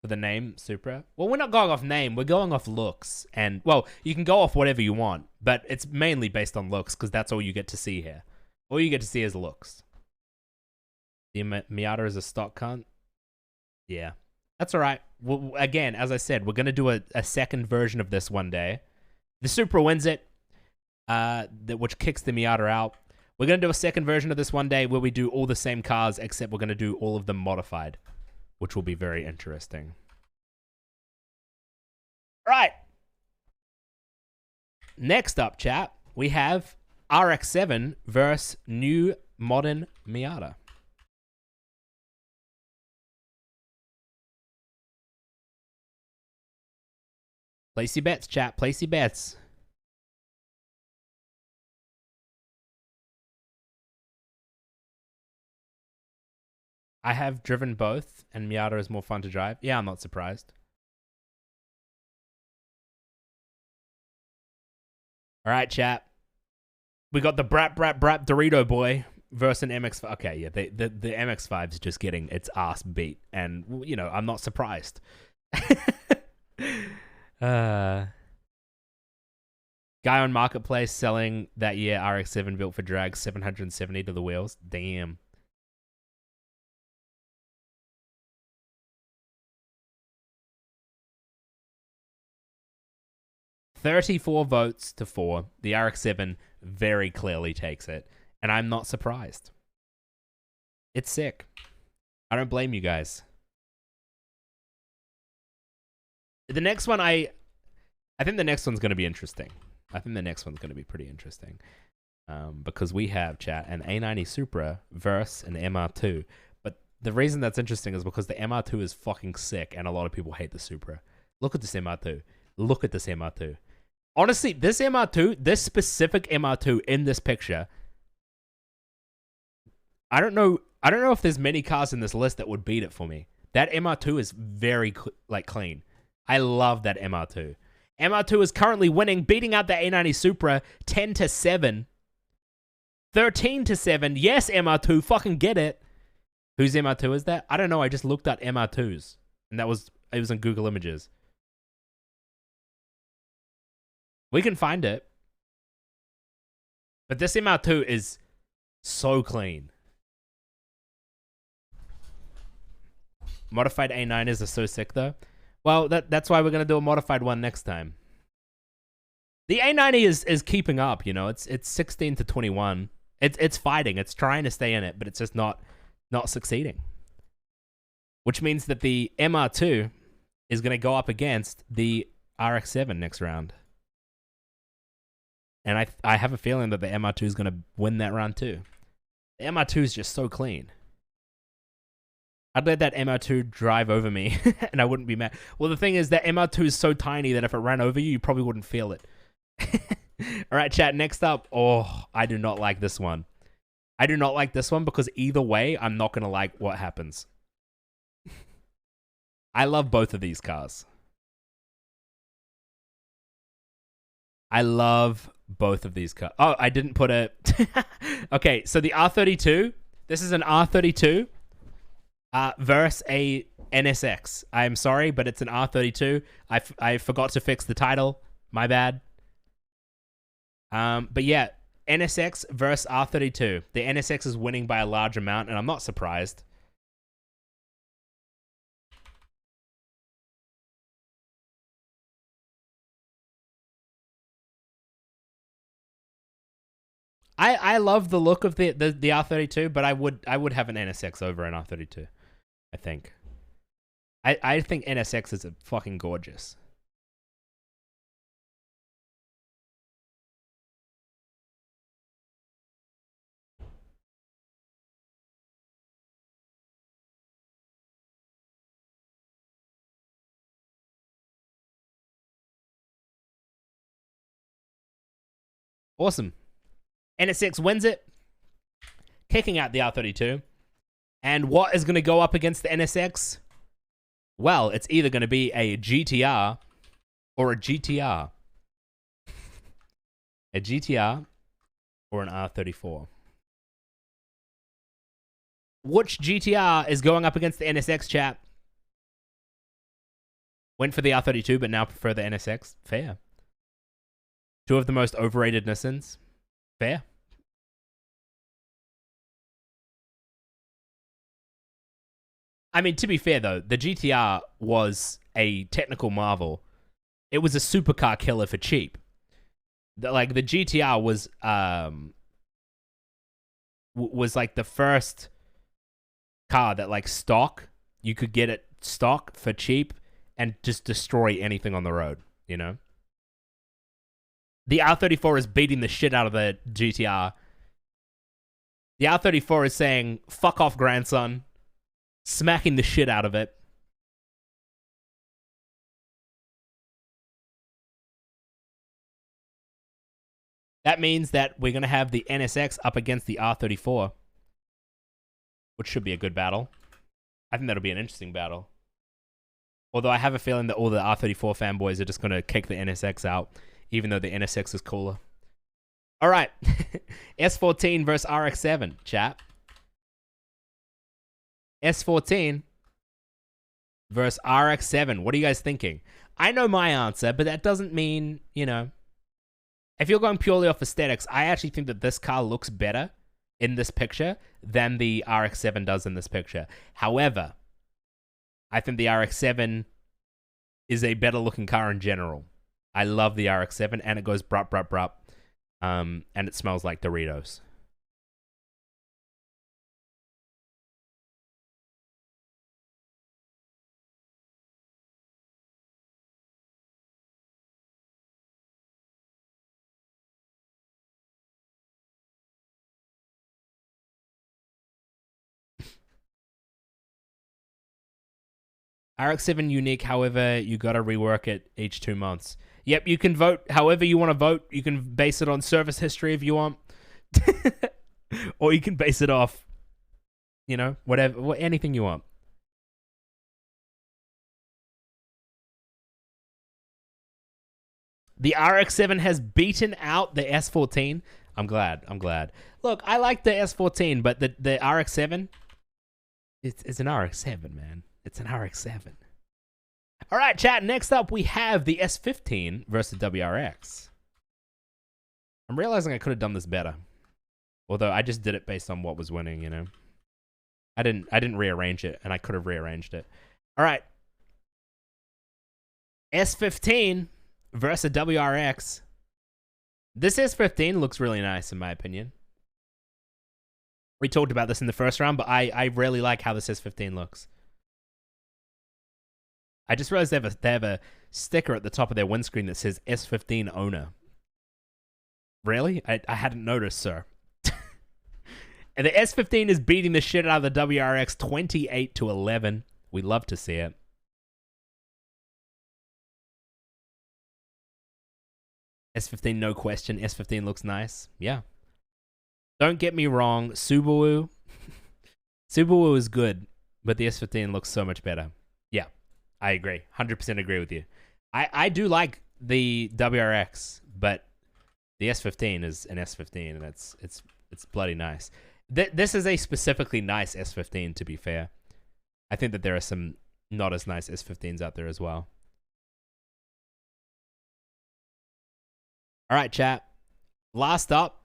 For the name, Supra? Well, we're not going off name. We're going off looks. And, well, you can go off whatever you want. But it's mainly based on looks, because that's all you get to see here. All you get to see is looks. The Miata is a stock cunt? Yeah. That's all right. Well, again, as I said, we're going to do a second version of this one day. The Supra wins it, which kicks the Miata out. We're going to do a second version of this one day where we do all the same cars, except we're going to do all of them modified, which will be very interesting. All right. Next up, chat, we have RX-7 versus new modern Miata. Place your bets, chat. Place your bets. I have driven both, and Miata is more fun to drive. Yeah, I'm not surprised. All right, chat. We got the brat Dorito boy versus an MX-5. Okay, yeah, the MX-5 is just getting its ass beat, and, you know, I'm not surprised. Guy on Marketplace selling that year RX-7 built for drag, 770 to the wheels. Damn. $34 votes to 4. The RX-7 very clearly takes it, and I'm not surprised. It's sick. I don't blame you guys. The next one, I think the next one's going to be interesting. I think the next one's going to be pretty interesting. Because we have, chat, an A90 Supra versus an MR2. But the reason that's interesting is because the MR2 is fucking sick, and a lot of people hate the Supra. Look at this MR2. Look at this MR2. Honestly, this MR2, this specific MR2 in this picture, I don't know if there's many cars in this list that would beat it for me. That MR2 is very, clean. I love that MR2. MR2 is currently winning, beating out the A90 Supra 10-7. 13-7. Yes, MR2, fucking get it. Whose MR2 is that? I don't know. I just looked at MR2s, and it was on Google Images. We can find it. But this MR2 is so clean. Modified A9s are so sick, though. Well, that's why we're going to do a modified one next time. The A90 is keeping up, you know. It's 16-21. It's fighting. It's trying to stay in it, but it's just not succeeding. Which means that the MR2 is going to go up against the RX-7 next round. And I have a feeling that the MR2 is going to win that round too. The MR2 is just so clean. I'd let that MR2 drive over me, and I wouldn't be mad. Well, the thing is that MR2 is so tiny that if it ran over you, you probably wouldn't feel it. All right, chat, next up. Oh, I do not like this one. I do not like this one because either way, I'm not going to like what happens. I love both of these cars. I love both of these cars. Oh, I didn't put a... Okay, so the R32. This is an R32 versus a NSX. I'm sorry, but it's an R32. I forgot to fix the title. My bad. But yeah, NSX versus R32. The NSX is winning by a large amount, and I'm not surprised. I love the look of the R32, but I would have an NSX over an R32. I think. I think NSX is fucking gorgeous. Awesome. NSX wins it, kicking out the R32. And what is going to go up against the NSX? Well, it's either going to be a GTR or a GTR. A GTR or an R34. Which GTR is going up against the NSX, chat? Went for the R32, but now prefer the NSX. Fair. Two of the most overrated Nissans. Fair. I mean, to be fair, though, the GTR was a technical marvel. It was a supercar killer for cheap. The GTR was like the first car that, like, stock, you could get it stock for cheap and just destroy anything on the road, you know? The R34 is beating the shit out of the GTR. The R34 is saying, fuck off, grandson. Smacking the shit out of it. That means that we're going to have the NSX up against the R34. Which should be a good battle. I think that'll be an interesting battle. Although I have a feeling that all the R34 fanboys are just going to kick the NSX out. Even though the NSX is cooler. All right. S14 versus RX-7, chat. S14 versus RX-7. What are you guys thinking? I know my answer, but that doesn't mean, you know. If you're going purely off aesthetics, I actually think that this car looks better in this picture than the RX-7 does in this picture. However, I think the RX-7 is a better looking car in general. I love the RX-7, and it goes brup, brup, brup. And it smells like Doritos. RX-7 unique, however, you gotta rework it each 2 months. Yep, you can vote however you want to vote. You can base it on service history if you want. Or you can base it off, you know, whatever, anything you want. The RX-7 has beaten out the S14. I'm glad. Look, I like the S14, but the RX-7, it's an RX-7, man. It's an RX-7. All right, chat. Next up, we have the S15 versus WRX. I'm realizing I could have done this better. Although I just did it based on what was winning, you know. I didn't rearrange it, and I could have rearranged it. All right. S15 versus WRX. This S15 looks really nice, in my opinion. We talked about this in the first round, but I really like how this S15 looks. I just realized they have a sticker at the top of their windscreen that says S15 owner. Really? I hadn't noticed, sir. And the S15 is beating the shit out of the WRX 28-11. We love to see it. S15, no question. S15 looks nice. Yeah. Don't get me wrong. Subaru is good, but the S15 looks so much better. Yeah, I agree. 100% agree with you. I do like the WRX, but the S15 is an S15, and it's bloody nice. This is a specifically nice S15, to be fair. I think that there are some not as nice S15s out there as well. All right, chat. Last up.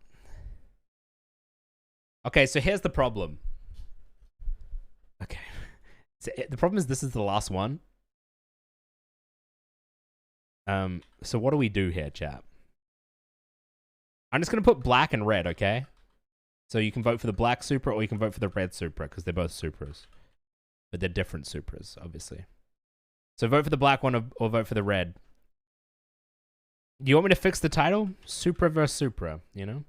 Okay, so here's the problem. Okay. So the problem is this is the last one. So what do we do here, chat? I'm just going to put black and red, okay? So you can vote for the black Supra or you can vote for the red Supra because they're both Supras. But they're different Supras, obviously. So vote for the black one or vote for the red. Do you want me to fix the title? Supra versus Supra, you know?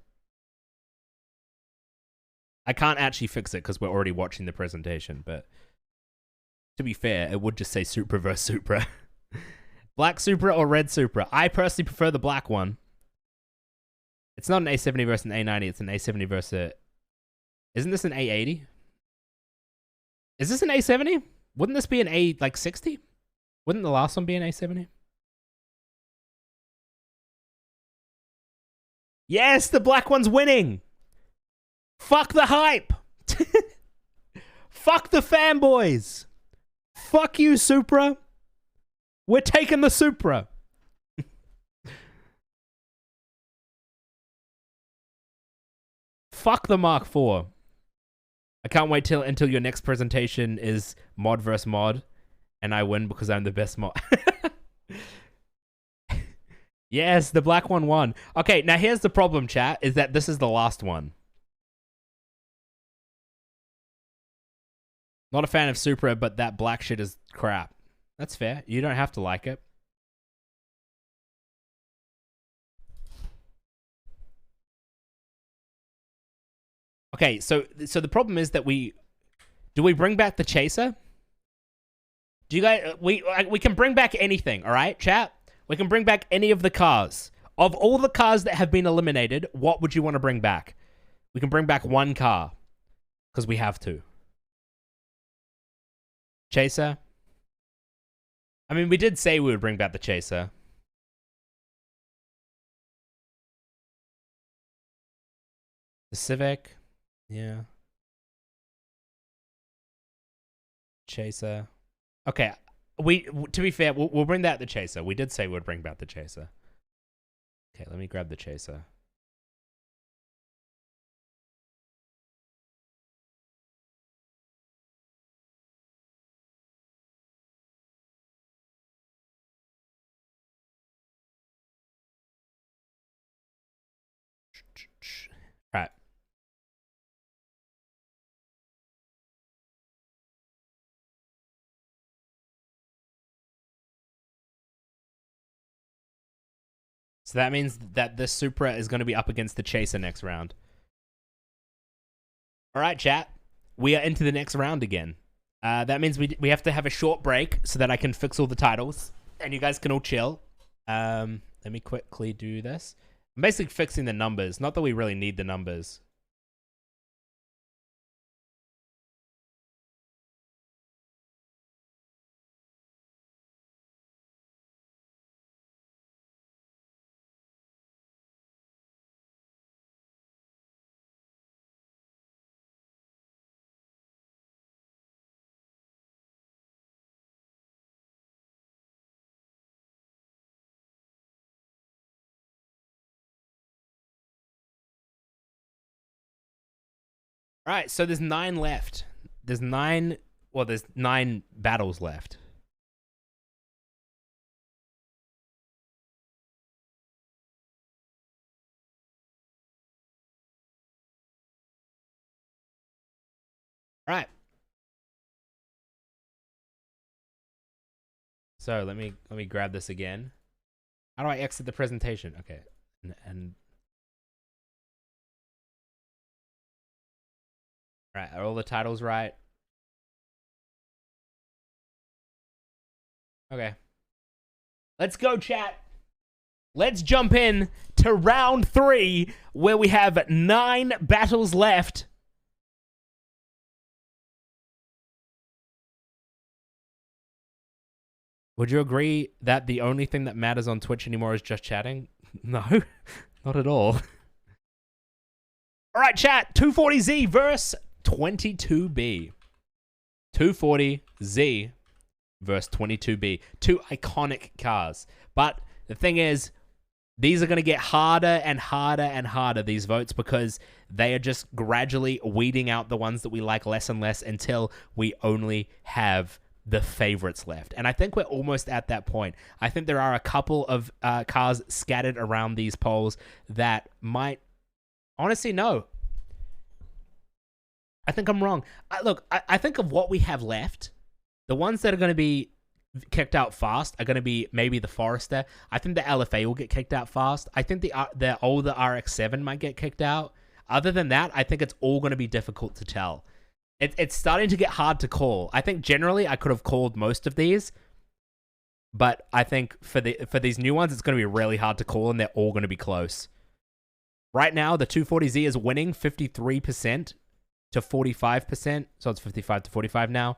I can't actually fix it because we're already watching the presentation, but to be fair, it would just say Supra versus Supra. Black Supra or red Supra? I personally prefer the black one. It's not an A70 versus an A90, it's an A70 versus a... Isn't this an A80? Is this an A70? Wouldn't this be an A, like, 60? Wouldn't the last one be an A70? Yes, the black one's winning! Fuck the hype! Fuck the fanboys! Fuck you, Supra! We're taking the Supra! Fuck the Mark IV. I can't wait until your next presentation is mod versus mod, and I win because I'm the best mod. Yes, the black one won. Okay, now here's the problem, chat, is that this is the last one. Not a fan of Supra, but that black shit is crap. That's fair. You don't have to like it. Okay, so the problem is that we bring back the Chaser? Do you guys we can bring back anything, all right, chat? We can bring back any of the cars. Of all the cars that have been eliminated, what would you want to bring back? We can bring back one car because we have to. Chaser? I mean, we did say we would bring back the Chaser. The Civic? Yeah. Chaser. Okay. To be fair, we'll bring back the Chaser. We did say we'd bring back the Chaser. Okay, let me grab the Chaser. All right. So that means that the Supra is going to be up against the Chaser next round. All right, chat. We are into the next round again. That means we have to have a short break so that I can fix all the titles and you guys can all chill. Let me quickly do this. I'm basically fixing the numbers. Not that we really need the numbers. All right, so there's 9 left. There's 9 battles left. All right. So let me grab this again. How do I exit the presentation? Okay. And all right, are all the titles right? Okay. Let's go, chat. Let's jump in to round 3, where we have 9 battles left. Would you agree that the only thing that matters on Twitch anymore is just chatting? No, not at all. All right, chat. 240Z versus 22B. 240Z versus 22B. 2 iconic cars. But the thing is, these are going to get harder and harder and harder, these votes, because they are just gradually weeding out the ones that we like less and less until we only have the favorites left. And I think we're almost at that point. I think there are a couple of cars scattered around these polls that might... Honestly, no. I think I'm wrong. I think of what we have left, the ones that are going to be kicked out fast are going to be maybe the Forester. I think the LFA will get kicked out fast. I think the older RX-7 might get kicked out. Other than that, I think it's all going to be difficult to tell. It's starting to get hard to call. I think generally I could have called most of these, but I think for these new ones, it's going to be really hard to call, and they're all going to be close. Right now, the 240Z is winning 53% to 45%, so it's 55 to 45 now.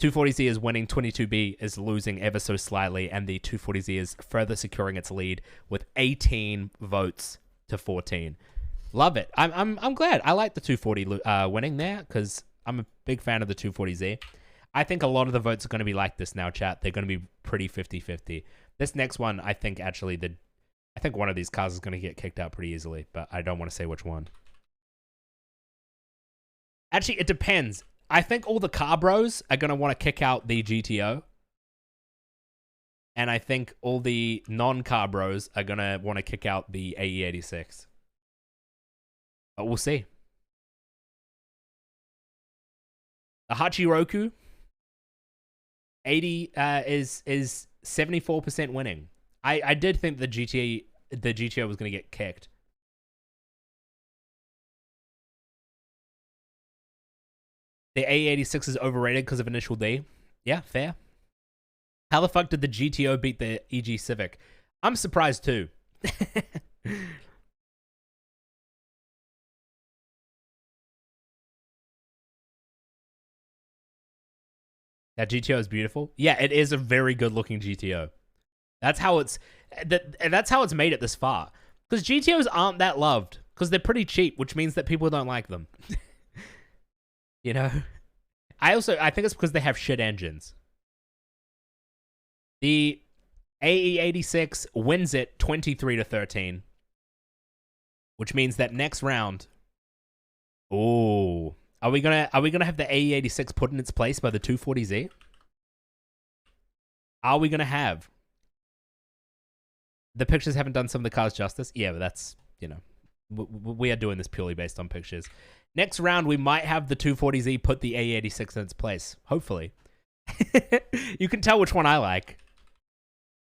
240Z is winning, 22B is losing ever so slightly, and the 240Z is further securing its lead with 18 votes to 14. Love it. I'm glad. I like the 240 winning there because I'm a big fan of the 240Z. I think a lot of the votes are going to be like this now, chat. They're going to be pretty 50-50. This next one, I think actually I think one of these cars is going to get kicked out pretty easily, but I don't want to say which one. Actually, it depends. I think all the car bros are going to want to kick out the GTO. And I think all the non-car bros are going to want to kick out the AE86. But we'll see. The Hachiroku 80 is 74% winning. I did think the GTO was going to get kicked. The AE86 is overrated because of Initial D. Yeah, fair. How the fuck did the GTO beat the EG Civic? I'm surprised too. That GTO is beautiful. Yeah, it is a very good looking GTO. That's how it's made it this far. Because GTOs aren't that loved. Because they're pretty cheap, which means that people don't like them. You know? I think it's because they have shit engines. The AE86 wins it 23-13. Which means that next round... Oh... Are we gonna have the AE86 put in its place by the 240Z? Are we gonna have? The pictures haven't done some of the cars justice. Yeah, but that's, you know, we are doing this purely based on pictures. Next round, we might have the 240Z put the AE86 in its place. Hopefully. You can tell which one I like.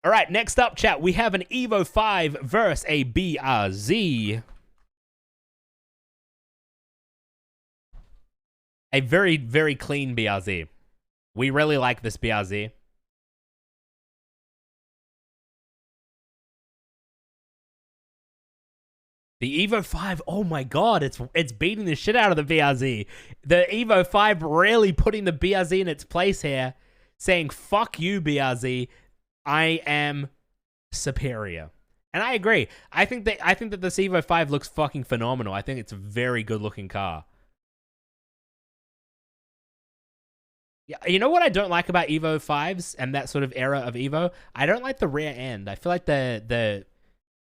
All right, next up, chat, we have an Evo 5 versus a BRZ. A very, very clean BRZ. We really like this BRZ. The Evo 5, oh my god, it's beating the shit out of the BRZ. The Evo 5 really putting the BRZ in its place here, saying, fuck you, BRZ. I am superior. And I agree. I think that this Evo 5 looks fucking phenomenal. I think it's a very good looking car. Yeah, you know what I don't like about Evo 5s and that sort of era of Evo? I don't like the rear end. I feel like the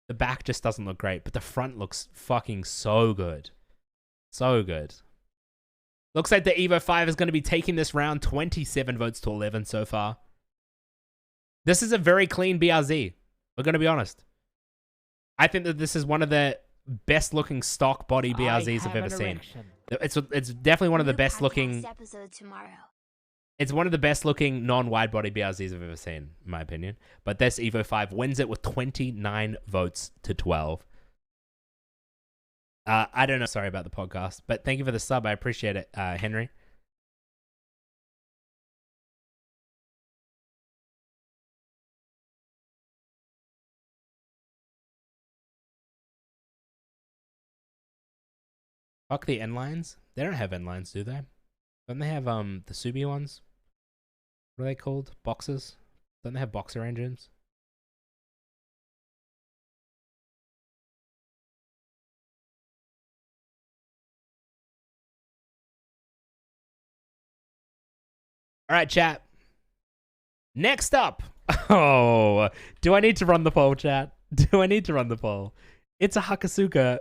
back just doesn't look great, but the front looks fucking so good. So good. Looks like the Evo 5 is going to be taking this round 27 votes to 11 so far. This is a very clean BRZ. We're going to be honest. I think that this is one of the best looking stock body BRZs I've ever seen. It's definitely one of the best looking. Episode tomorrow. It's one of the best looking non-wide body BRZs I've ever seen, in my opinion. But this Evo 5 wins it with 29 votes to 12. I don't know. Sorry about the podcast, but thank you for the sub. I appreciate it, Henry. Fuck the end lines. They don't have end lines, do they? Don't they have the Subi ones? What are they called? Boxers? Don't they have boxer engines? All right, chat. Next up. Oh, do I need to run the poll, chat? Do I need to run the poll? It's a Hakasuka.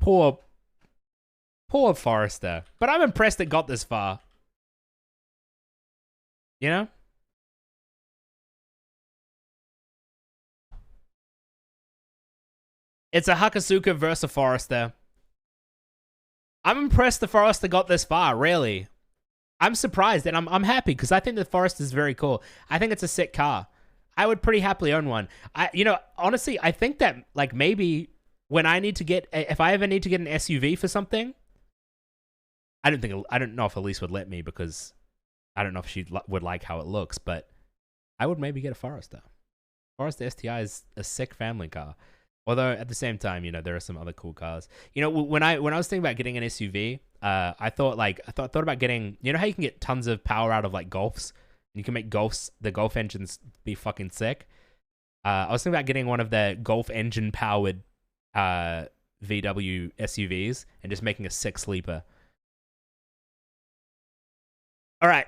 Poor Forrester. But I'm impressed it got this far. You know? It's a Hakasuka versus a Forrester. I'm impressed the Forrester got this far, really. I'm surprised, and I'm happy, because I think the Forrester is very cool. I think it's a sick car. I would pretty happily own one. Honestly, I think that, like, maybe when I need to get, if I ever need to get an SUV for something, I don't know if Elise would let me, because I don't know if she would like how it looks, but I would maybe get a Forester. Forester STI is a sick family car. Although at the same time, there are some other cool cars. When I was thinking about getting an SUV, I thought about getting, how you can get tons of power out of like Golfs, and you can make the Golf engines be fucking sick. I was thinking about getting one of the Golf engine powered VW SUVs and just making a sick sleeper. All right.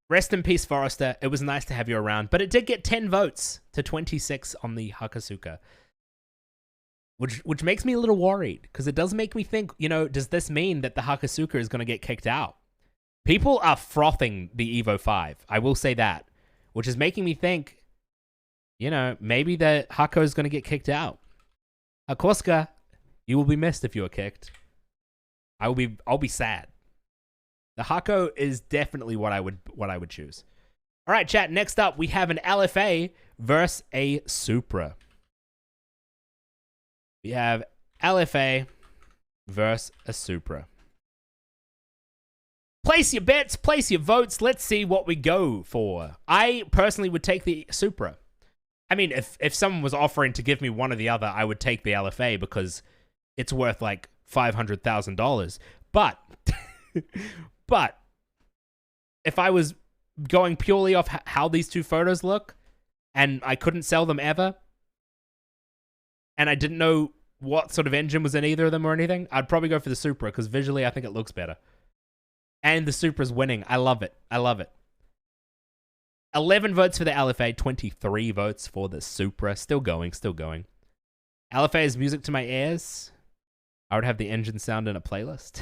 Rest in peace, Forrester. It was nice to have you around, but it did get 10 votes to 26 on the Hakasuka. Which makes me a little worried, because it does make me think, does this mean that the Hakasuka is going to get kicked out? People are frothing the Evo 5. I will say that, which is making me think, maybe the Hako is going to get kicked out. Hakoska, you will be missed if you are kicked. I'll be sad. The Hako is definitely what I would choose. All right, chat. Next up, we have an LFA versus a Supra. We have LFA versus a Supra. Place your bets, place your votes. Let's see what we go for. I personally would take the Supra. I mean, if someone was offering to give me one or the other, I would take the LFA because it's worth like $500,000. But if I was going purely off how these two photos look, and I couldn't sell them ever, and I didn't know what sort of engine was in either of them or anything, I'd probably go for the Supra, because visually I think it looks better. And the Supra's winning. I love it. 11 votes for the LFA, 23 votes for the Supra. Still going. LFA is music to my ears. I would have the engine sound in a playlist.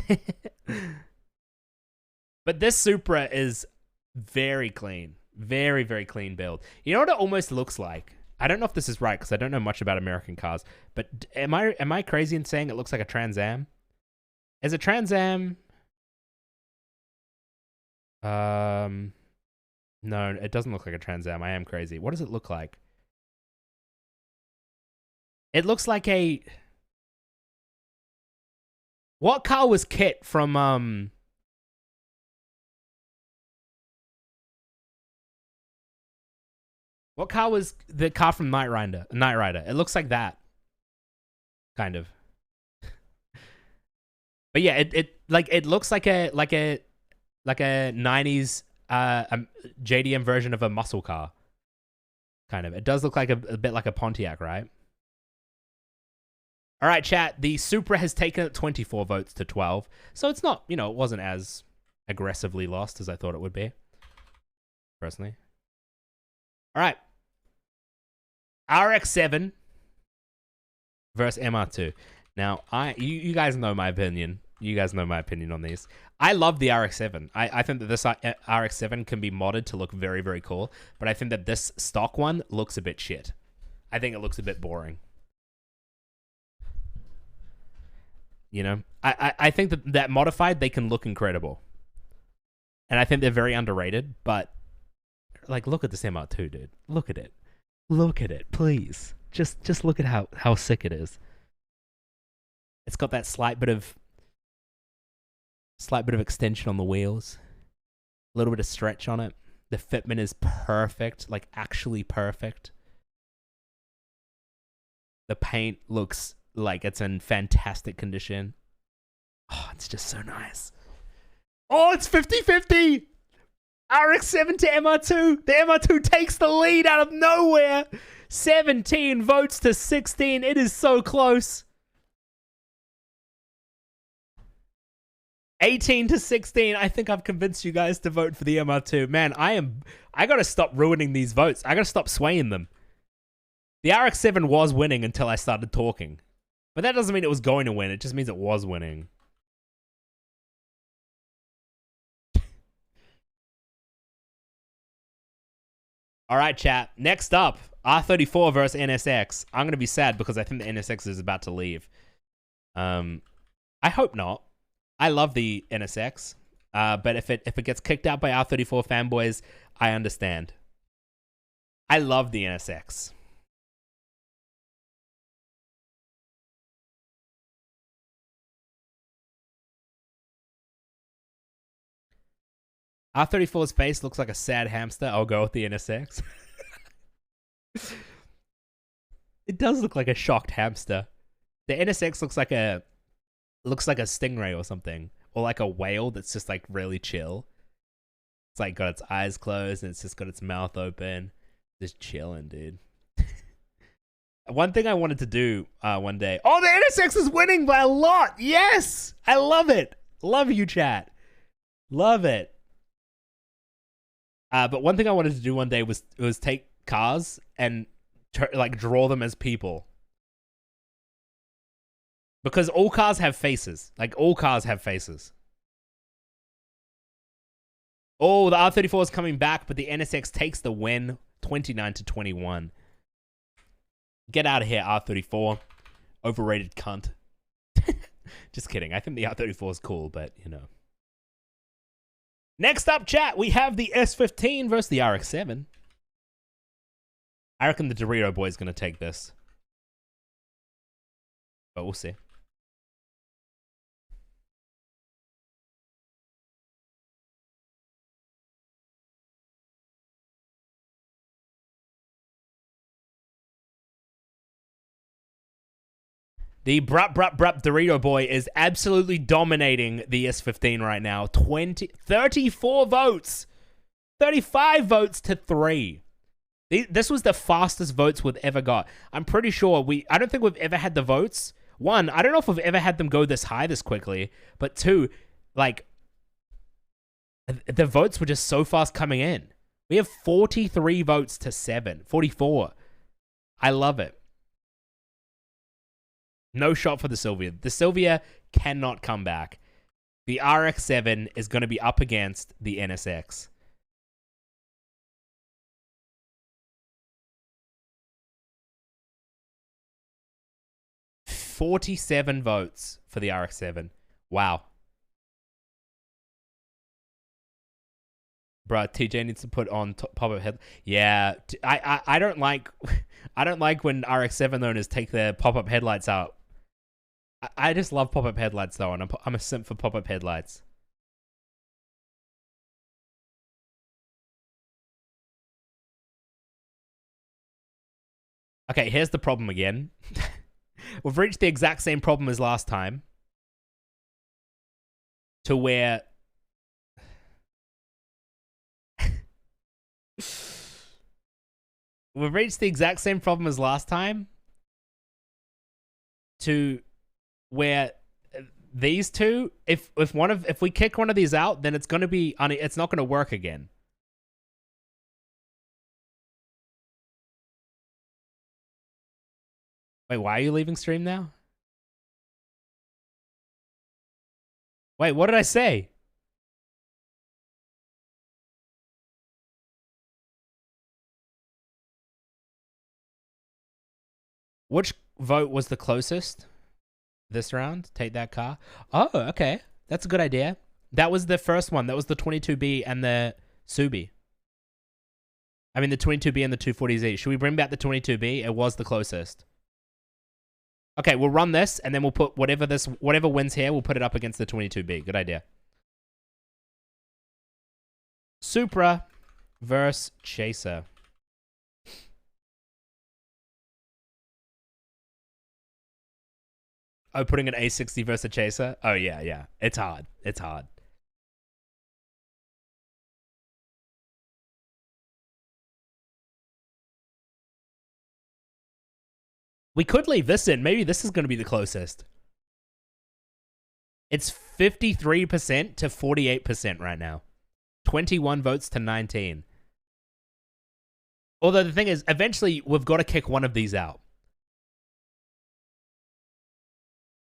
But this Supra is very clean. Very, very clean build. You know what it almost looks like? I don't know if this is right, because I don't know much about American cars, but am I crazy in saying it looks like a Trans Am? Is a Trans Am... No, it doesn't look like a Trans Am. I am crazy. What does it look like? It looks like a... What car was Kit from, What car was the car from Knight Rider? It looks like that. Kind of. But yeah, it looks like a 90s JDM version of a muscle car. Kind of. It does look like a bit like a Pontiac, right? All right, chat. The Supra has taken 24 votes to 12. So it's not, it wasn't as aggressively lost as I thought it would be. Personally. All right. RX-7 versus MR2. Now, you guys know my opinion. You guys know my opinion on these. I love the RX-7. I think that this RX-7 can be modded to look very, very cool, but I think that this stock one looks a bit shit. I think it looks a bit boring. You know? I think that modified, they can look incredible. And I think they're very underrated, but like, look at this MR2, dude. Look at it. Look at it, please. Just look at how sick it is. It's got that slight bit of extension on the wheels. A little bit of stretch on it. The fitment is perfect, like actually perfect. The paint looks like it's in fantastic condition. Oh, it's just so nice. Oh, it's 50-50! RX-7 to MR2. The MR2 takes the lead out of nowhere. 17 votes to 16. It is so close. 18 to 16. I think I've convinced you guys to vote for the MR2. Man, I gotta stop ruining these votes. I gotta stop swaying them. The RX-7 was winning until I started talking. But that doesn't mean it was going to win. It just means it was winning. All right, chat. Next up, R34 versus NSX. I'm going to be sad because I think the NSX is about to leave. I hope not. I love the NSX. But if it gets kicked out by R34 fanboys, I understand. I love the NSX. R34's face looks like a sad hamster. I'll go with the NSX. It does look like a shocked hamster. The NSX looks like a stingray or something, or like a whale that's just like really chill. It's like got its eyes closed and it's just got its mouth open, just chilling, dude. One thing I wanted to do one day. Oh, the NSX is winning by a lot. Yes, I love it. Love you, chat. Love it. But one thing I wanted to do one day was take cars and like draw them as people. Because all cars have faces. Like, all cars have faces. Oh, the R34 is coming back, but the NSX takes the win, 29 to 21. Get out of here, R34. Overrated cunt. Just kidding. I think the R34 is cool, but, you know. Next up, chat, we have the S15 versus the RX-7. I reckon the Dorito boy is going to take this. But we'll see. The brup Dorito boy is absolutely dominating the S15 right now. 34 votes. 35 votes to 3. This was the fastest votes we've ever got. I'm pretty sure I don't think we've ever had the votes. One, I don't know if we've ever had them go this high this quickly. But two, like, the votes were just so fast coming in. We have 43 votes to 7. 44. I love it. No shot for the Sylvia. The Sylvia cannot come back. The RX-7 is going to be up against the NSX. $47 votes for the RX-7. Wow. Bruh, TJ needs to put on pop-up head. Yeah, I don't like when RX-7 owners take their pop-up headlights out. I just love pop-up headlights though, and I'm a simp for pop-up headlights. Okay, here's the problem again. We've reached the exact same problem as last time. To where we've reached the exact same problem as last time. To where these two, if we kick one of these out, then it's gonna be it's not gonna work again. Wait, why are you leaving stream now? Wait, what did I say? Which vote was the closest this round? Take that car. Oh, okay. That's a good idea. That was the first one. That was the 22B and the Subi. I mean, the 22B and the 240Z. Should we bring back the 22B? It was the closest. Okay, we'll run this, and then we'll put whatever wins here, we'll put it up against the 22B. Good idea. Supra versus Chaser. Oh, putting an A60 versus a Chaser? Oh, yeah, yeah. It's hard. It's hard. We could leave this in. Maybe this is going to be the closest. It's 53% to 48% right now. 21 votes to 19. Although the thing is, eventually we've got to kick one of these out.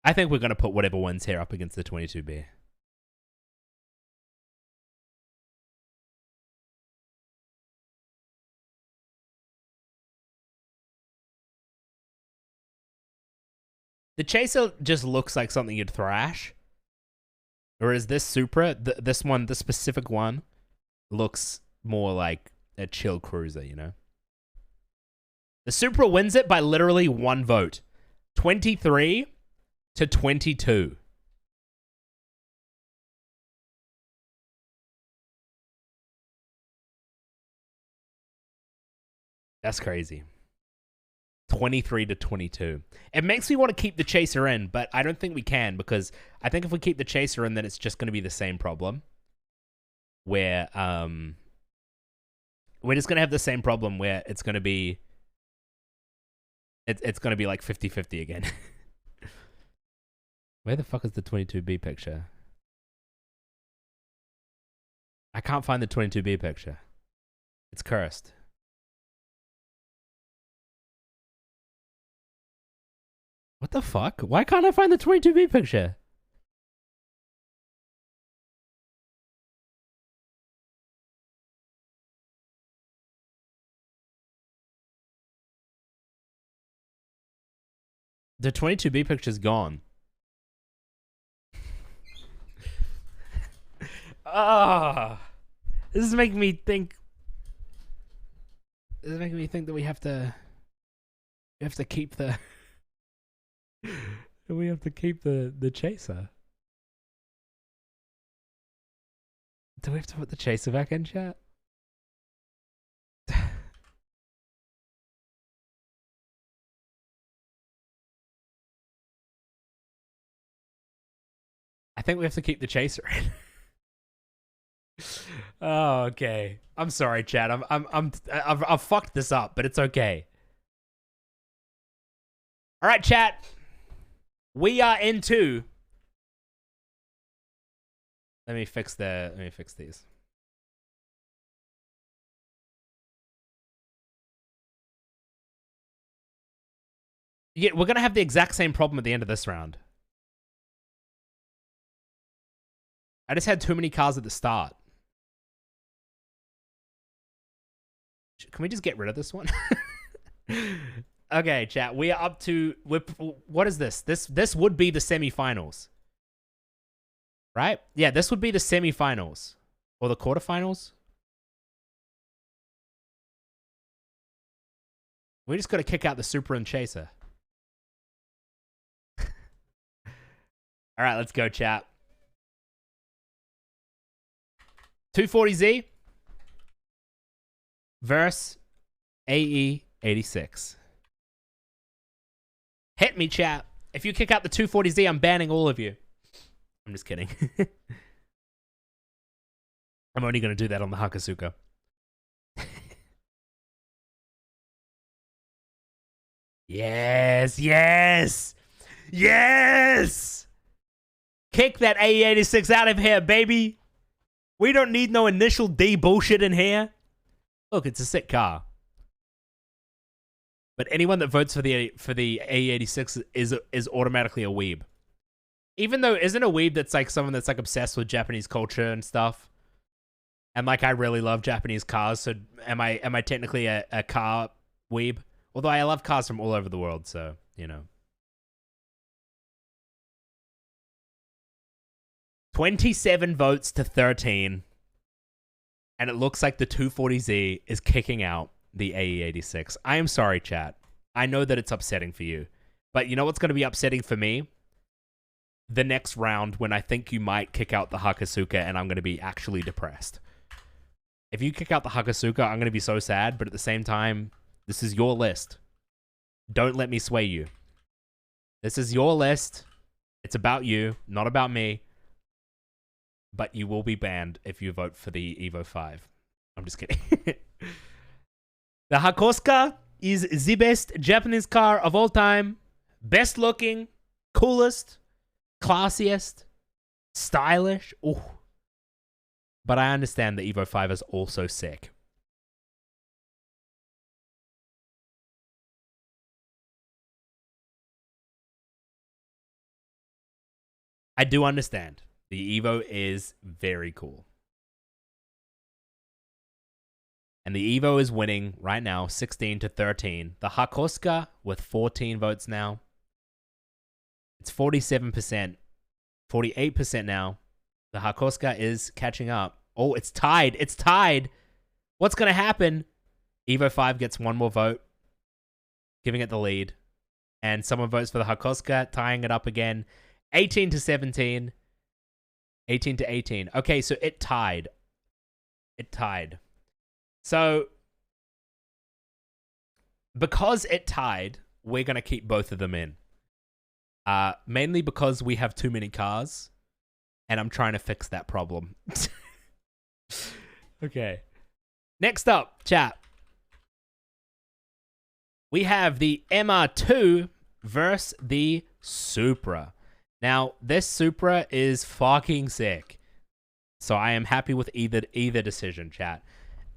I think we're going to put whatever wins here up against the 22B. The Chaser just looks like something you'd thrash. Whereas this Supra, this one, the specific one, looks more like a chill cruiser, you know? The Supra wins it by literally one vote. 23 to 22. That's crazy. 23 to 22. It makes me want to keep the Chaser in, but I don't think we can, because I think if we keep the Chaser in, then it's just going to be the same problem. Where we're just going to have the same problem where it's going to be it's going to be like 50-50 again. Where the fuck is the 22B picture? I can't find the 22B picture. It's cursed. What the fuck? Why can't I find the 22B picture? The 22B picture's gone. Ah, this is making me think. This is making me think that we have to keep the. We have to keep the Chaser. Do we have to put the Chaser back in, chat? I think we have to keep the Chaser in. Oh, okay. I'm sorry, chat. I've fucked this up, but it's okay. All right, chat. We are into. Let me fix these. Yeah, we're gonna have the exact same problem at the end of this round. I just had too many cars at the start. Can we just get rid of this one? Okay, chat. We are up to... What is this? This would be the semifinals. Right? Yeah, this would be the semifinals. Or the quarterfinals. We just got to kick out the Supra and Chaser. All right, let's go, chat. 240Z versus AE86. Hit me, chat. If you kick out the 240Z, I'm banning all of you. I'm just kidding. I'm only going to do that on the Hakasuka. Yes, yes, yes! Kick that AE86 out of here, baby. We don't need no initial D bullshit in here. Look, it's a sick car. But anyone that votes for the AE86 is automatically a weeb. Even though, isn't a weeb that's like someone that's like obsessed with Japanese culture and stuff? And like I really love Japanese cars, so am I technically a car weeb? Although I love cars from all over the world, so, you know. 27 votes to 13. And it looks like the 240Z is kicking out the AE86. I am sorry, chat. I know that it's upsetting for you. But you know what's going to be upsetting for me? The next round when I think you might kick out the Hakosuka and I'm going to be actually depressed. If you kick out the Hakosuka, I'm going to be so sad, but at the same time, this is your list. Don't let me sway you. This is your list. It's about you, not about me. But you will be banned if you vote for the Evo 5. I'm just kidding. The Hakosuka is the best Japanese car of all time. Best looking, coolest, classiest, stylish. Ooh. But I understand the Evo 5 is also sick. I do understand. The Evo is very cool. And the Evo is winning right now, 16 to 13. The Hakosuka with 14 votes now. It's 47%. 48% now. The Hakosuka is catching up. Oh, it's tied. It's tied. What's going to happen? Evo 5 gets one more vote, giving it the lead. And someone votes for the Hakosuka, tying it up again. 18 to 17. 18 to 18. Okay, so it tied. It tied. So, because it tied, we're going to keep both of them in. Mainly because we have too many cars, and I'm trying to fix that problem. Okay. Next up, chat. We have the MR2 versus the Supra. Now, this Supra is fucking sick. So I am happy with either decision, chat.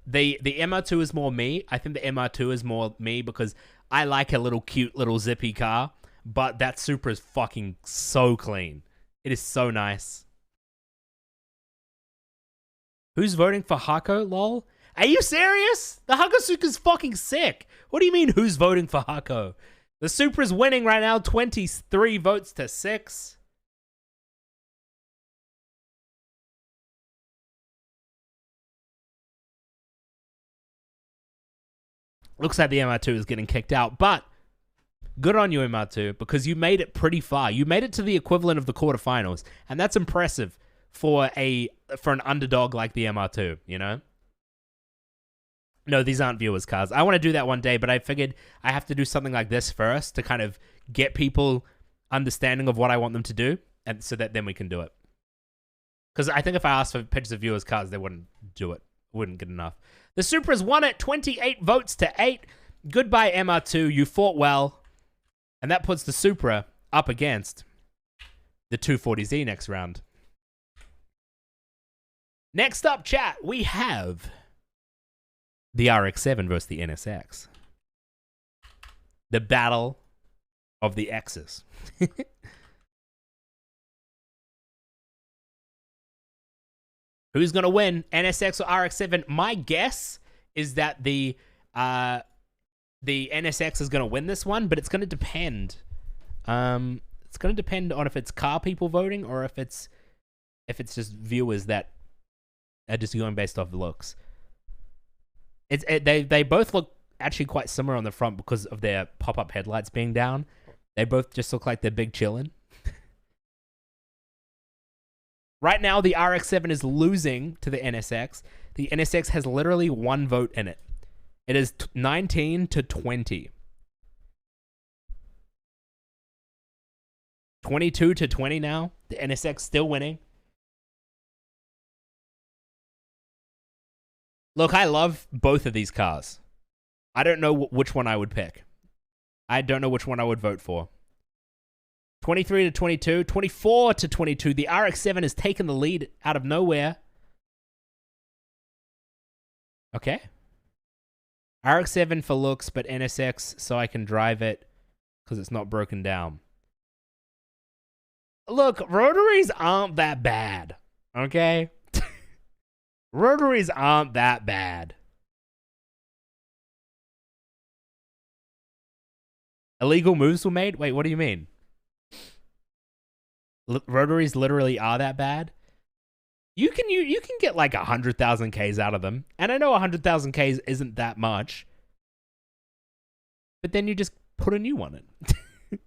The MR2 is more me. I think the MR2 is more me because I like a little cute little zippy car. But that Supra is fucking so clean. It is so nice. Who's voting for Hako, lol? Are you serious? The Hakosuka is fucking sick. What do you mean who's voting for Hako? The Supra's winning right now, 23 votes to 6. Looks like the MR2 is getting kicked out, but good on you, MR2, because you made it pretty far. You made it to the equivalent of the quarterfinals, and that's impressive for an underdog like the MR2, you know? No, these aren't viewers' cars. I want to do that one day, but I figured I have to do something like this first to kind of get people understanding of what I want them to do, and so that then we can do it. Because I think if I asked for pictures of viewers' cars, they wouldn't do it. Wouldn't get enough. The Supra's won it, 28 votes to 8. Goodbye, MR2. You fought well. And that puts the Supra up against the 240Z next round. Next up, chat, we have the RX-7 versus the NSX. The battle of the X's. Who's going to win, NSX or RX-7? My guess is that the NSX is going to win this one, but it's going to depend. It's going to depend on if it's car people voting or if it's just viewers that are just going based off looks. They both look actually quite similar on the front because of their pop-up headlights being down. They both just look like they're big chillin'. Right now, the RX-7 is losing to the NSX. The NSX has literally one vote in it. It is 19 to 20. 22 to 20 now. The NSX still winning. Look, I love both of these cars. I don't know which one I would pick. I don't know which one I would vote for. 23 to 22, 24 to 22. The RX-7 has taken the lead out of nowhere. Okay. RX-7 for looks, but NSX so I can drive it because it's not broken down. Look, rotaries aren't that bad. Okay? Rotaries aren't that bad. Illegal moves were made? Wait, what do you mean? Rotaries literally are that bad? You can get like 100,000 Ks out of them. And I know 100,000 Ks isn't that much. But then you just put a new one in.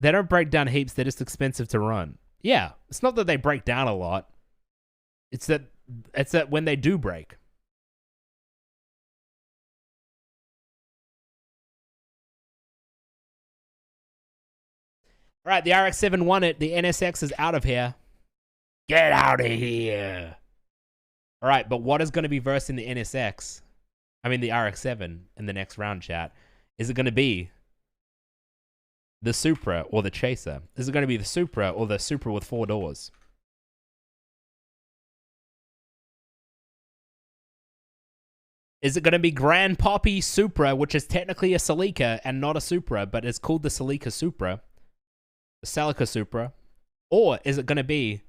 They don't break down heaps, they're just expensive to run. Yeah, it's not that they break down a lot. It's that when they do break. All right, the RX-7 won it. The NSX is out of here. Get out of here. All right, but what is going to be versing the NSX? I mean, the RX-7 in the next round, chat. Is it going to be the Supra or the Chaser? Is it going to be the Supra or the Supra with 4 doors? Is it going to be Grand Poppy Supra, which is technically a Celica and not a Supra, but it's called the Celica Supra? The Celica Supra? Or is it going to be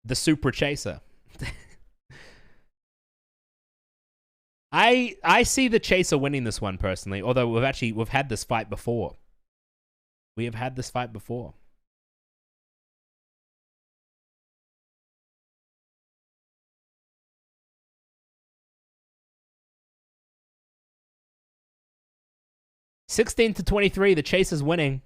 the Supra Chaser? I see the Chaser winning this one personally, although we've had this fight before. We have had this fight before. $16-23, the Chaser's winning.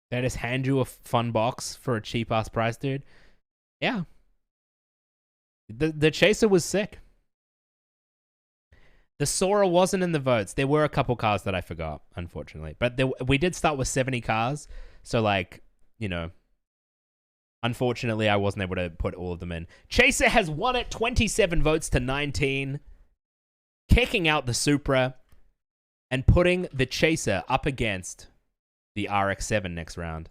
They just hand you a fun box for a cheap ass price, dude. Yeah. The Chaser was sick. The Sora wasn't in the votes. There were a couple cars that I forgot, unfortunately. But we did start with 70 cars. So, like, you know, unfortunately, I wasn't able to put all of them in. Chaser has won it 27 votes to 19. Kicking out the Supra and putting the Chaser up against the RX-7 next round.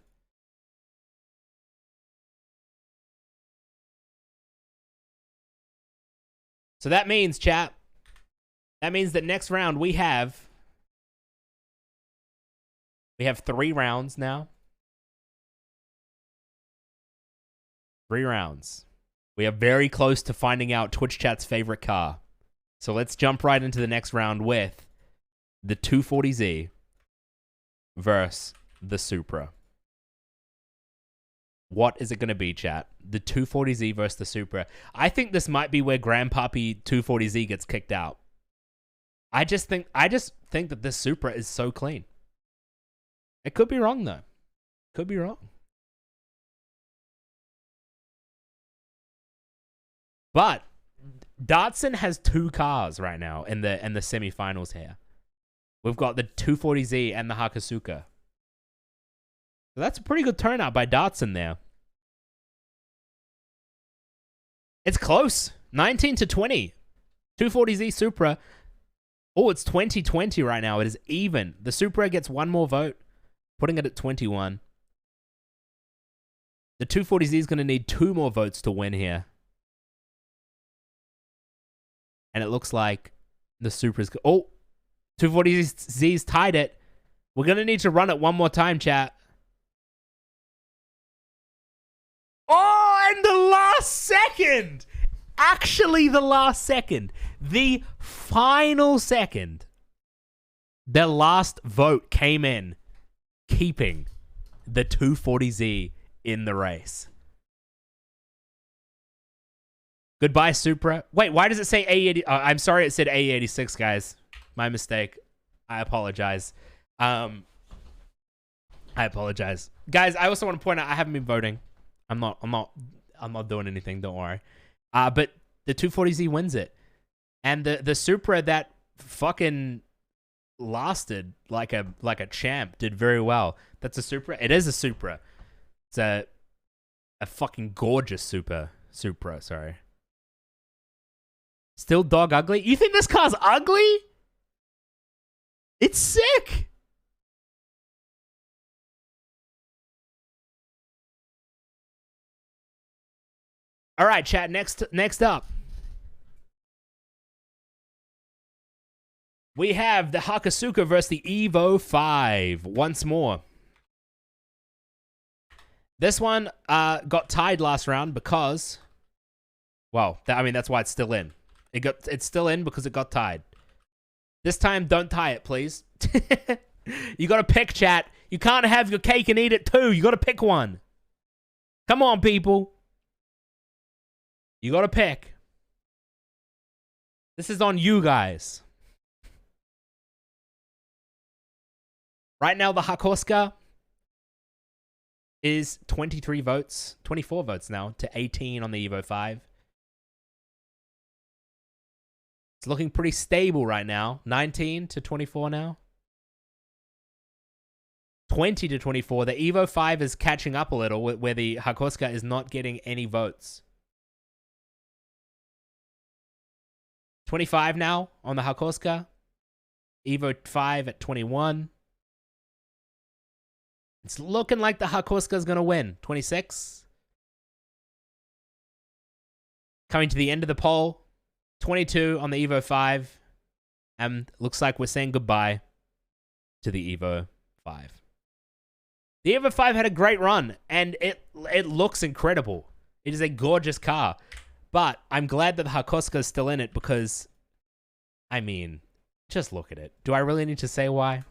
So that means, chat, that means that next round we have 3 rounds now. 3 rounds. We are very close to finding out Twitch chat's favorite car. So let's jump right into the next round with the 240Z versus the Supra. What is it going to be, chat? The 240Z versus the Supra. I think this might be where Grandpappy 240Z gets kicked out. I just think that this Supra is so clean. It could be wrong though. Could be wrong. But Datsun has 2 cars right now in the semifinals here. We've got the 240Z and the Hakusuka. So that's a pretty good turnout by Datsun there. It's close. 19-20. 240Z Supra. Oh, it's 20-20 right now. It is even. The Supra gets 1 more vote, putting it at 21. The 240Z is going to need 2 more votes to win here. And it looks like the Supra's... Oh! 240Z's tied it. We're going to need to run it one more time, chat. Oh, and the last second! Actually, the last second. The final second. The last vote came in, keeping the 240Z in the race. Goodbye, Supra. Wait, why does it say A80? I'm sorry it said A86, guys. My mistake. I apologize. I apologize. Guys, I also want to point out I haven't been voting. I'm not doing anything, don't worry. But the 240Z wins it. And the Supra that fucking lasted like a champ did very well. That's a Supra. It is a Supra. It's a fucking gorgeous Supra, sorry. Still dog ugly? You think this car's ugly? It's sick. All right, chat. Next up. We have the Hakasuka versus the Evo 5 once more. This one got tied last round because, well, I mean, that's why it's still in. It's still in because it got tied. This time, don't tie it, please. You got to pick, chat. You can't have your cake and eat it too. You got to pick one. Come on, people. You got to pick. This is on you guys. Right now, the Hakoska is 23 votes, 24 votes now to 18 on the Evo 5. It's looking pretty stable right now. 19 to 24 now. 20 to 24. The Evo 5 is catching up a little where the Hakoska is not getting any votes. 25 now on the Hakoska. Evo 5 at 21. It's looking like the Hakoska is going to win. 26. Coming to the end of the poll. 22 on the Evo 5. And looks like we're saying goodbye to the Evo 5. The Evo 5 had a great run, and it looks incredible. It is a gorgeous car. But I'm glad that the Hakoska is still in it because, I mean, just look at it. Do I really need to say why?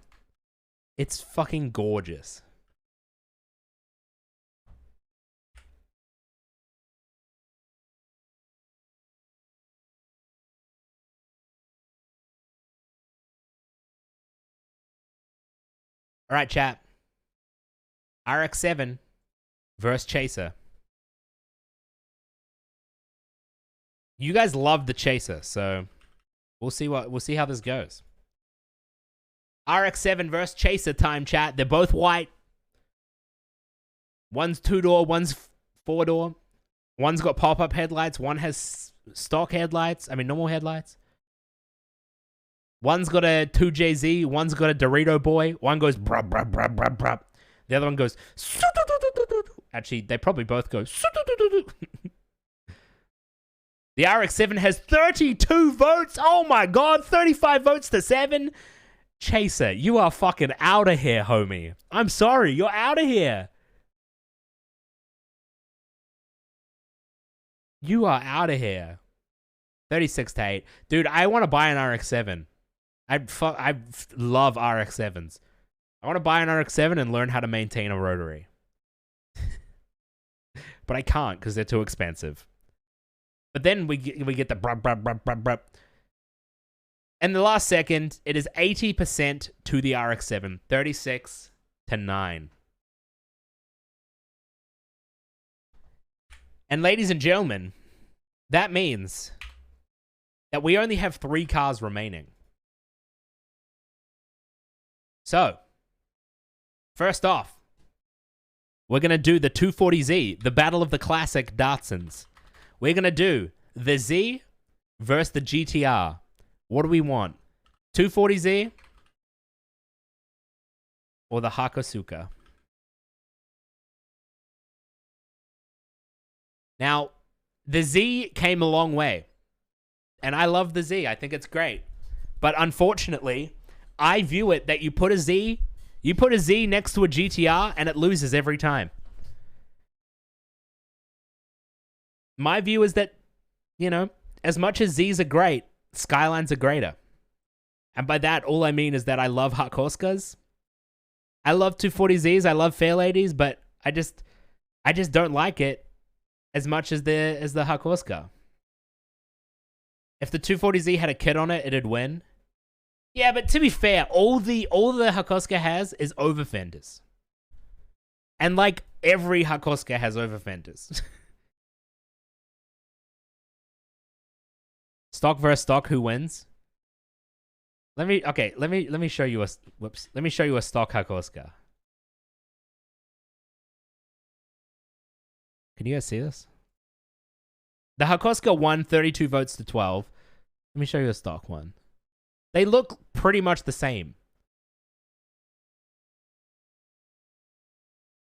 It's fucking gorgeous. All right, chat. RX-7 versus Chaser. You guys love the Chaser, so we'll see how this goes. RX-7 versus Chaser time, chat. They're both white. One's 2-door, one's 4-door. One's got pop-up headlights. One has stock headlights. I mean, normal headlights. One's got a 2JZ. One's got a Dorito boy. One goes brub, brub, brub, brub, brub. The other one goes... Actually, they probably both go... The RX-7 has 32 votes. Oh my god, 35 votes to 7. Chaser, you are fucking out of here, homie. I'm sorry, you're out of here. You are out of here. 36 to 8. Dude, I want to buy an RX-7. I love RX-7s. I want to buy an RX-7 and learn how to maintain a rotary. But I can't because they're too expensive. But then we get the brub, brub, brub, brub, brub. And the last second, it is 80% to the RX-7. 36 to 9. And ladies and gentlemen, that means that we only have 3 cars remaining. So, first off, we're going to do the 240Z, the battle of the classic Datsuns. We're going to do the Z versus the GTR. What do we want? 240Z or the Hakosuka? Now, the Z came a long way. And I love the Z. I think it's great. But unfortunately, I view it that you put a Z next to a GTR and it loses every time. My view is that, you know, as much as Zs are great, Skylines are greater. And by that, all I mean is that I love Hakoskas. I love 240Zs, I love Fairladies, but I just don't like it as much as the Hakoska. If the 240Z had a kit on it, it'd win. Yeah, but to be fair, all the Hakoska has is over fenders. And like every Hakoska has over fenders. Stock versus stock, who wins? Let me show you a Let me show you a stock Hakoska. Can you guys see this? The Hakoska won 32 votes to 12. Let me show you a stock one. They look pretty much the same.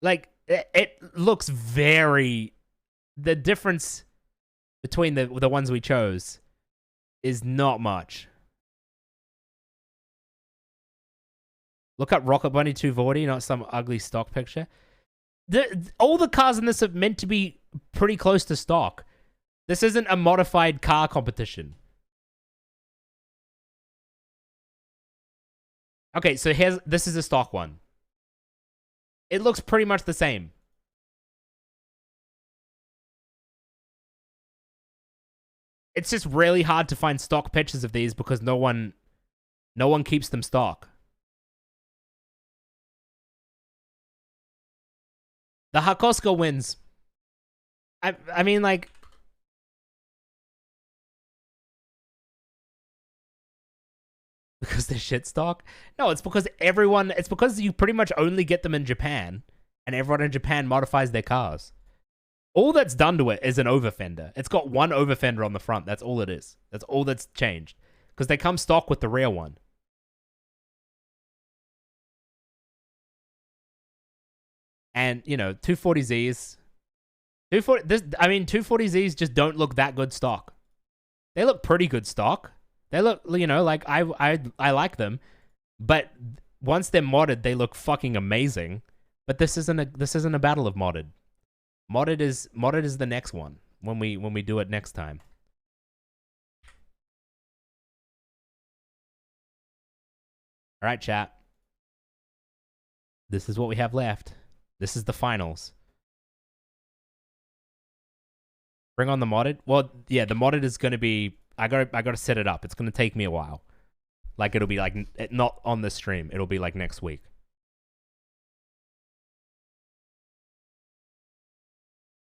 Like, it looks very... The difference between the ones we chose is not much. Look up Rocket Bunny 240, not some ugly stock picture. All the cars in this are meant to be pretty close to stock. This isn't a modified car competition. Okay, so this is a stock one. It looks pretty much the same. It's just really hard to find stock pictures of these because no one keeps them stock. The Hakoska wins. I mean, like... Because they're shit stock? No, it's because it's because you pretty much only get them in Japan, and everyone in Japan modifies their cars. All that's done to it is an overfender. It's got one overfender on the front. That's all it is. That's all that's changed. Because they come stock with the rear one. And, you know, 240Zs. 240Zs just don't look that good stock. They look pretty good stock. They look, you know, like I like them. But once they're modded, they look fucking amazing. But this isn't a battle of modded. Modded is the next one when we do it next time. All right, chat. This is what we have left. This is the finals. Bring on the modded. Well, yeah, the modded is going to be... I gotta set it up. It's going to take me a while. Like, it'll be like... Not on the stream. It'll be like next week.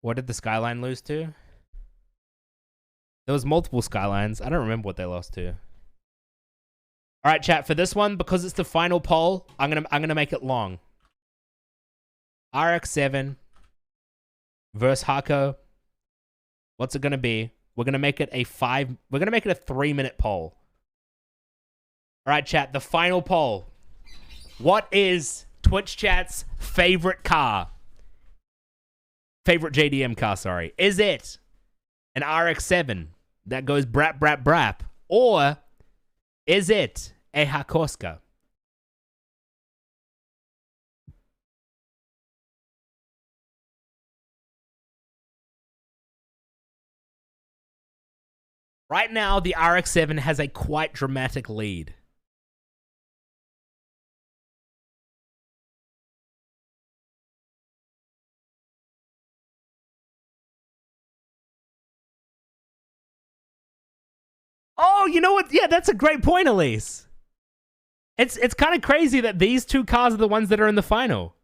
What did the Skyline lose to? There was multiple Skylines. I don't remember what they lost to. All right, chat. For this one, because it's the final poll, I'm gonna make it long. RX-7 versus Hako. What's it gonna be? We're gonna make it a 3-minute poll. All right, chat. The final poll. What is Twitch chat's favorite car? Favorite JDM car, sorry. Is it an RX-7 that goes brap, brap, brap? Or is it a Hakoska? Right now, the RX-7 has a quite dramatic lead. Oh, you know what? Yeah, that's a great point, Elise. It's kind of crazy that these two cars are the ones that are in the final.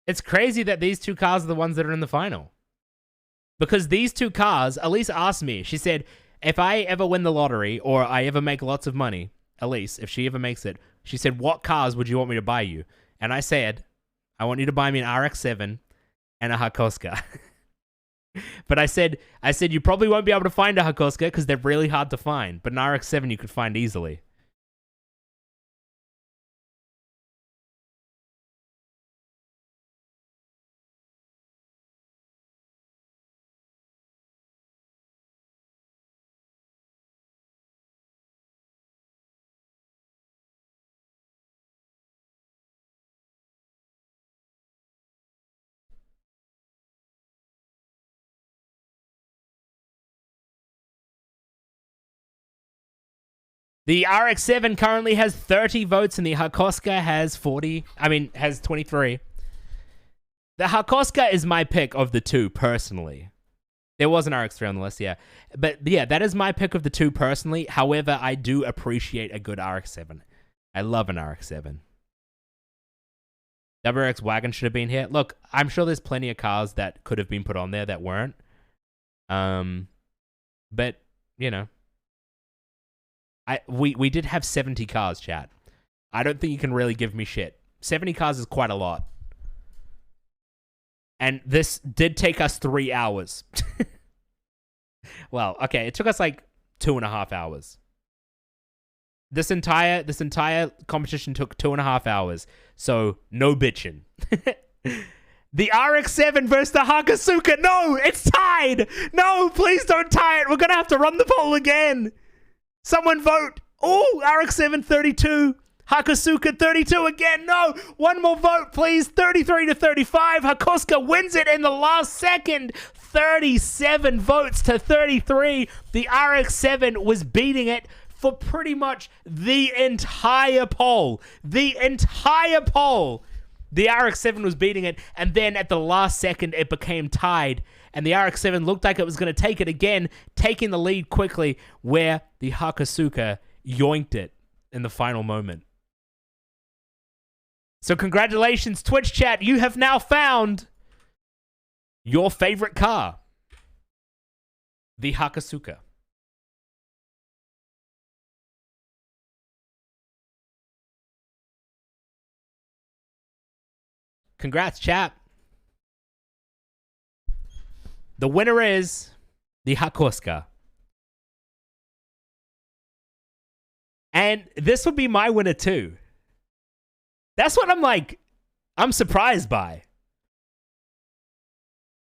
It's crazy that these two cars are the ones that are in the final. Because these two cars, Elise asked me, she said, if I ever win the lottery or I ever make lots of money, Elise, if she ever makes it, she said, what cars would you want me to buy you? And I said, I want you to buy me an RX-7 and a Hakoska. But I said you probably won't be able to find a Hakoska because they're really hard to find. But an RX-7 you could find easily. The RX-7 currently has 30 votes and the Hakoska has 23. The Hakoska is my pick of the two, personally. There was an RX-3 on the list, yeah. But yeah, that is my pick of the two, personally. However, I do appreciate a good RX-7. I love an RX-7. WRX Wagon should have been here. Look, I'm sure there's plenty of cars that could have been put on there that weren't. But, you know. We did have 70 cars, chat. I don't think you can really give me shit. 70 cars is quite a lot. And this did take us 3 hours. Well, okay, it took us like 2.5 hours. This entire competition took 2.5 hours. So, no bitching. The RX-7 versus the Hakosuka. No, it's tied. No, please don't tie it. We're going to have to run the poll again. Someone vote. Oh, RX-7 32. Hakosuka 32 again. No, one more vote, please. 33 to 35. Hakosuka wins it in the last second. 37 votes to 33. The RX-7 was beating it for pretty much the entire poll. The entire poll. The RX-7 was beating it, and then at the last second, it became tied, and the RX-7 looked like it was going to take it again, taking the lead quickly, where the Hakosuka yoinked it in the final moment. So congratulations, Twitch chat. You have now found your favorite car. The Hakosuka. Congrats, chat. The winner is the Hakosuka. And this would be my winner too. That's what I'm surprised by.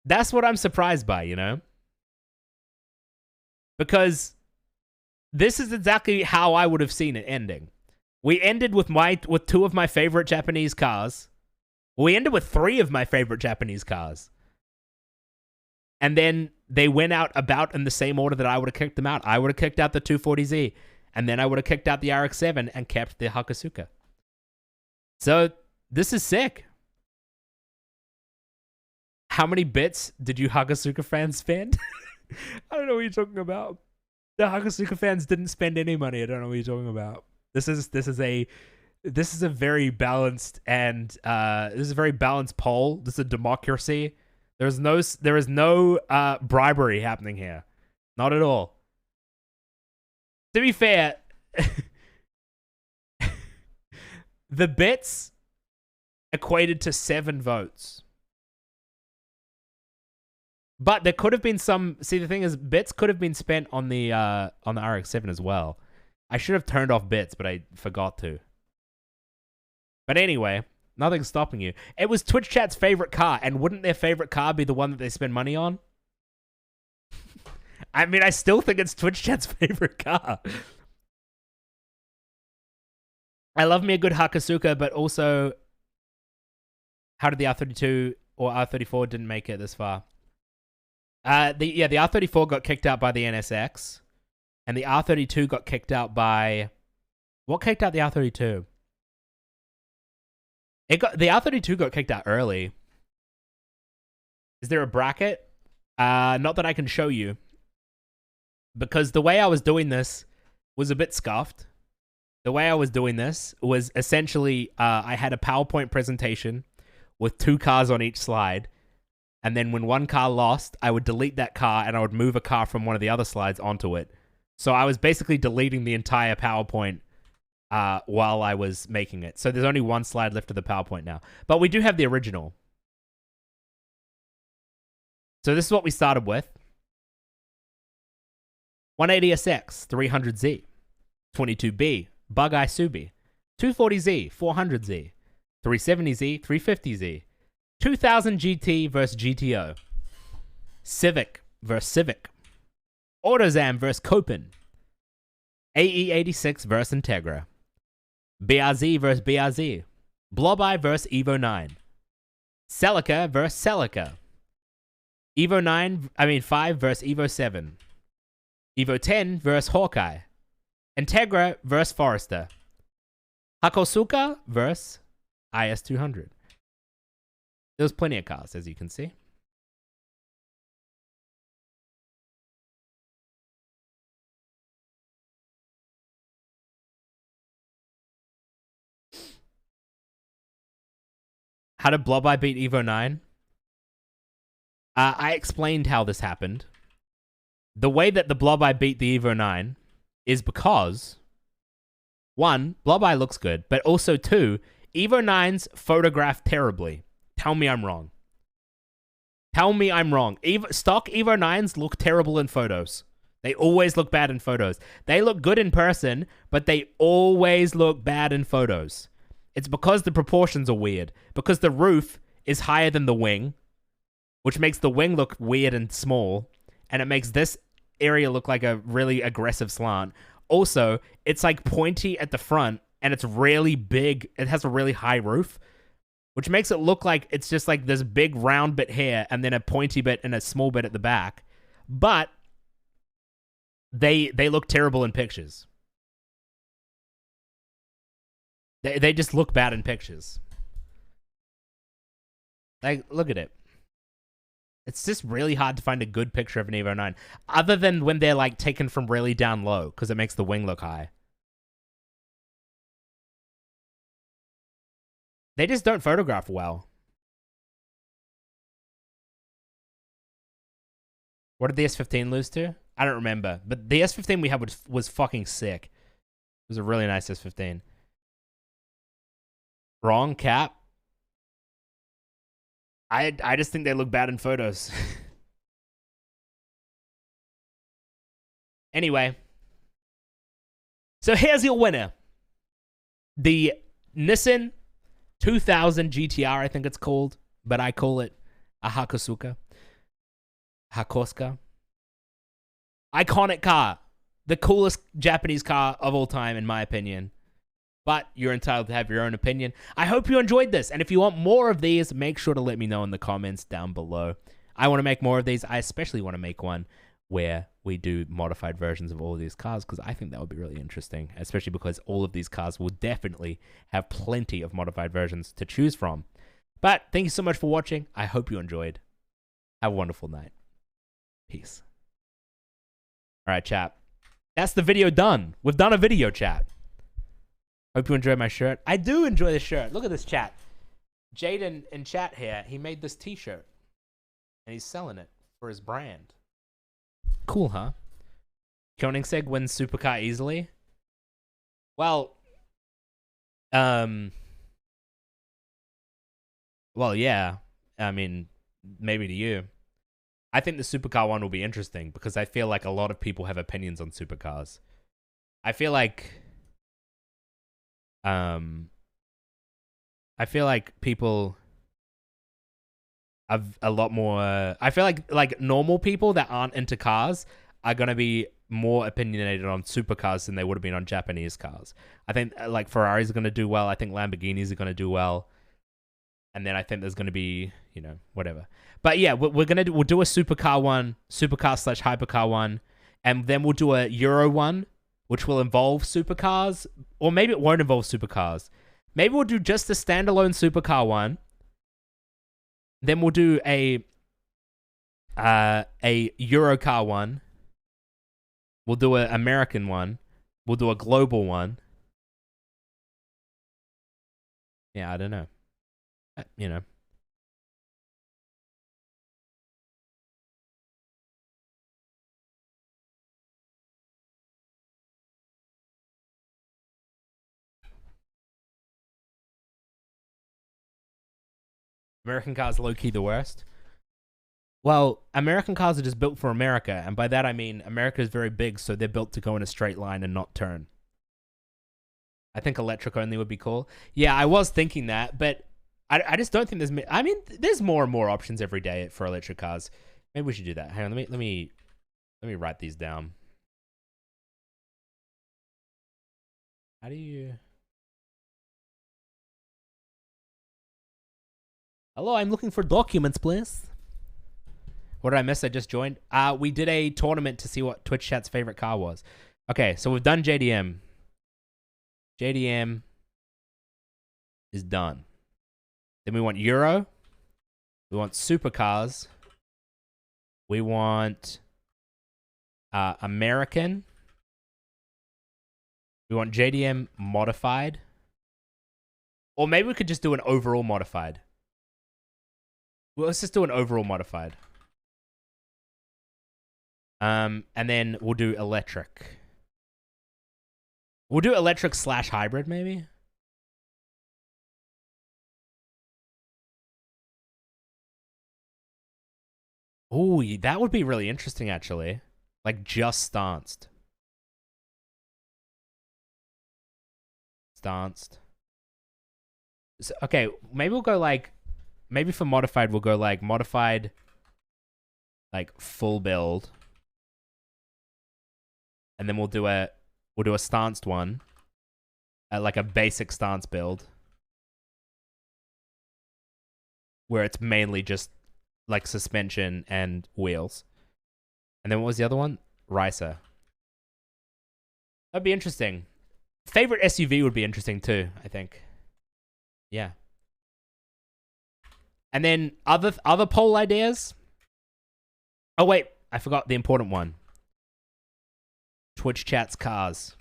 That's what I'm surprised by, you know? Because this is exactly how I would have seen it ending. We ended with two of my favorite Japanese cars. We ended with 3 of my favorite Japanese cars. And then they went out about in the same order that I would have kicked them out. I would have kicked out the 240Z. And then I would have kicked out the RX-7 and kept the Hakosuka. So, this is sick. How many bits did you Hakosuka fans spend? I don't know what you're talking about. The Hakosuka fans didn't spend any money. I don't know what you're talking about. This is a very balanced and this is a very balanced poll. This is a democracy. There is no bribery happening here. Not at all. To be fair, the bits equated to 7 votes. But there could have been some. See, the thing is, bits could have been spent on the RX-7 as well. I should have turned off bits, but I forgot to. But anyway, nothing's stopping you. It was Twitch chat's favorite car, and wouldn't their favorite car be the one that they spend money on? I mean, I still think it's Twitch chat's favorite car. I love me a good Hakosuka, but also, how did the R32 or R34 didn't make it this far? The R34 got kicked out by the NSX, and the R32 got kicked out by... What kicked out the R32? The R32 got kicked out early. Is there a bracket? Not that I can show you. Because the way I was doing this was a bit scuffed. The way I was doing this was essentially I had a PowerPoint presentation with 2 cars on each slide. And then when one car lost, I would delete that car and I would move a car from one of the other slides onto it. So I was basically deleting the entire PowerPoint while I was making it. So there's only one slide left of the PowerPoint now. But we do have the original. So this is what we started with. 180SX, 300Z, 22B, Bug-Eye Subi, 240Z, 400Z, 370Z, 350Z, 2000 GT versus GTO, Civic versus Civic, Autozam versus Copen, AE86 versus Integra, BRZ versus BRZ, Blob-Eye versus Evo 9, Celica versus Celica, Evo 5 versus Evo 7, Evo 10 versus Hawkeye, Integra versus Forester, Hakosuka versus IS200. There was plenty of cars, as you can see. How did Blob-Eye beat Evo 9? I explained how this happened. The way that the Blob-Eye beat the Evo 9 is because, 1, Blob-Eye looks good, but also 2, Evo 9's photographed terribly. Tell me I'm wrong. Tell me I'm wrong. Stock Evo 9s look terrible in photos. They always look bad in photos. They look good in person, but they always look bad in photos. It's because the proportions are weird. Because the roof is higher than the wing, which makes the wing look weird and small, and it makes this area look like a really aggressive slant. Also, it's like pointy at the front, and it's really big. It has a really high roof, which makes it look like it's just like this big round bit here, and then a pointy bit and a small bit at the back. But they look terrible in pictures. They just look bad in pictures. Like, look at it. It's just really hard to find a good picture of an Evo 9. Other than when they're, like, taken from really down low, because it makes the wing look high. They just don't photograph well. What did the S15 lose to? I don't remember. But the S15 we had was fucking sick. It was a really nice S15. Wrong, Cap. I just think they look bad in photos. Anyway. So here's your winner. The Nissan 2000 GTR, I think it's called. But I call it a Hakosuka. Hakosuka. Iconic car. The coolest Japanese car of all time, in my opinion. But you're entitled to have your own opinion. I hope you enjoyed this. And if you want more of these, make sure to let me know in the comments down below. I want to make more of these. I especially want to make one where we do modified versions of all of these cars, because I think that would be really interesting, especially because all of these cars will definitely have plenty of modified versions to choose from. But thank you so much for watching. I hope you enjoyed. Have a wonderful night. Peace. All right, chat. That's the video done. We've done a video, chat. Hope you enjoyed my shirt. I do enjoy the shirt. Look at this, chat. Jaden in chat here, he made this t-shirt. And he's selling it for his brand. Cool, huh? Koenigsegg wins supercar easily? Well, yeah. I mean, maybe to you. I think the supercar one will be interesting because I feel like a lot of people have opinions on supercars. I feel like people have a lot more. I feel like normal people that aren't into cars are gonna be more opinionated on supercars than they would have been on Japanese cars. I think like Ferraris are gonna do well. I think Lamborghinis are gonna do well, and then I think there's gonna be whatever. But yeah, we'll do a supercar one, supercar / hypercar one, and then we'll do a Euro one, which will involve supercars, or maybe it won't involve supercars. Maybe we'll do just a standalone supercar one. Then we'll do a Eurocar one. We'll do an American one. We'll do a global one. Yeah, I don't know. American cars low-key the worst. Well, American cars are just built for America, and by that I mean America is very big, so they're built to go in a straight line and not turn. I think electric only would be cool. Yeah, I was thinking that, but I just don't think there's. I mean, there's more and more options every day for electric cars. Maybe we should do that. Hang on, let me write these down. How do you? Hello, I'm looking for documents, please. What did I miss? I just joined. We did a tournament to see what Twitch chat's favorite car was. Okay, so we've done JDM. JDM is done. Then we want Euro. We want supercars. We want American. We want JDM modified. Or maybe we could just do an overall modified. Well, let's just do an overall modified. And then we'll do electric. We'll do electric / hybrid, maybe? Ooh, that would be really interesting, actually. Like, just stanced. Stanced. So, okay, maybe we'll go, like... maybe for modified we'll go like modified, like full build, and then we'll do a stanced one, like a basic stance build, where it's mainly just like suspension and wheels. And then what was the other one? Ricer. That'd be interesting. Favorite SUV would be interesting too, I think. Yeah. And then other poll ideas. Oh wait, I forgot the important one. Twitch chats cars.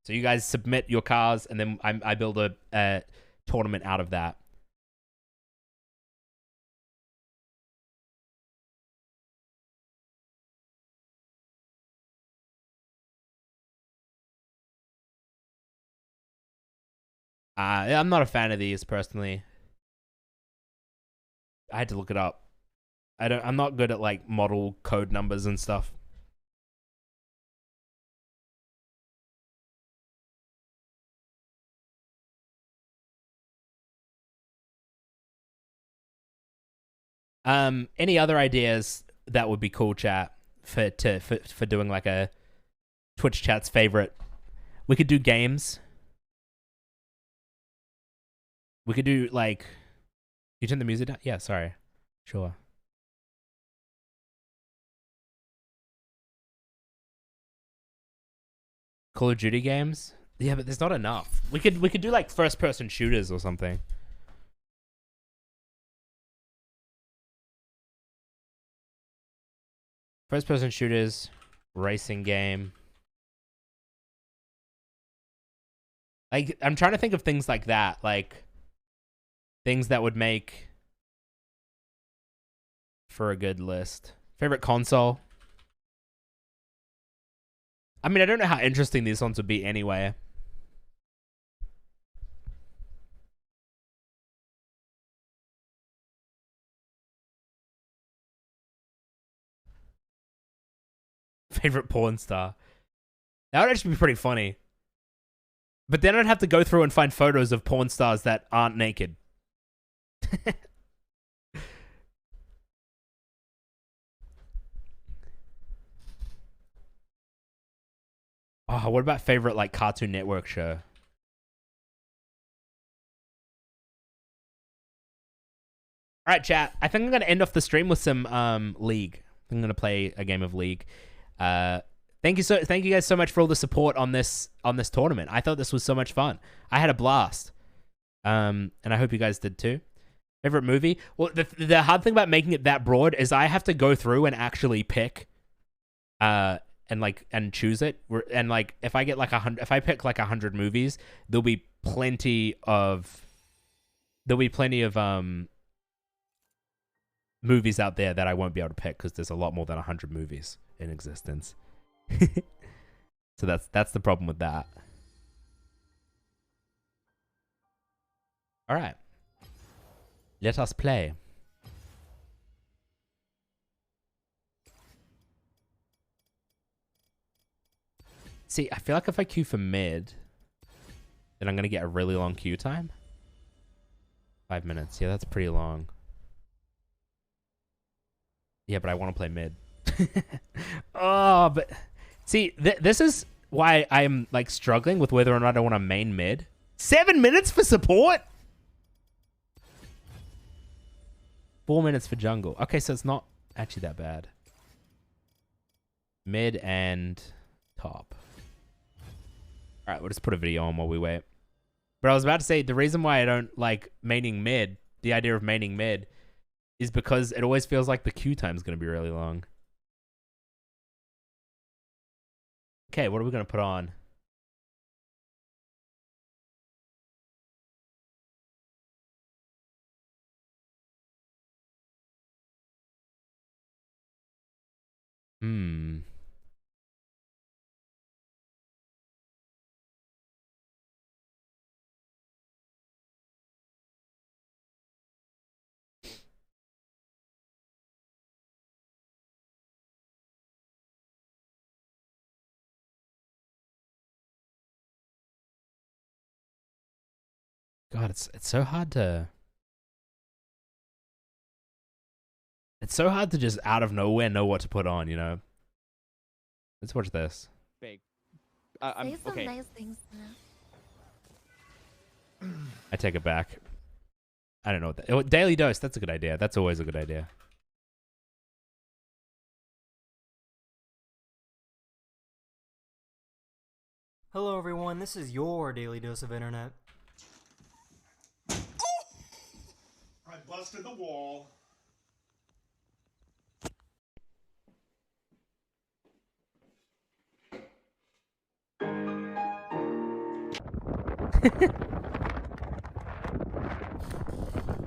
So you guys submit your cars, and then I build a tournament out of that. I'm not a fan of these personally. I had to look it up. I'm not good at like model code numbers and stuff. Any other ideas that would be cool, chat, for doing like a Twitch chat's favorite? We could do games. We could do like. You turn the music down? Yeah, sorry. Sure. Call of Duty games? Yeah, but there's not enough. We could do like first person shooters or something. First person shooters, racing game. Like I'm trying to think of things like that, like things that would make for a good list. Favorite console? I mean, I don't know how interesting these ones would be anyway. Favorite porn star? That would actually be pretty funny. But then I'd have to go through and find photos of porn stars that aren't naked. Oh, what about favorite like Cartoon Network show? All right, chat. I think I'm gonna end off the stream with some League. I'm gonna play a game of League. Thank you guys so much for all the support on this tournament. I thought this was so much fun. I had a blast. And I hope you guys did too. Favorite movie? Well, the hard thing about making it that broad is I have to go through and actually pick and choose it. And like if I get like 100, if I pick like 100 movies, there'll be plenty of movies out there that I won't be able to pick because there's a lot more than 100 movies in existence. So that's the problem with that. All right. Let us play. See, I feel like if I queue for mid, then I'm going to get a really long queue time. 5 minutes. Yeah, that's pretty long. Yeah, but I want to play mid. Oh, but see, this is why I'm like struggling with whether or not I want to main mid. 7 minutes for support? 4 minutes for jungle. Okay, so it's not actually that bad. Mid and top. All right, we'll just put a video on while we wait. But I was about to say, the reason why I don't like maining mid, the idea of maining mid, is because it always feels like the queue time is going to be really long. Okay, what are we going to put on? God, it's so hard to It's so hard to just out of nowhere know what to put on, you know? Let's watch this. Big. Say some okay. nice things now. I take it back. I don't know what that... Oh, daily dose, that's a good idea. That's always a good idea. Hello everyone, this is your daily dose of internet. I busted the wall.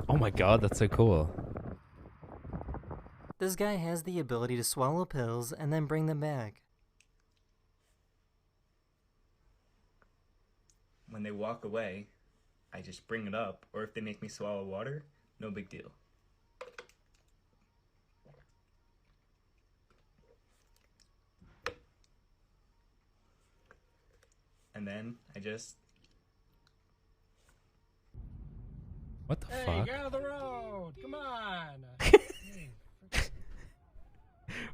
Oh my god, that's so cool. This guy has the ability to swallow pills and then bring them back. When they walk away, I just bring it up, or if they make me swallow water, no big deal. And then I just... What the Hey, fuck? get out of the road! Come on!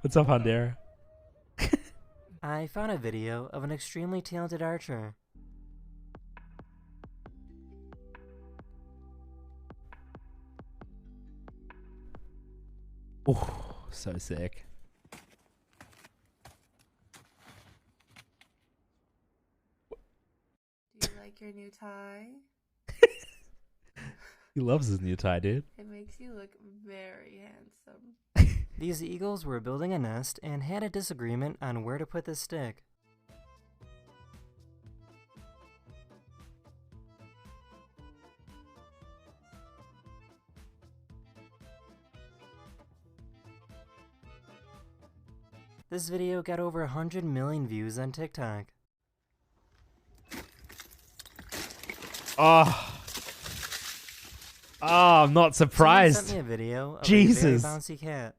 What's up, Hondera? I found a video of an extremely talented archer. Oh, so sick. Do you like your new tie? He loves his new tie, dude. It makes you look very handsome. These eagles were building a nest and had a disagreement on where to put this stick. This video got over 100 million views on TikTok. Oh. Oh, I'm not surprised. Someone sent me a video of Jesus. a very bouncy cat.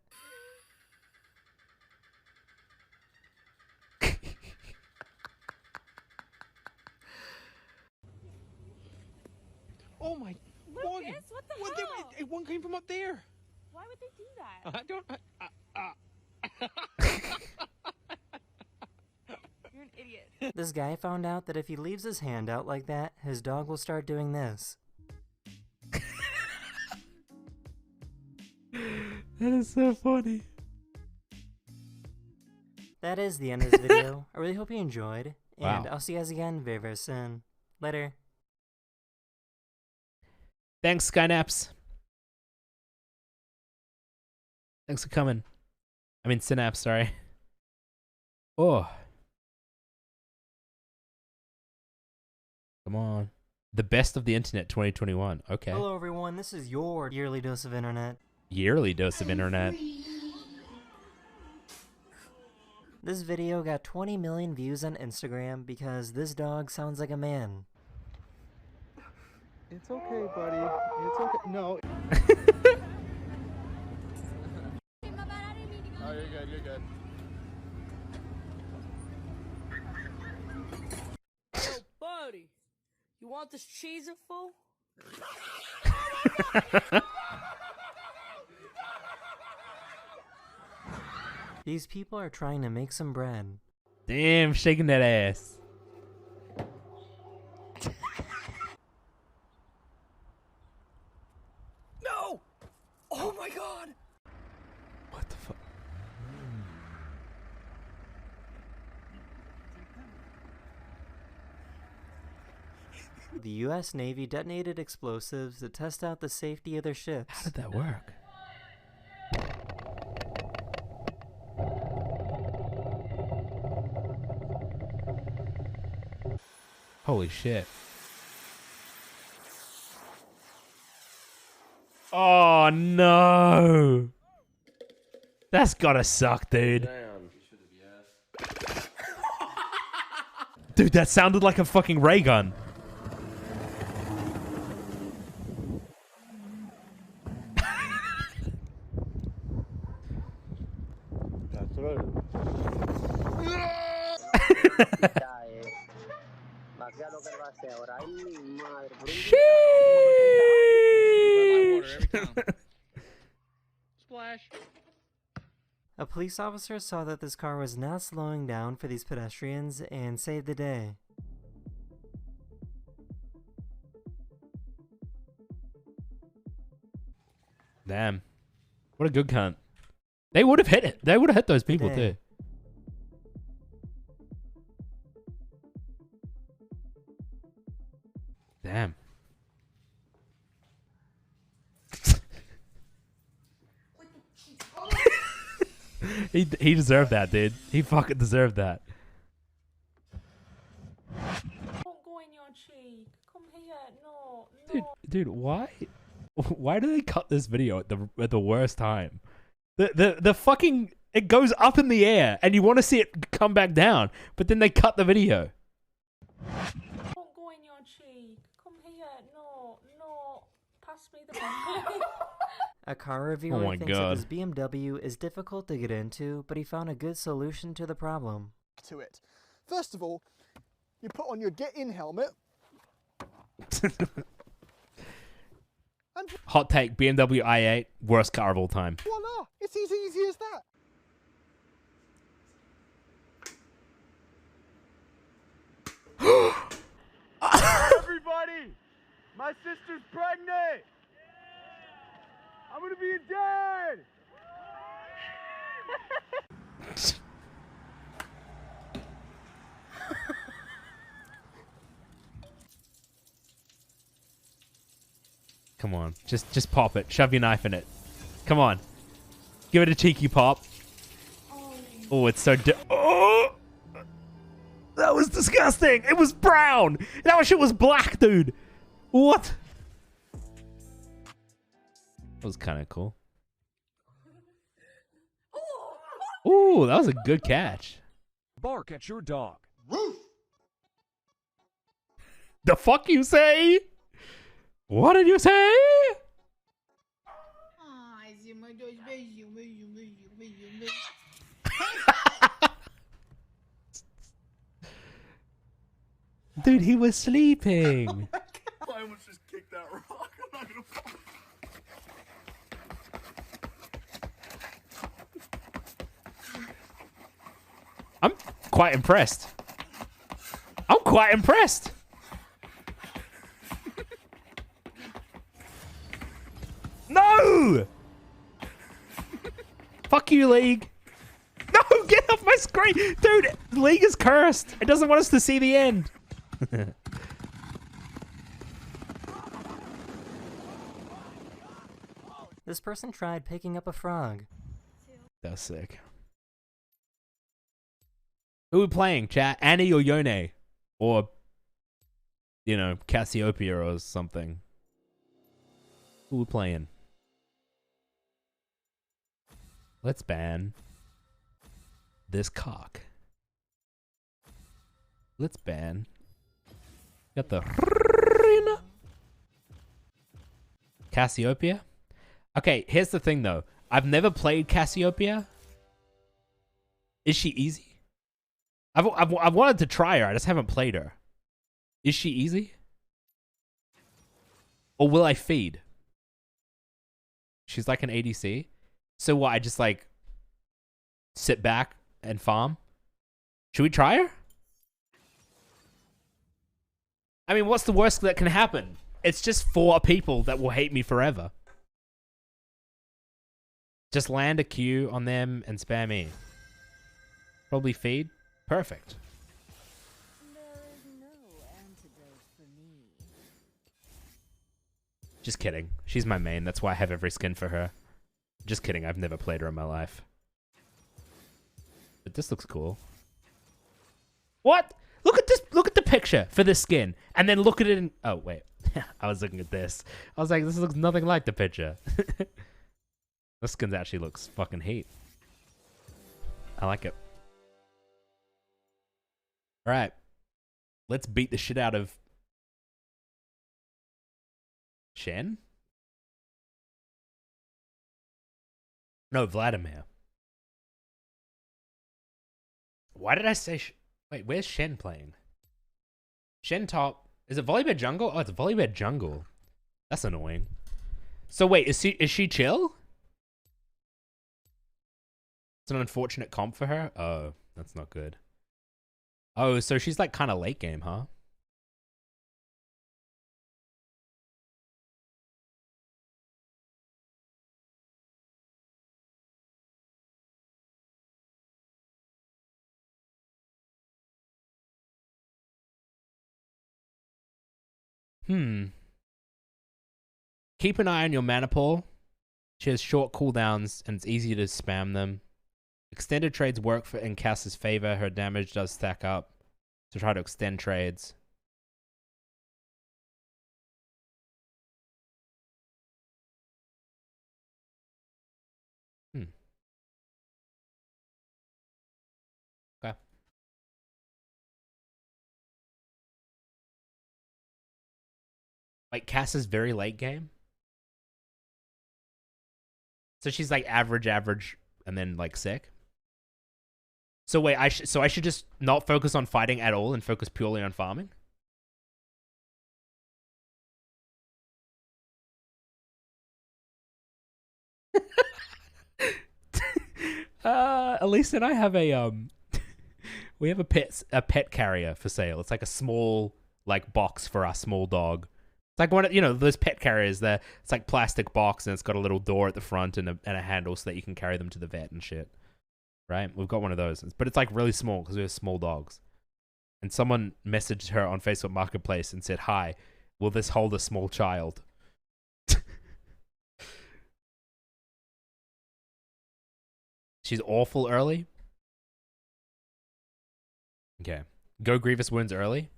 Oh my. Morgan! What the hell? One came from up there. Why would they do that? I don't. You're an idiot. This guy found out that if he leaves his hand out like that, his dog will start doing this. That is so funny. That is the end of this video. I really hope you enjoyed, and Wow. I'll see you guys again very, very soon. Later. Thanks, Skynaps. Thanks for coming. I mean, Synapse, sorry. Oh. Come on. The best of the internet 2021. Okay. Hello everyone, this is your yearly dose of internet. Yearly dose of internet. This video got 20 million views on Instagram because this dog sounds like a man. It's okay, buddy. It's okay. No. Oh, you're good. You're good. Yo, buddy, you want this cheese in full? These people are trying to make some bread. Damn, shaking that ass. No! Oh my god! What the fuck? The US Navy detonated explosives to test out the safety of their ships. How did that work? Holy shit. Oh no! That's gotta suck, dude. Dude, that sounded like a fucking ray gun. That's right. Splash. A police officer saw that this car was not slowing down for these pedestrians and saved the day. Damn. What a good cunt. They would have hit it. They would have hit those people too. Damn. He deserved that, dude. He fucking deserved that. Don't go in your cheek. Come here. No, no. Dude, why do they cut this video at the worst time? The fucking, it goes up in the air and you want to see it come back down, but then they cut the video. Don't go in your cheek. Come here. No, no. Pass me the bottle. A car reviewer thinks God. that this BMW is difficult to get into, but he found a good solution to the problem. To it. First of all, you put on your get-in helmet. Hot take, BMW i8, worst car of all time. Voila! It's as easy as that. Everybody! My sister's pregnant! I'm gonna be a dad! Come on, just pop it. Shove your knife in it. Come on, give it a cheeky pop. Oh, it's so. Oh, that was disgusting. It was brown. That shit was black, dude. What? That was kind of cool. Ooh, that was a good catch. Bark at your dog. Roof! The fuck you say? What did you say? Dude, he was sleeping. I almost just kicked that rock. I'm not gonna fall. I'm quite impressed. I'm quite impressed. No! Fuck you, League. No, get off my screen. Dude, League is cursed. It doesn't want us to see the end. This person tried picking up a frog. That's sick. Who are we playing, chat? Annie or Yone? Or, you know, Cassiopeia or something. Who are we playing? Let's ban this cock. Let's ban. Got the Cassiopeia. Okay, here's the thing though. I've never played Cassiopeia. Is she easy? I've wanted to try her. I just haven't played her. Is she easy? Or will I feed? She's like an ADC. So what? I just like sit back and farm? Should we try her? I mean, what's the worst that can happen? It's just 4 people that will hate me forever. Just land a Q on them and spam E. Probably feed. Perfect. Just kidding. She's my main. That's why I have every skin for her. Just kidding. I've never played her in my life. But this looks cool. What? Look at this. Look at the picture for this skin. And then look at it in... Oh, wait. I was looking at this. I was like, this looks nothing like the picture. This skin actually looks fucking heat. I like it. Alright. Let's beat the shit out of... Shen? No, Vladimir. Why did I say... Wait, where's Shen playing? Shen top... Is it Volibear jungle? Oh, it's Volibear jungle. That's annoying. So wait, is she chill? an unfortunate comp for her. Oh, that's not good. Oh, so she's like kind of late game, huh? Keep an eye on your mana pool. She has short cooldowns and it's easy to spam them. Extended trades work for in Cass's favor. Her damage does stack up. So try to extend trades. Okay. Like Cass is very late game. So she's like average, and then like sick. So wait, I should just not focus on fighting at all and focus purely on farming? Elise and I have a we have a pet carrier for sale. It's like a small like box for our small dog. It's like one of, you know, those pet carriers there. It's like plastic box and it's got a little door at the front and a handle so that you can carry them to the vet and shit. Right? We've got one of those. But it's like really small because we have small dogs. And someone messaged her on Facebook Marketplace and said, "Hi, will this hold a small child?" She's awful early. Okay. Go Grievous Wounds early.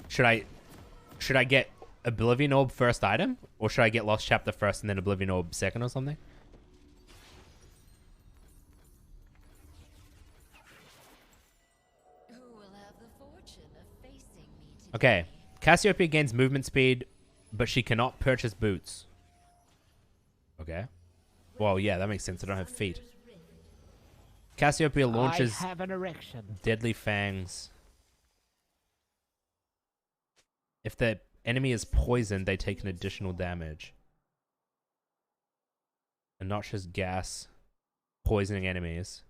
Should I get Oblivion Orb first item? Or should I get Lost Chapter first and then Oblivion Orb second or something? Okay. Cassiopeia gains movement speed, but she cannot purchase boots. Okay. Well, yeah, that makes sense. I don't have feet. Cassiopeia launches I have an erection. Deadly Fangs. If the enemy is poisoned, they take an additional damage. A noxious gas poisoning enemies.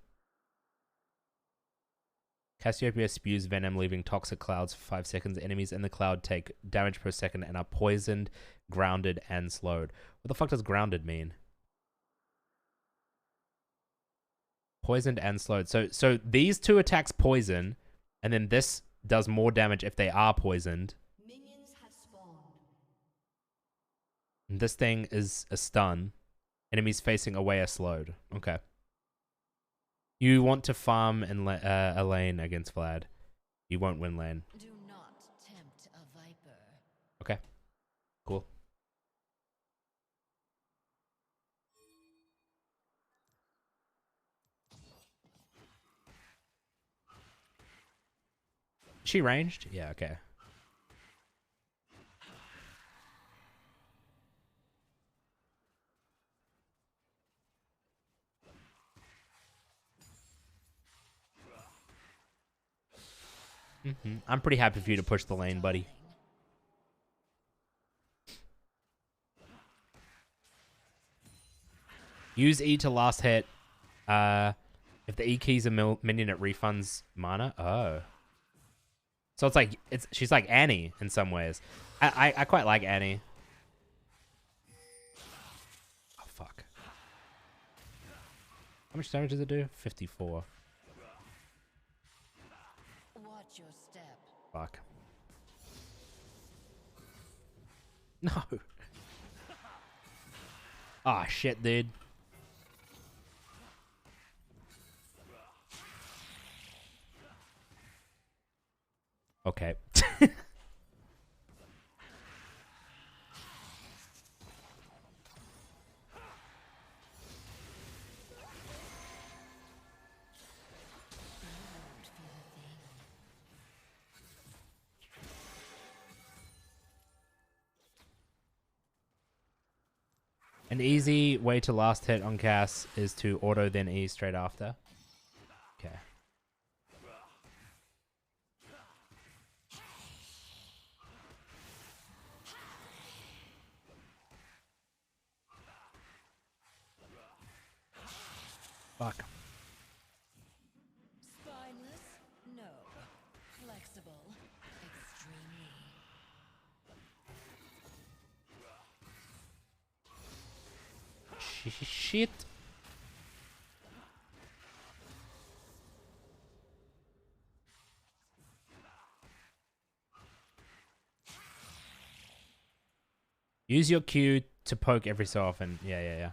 Cassiopeia spews venom, leaving toxic clouds for 5 seconds. Enemies in the cloud take damage per second and are poisoned, grounded, and slowed. What the fuck does grounded mean? Poisoned and slowed. So these two attacks poison, and then this does more damage if they are poisoned. Minions have spawned. And this thing is a stun. Enemies facing away are slowed. Okay. You want to farm in a lane against Vlad. You won't win lane. Do not tempt a viper. Okay. Cool. She ranged? Yeah, okay. I'm pretty happy for you to push the lane, buddy. Use E to last hit. If the E key's a minion, it refunds mana. Oh. So it's like she's like Annie in some ways. I quite like Annie. Oh fuck. How much damage does it do? 54. Watch your step. Fuck. No. Ah, shit, dude. Okay. An easy way to last hit on Cass is to auto then E straight after. Okay. Fuck. Spineless? No. Flexible? Extremely. Shit. Use your Q to poke every so often. Yeah.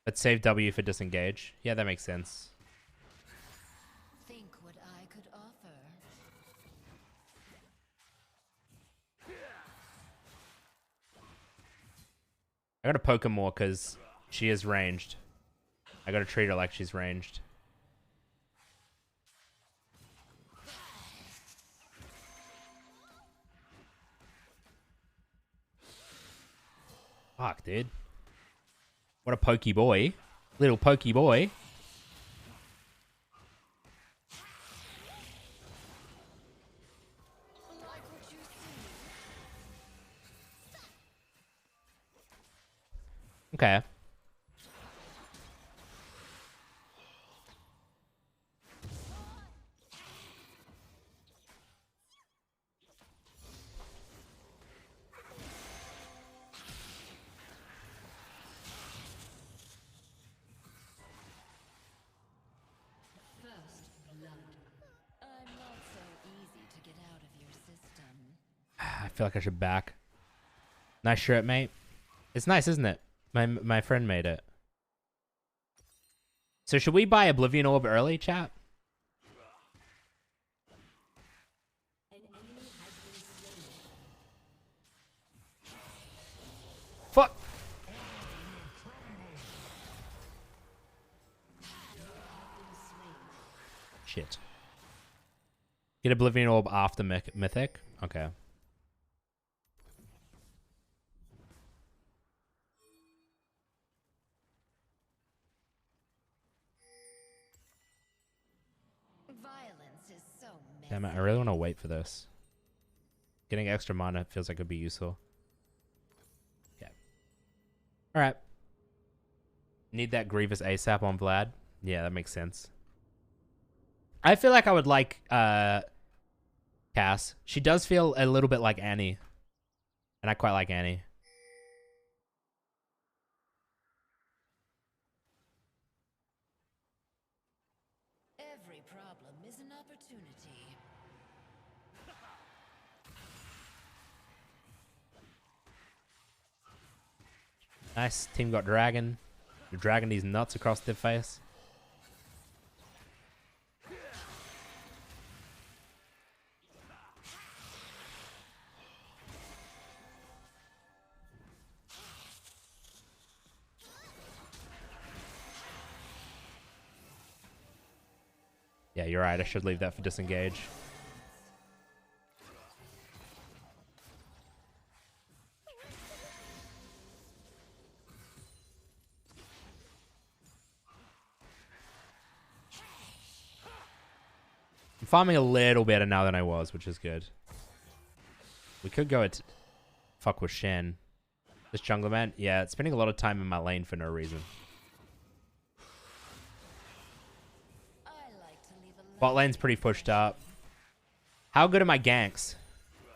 But save W for disengage. Yeah, that makes sense. Think what I could offer. I gotta poke her more because she is ranged. I gotta treat her like she's ranged. Fuck, dude. What a pokey boy. Little pokey boy. Okay. First blood. I'm not so easy to get out of your system. I feel like I should back. Nice shirt, mate. It's nice, isn't it? My friend made it. So should we buy Oblivion Orb early, chat? Fuck. Shit. Get Oblivion Orb after Mythic? Okay. Violence is so messy. Damn it, I really want to wait for this. Getting extra mana feels like it'd be useful. Okay. Alright. Need that Grievous ASAP on Vlad? Yeah, that makes sense. I feel like I would like Cass. She does feel a little bit like Annie. And I quite like Annie. Every problem is an opportunity. Nice. Team got Dragon. You're dragging these nuts across their face. Yeah, you're right. I should leave that for disengage. I'm farming a little better now than I was, which is good. We could go at fuck with Shen. This jungler man? Yeah, it's spending a lot of time in my lane for no reason. Bot lane's pretty pushed up. How good are my ganks?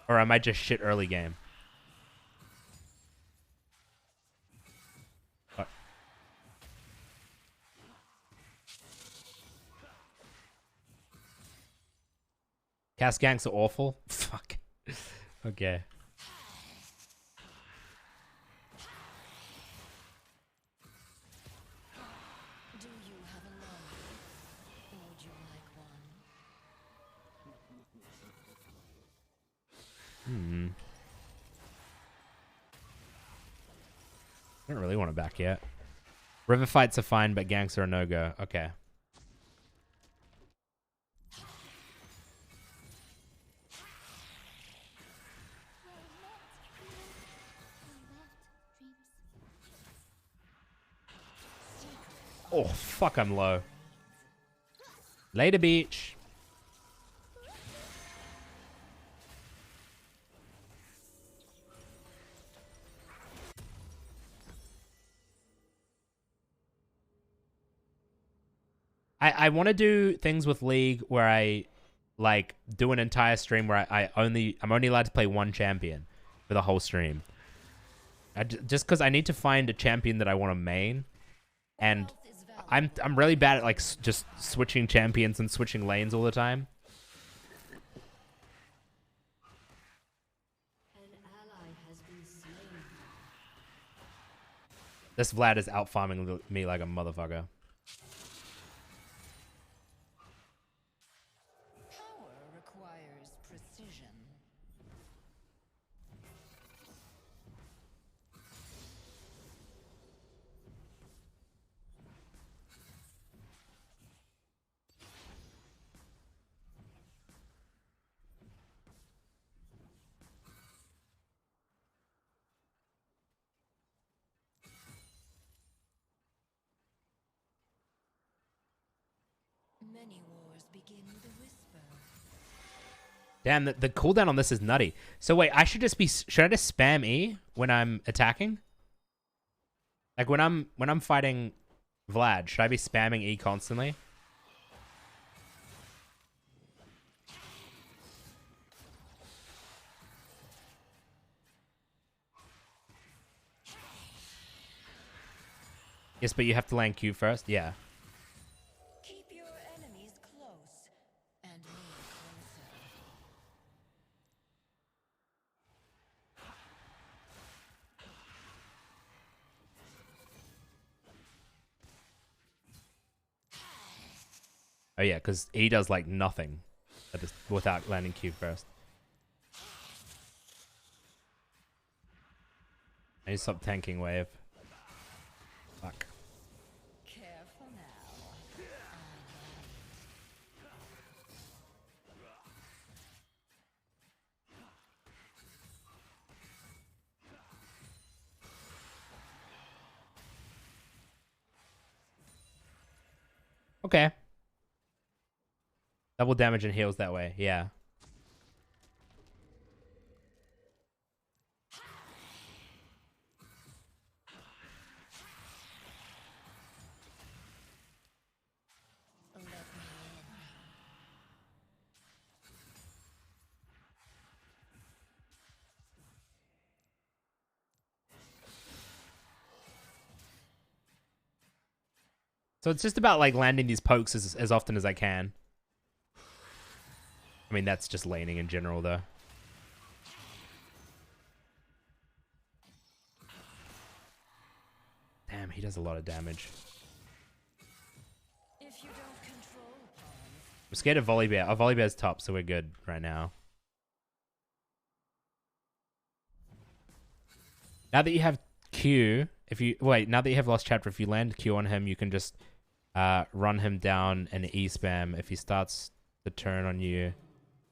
Or am I just shit early game? What? Cast ganks are awful? Fuck. Okay. Do you have a loan? Would you like one? I don't really want to back yet. River fights are fine, but ganks are a no-go. Okay. Oh, fuck, I'm low. Later, beach. I want to do things with League where I like do an entire stream where I'm only allowed to play one champion for the whole stream. Just because I need to find a champion that I want to main, and I'm really bad at like just switching champions and switching lanes all the time. This Vlad is out farming me like a motherfucker. Power requires precision. Many wars begin with a whisper. Damn, the cooldown on this is nutty. So wait, I should just spam E when I'm attacking? Like when I'm fighting Vlad, should I be spamming E constantly? Yes, but you have to land Q first? Yeah. Keep your enemies close and me closer. Oh yeah, because E does like nothing without landing Q first. I need to stop tanking wave. Fuck. Careful now. Okay. Double damage and heals that way, yeah. So it's just about like landing these pokes as often as I can. I mean, that's just laning in general, though. Damn, he does a lot of damage. If you don't control pawns, I'm scared of Volibear. Our Volibear's top, so we're good right now. Now that you have Q, now that you have Lost Chapter, if you land Q on him, you can just run him down and E spam. If he starts the turn on you,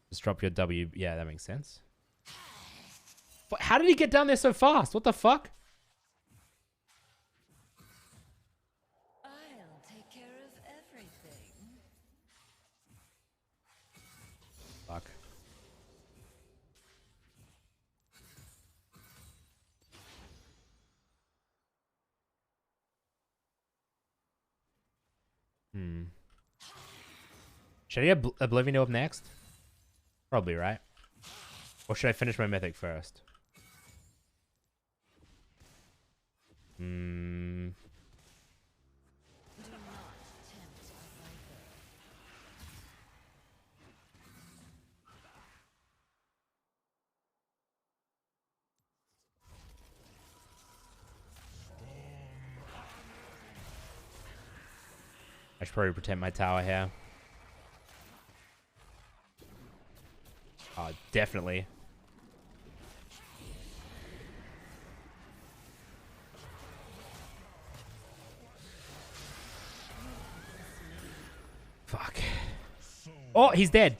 just drop your W. Yeah, that makes sense. How did he get down there so fast? What the fuck? I'll take care of everything. Fuck. Should I get Oblivion up next? Probably, right? Or should I finish my mythic first? I should probably protect my tower here. Oh, definitely. Fuck. Oh, he's dead.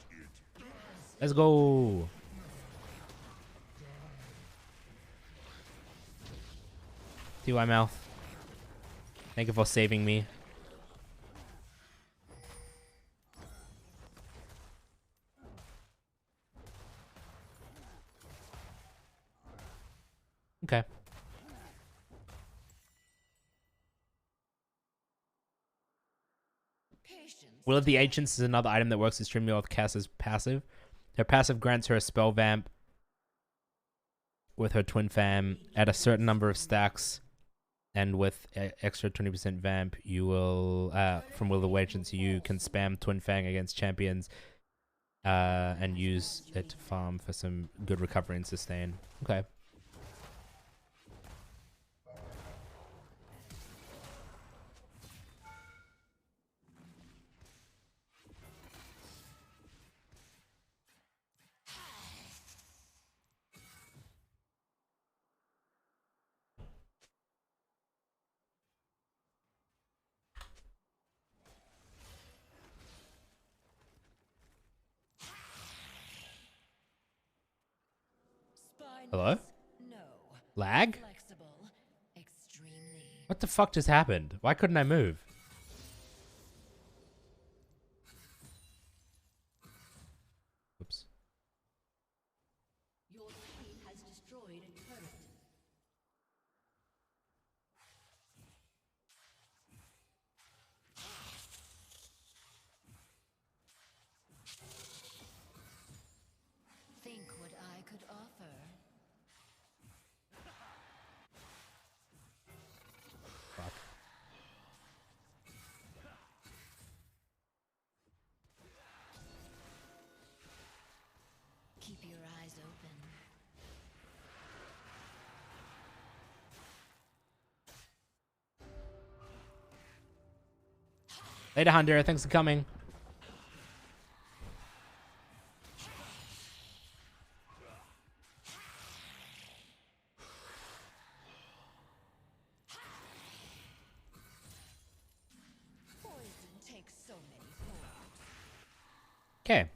Let's go. TY mouth. Thank you for saving me. Okay. Patience Will of the Ancients is another item that works extremely well with Cass's passive. Her passive grants her a spell vamp with her twin fam at a certain number of stacks, and with extra 20% vamp, you will from Will of the Ancients you can spam twin fang against champions and use it to farm for some good recovery and sustain. Okay. Hello? Lag? What the fuck just happened? Why couldn't I move? Oops. Your team has destroyed a turret. Think what I could offer. Fuck. Keep your eyes open. Later, Hunter. Thanks for coming. Okay.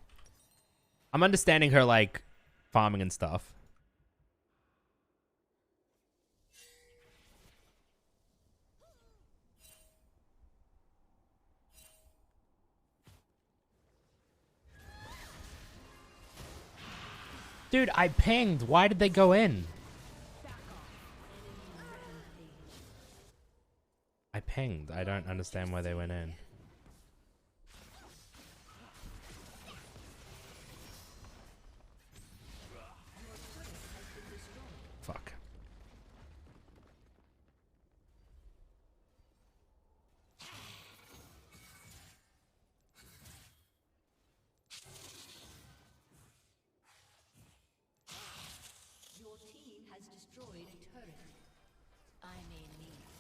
I'm understanding her, like, farming and stuff. Dude, I pinged. Why did they go in? I pinged. I don't understand why they went in. Fuck. Your team has destroyed a turret. I may leave,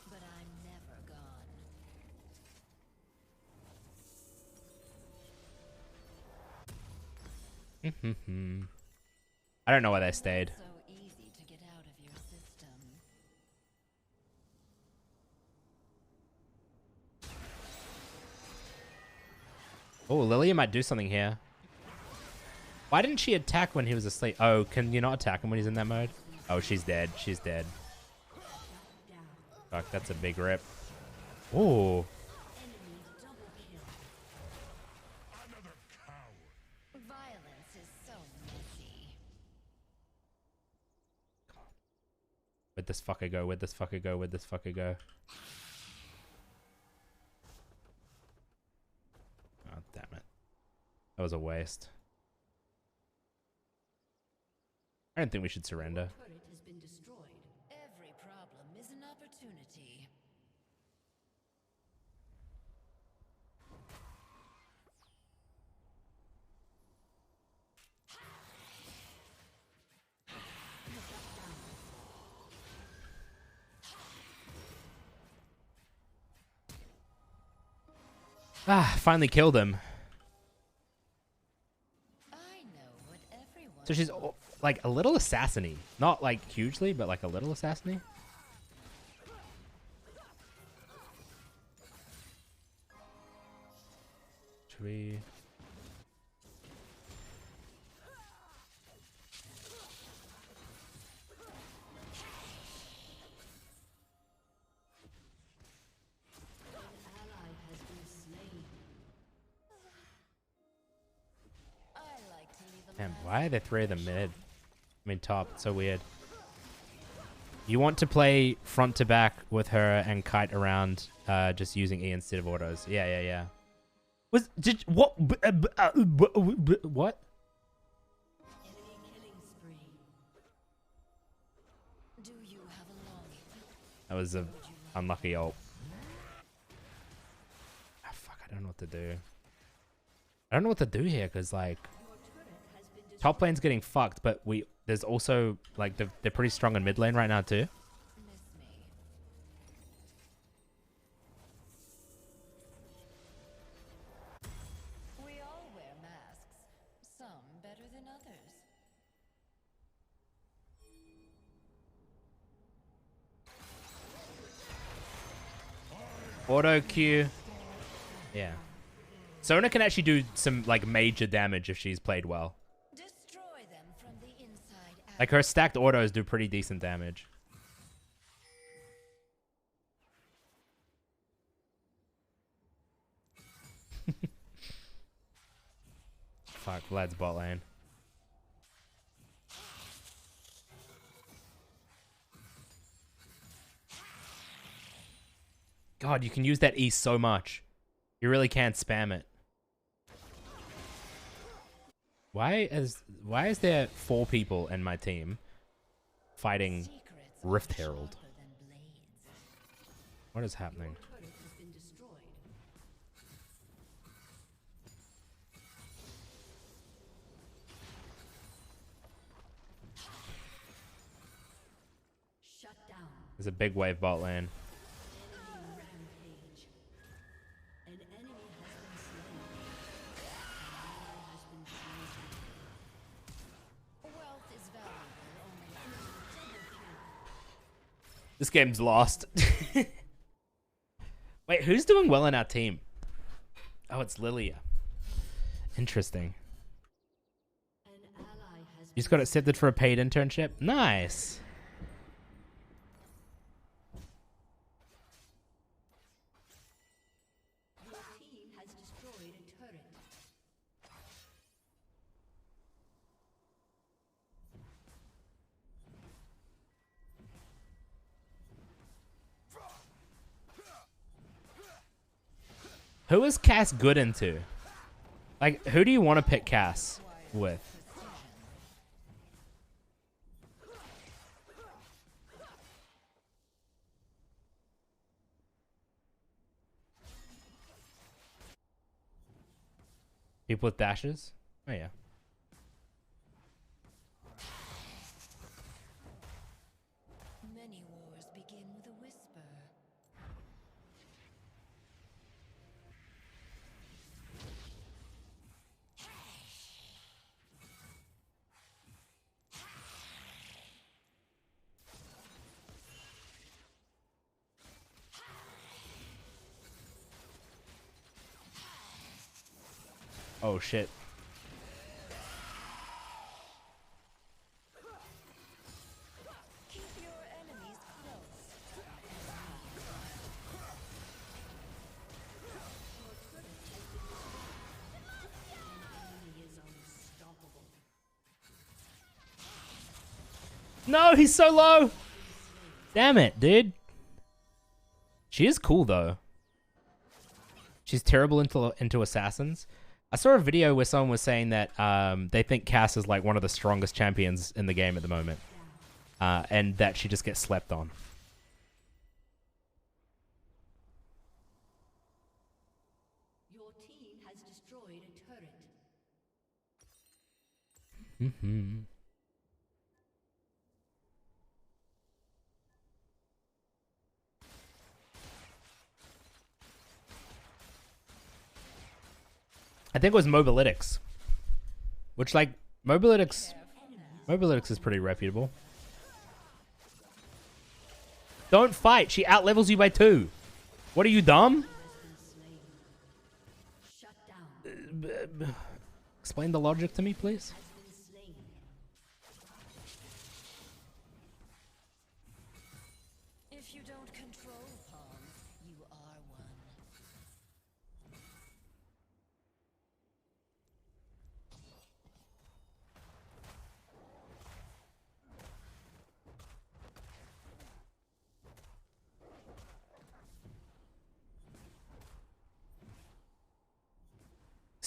but I'm never gone. I don't know why they stayed. So easy to get out of your system. Oh, Lilia might do something here. Why didn't she attack when he was asleep? Oh, can you not attack him when he's in that mode? Oh, she's dead. She's dead. Fuck, that's a big rip. Ooh. Violence is so messy. Where'd this fucker go? Where'd this fucker go? Where'd this fucker go? Oh, damn it. That was a waste. I don't think we should surrender. Turret has been destroyed. Every problem is an opportunity. Ah, finally killed him. So she's like a little assassin-y. Not like hugely, but like a little assassin-y. Should we... Damn, why are there three of them mid? I mean top, it's so weird. You want to play front to back with her and kite around just using E instead of autos. Yeah. Was did what? What? Enemy killing spree. Do you have a longing? That was a unlucky ult. Ah, fuck! I don't know what to do. I don't know what to do here because like top lane's getting fucked, but there's also like they're pretty strong in mid lane right now too. We all wear masks, some better than others. Auto Q. Yeah. Sona can actually do some like major damage if she's played well. Destroy them from the inside out. Like her stacked autos do pretty decent damage. Fuck, Vlad's bot lane. God, you can use that E so much. You really can't spam it. Why is there 4 people in my team fighting Rift Herald? What is happening? There's a big wave bot lane. This game's lost. Wait, who's doing well in our team? Oh, it's Lilia. Interesting. You just got accepted for a paid internship? Nice. Your team has destroyed a turret. Who is Cass good into? Like, who do you want to pick Cass with? People with dashes? Oh, yeah. Many wars begin with a whisper. Oh, shit. Keep your enemies close. Enemy is unstoppable. No, he's so low. Damn it, dude. She is cool, though. She's terrible into assassins. I saw a video where someone was saying that they think Cass is like one of the strongest champions in the game at the moment. And that she just gets slept on. Your team has destroyed a turret. Mm-hmm. I think it was Mobalytics. Which, like, Mobalytics is pretty reputable. Don't fight. She outlevels you by 2. What are you, dumb? Explain the logic to me, please. If you don't control pawns, you are one.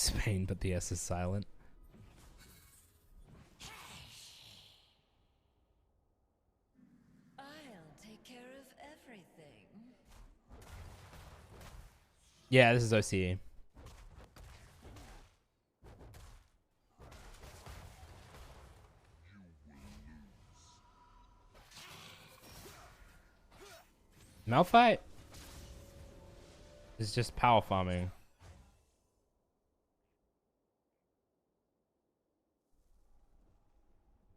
Spain, but the S is silent. I'll take care of everything. Yeah, this is OCE. Malphite is just power farming.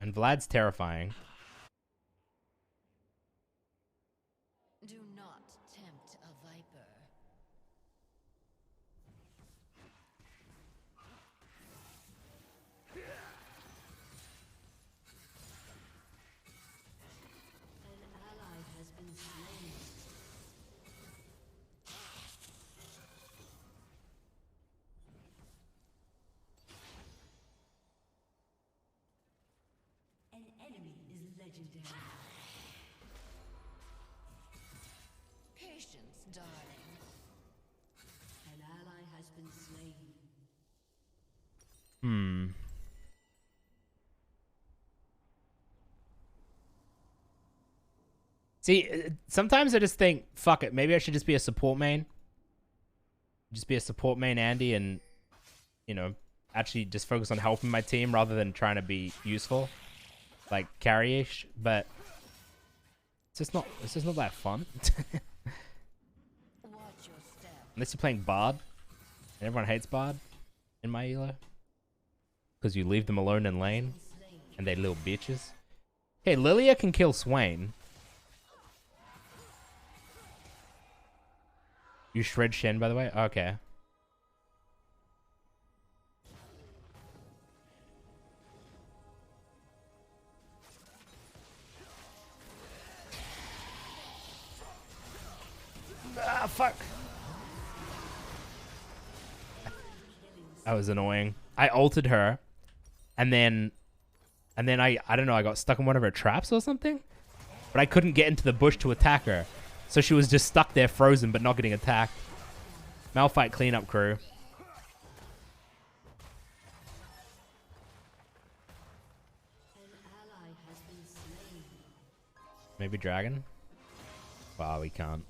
And Vlad's terrifying. Do not tempt a viper. An ally has been slain. An enemy is legendary. Patience, darling. An ally has been slain. See, sometimes I just think, fuck it, maybe I should just be a support main. Just be a support main Andy and, you know, actually just focus on helping my team rather than trying to be useful. Like, carry-ish, but it's just not that fun. Unless you're playing Bard. And everyone hates Bard in my elo. Because you leave them alone in lane. And they little bitches. Hey, Lilia can kill Swain. You shred Shen, by the way? Okay. Ah, fuck. That was annoying. I ulted her, and then I don't know, I got stuck in one of her traps or something? But I couldn't get into the bush to attack her. So she was just stuck there frozen but not getting attacked. Malphite cleanup crew. Maybe dragon? Wow, we can't.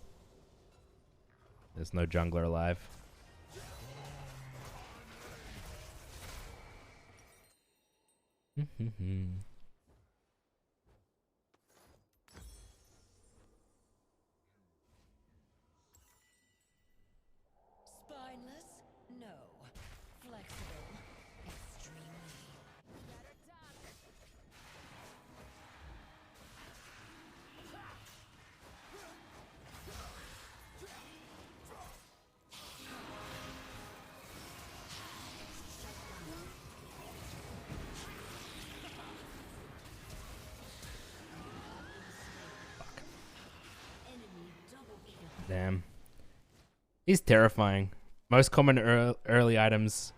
There's no jungler alive. Spineless? No. Flexible? Extremely. Damn. He's terrifying. Most common early items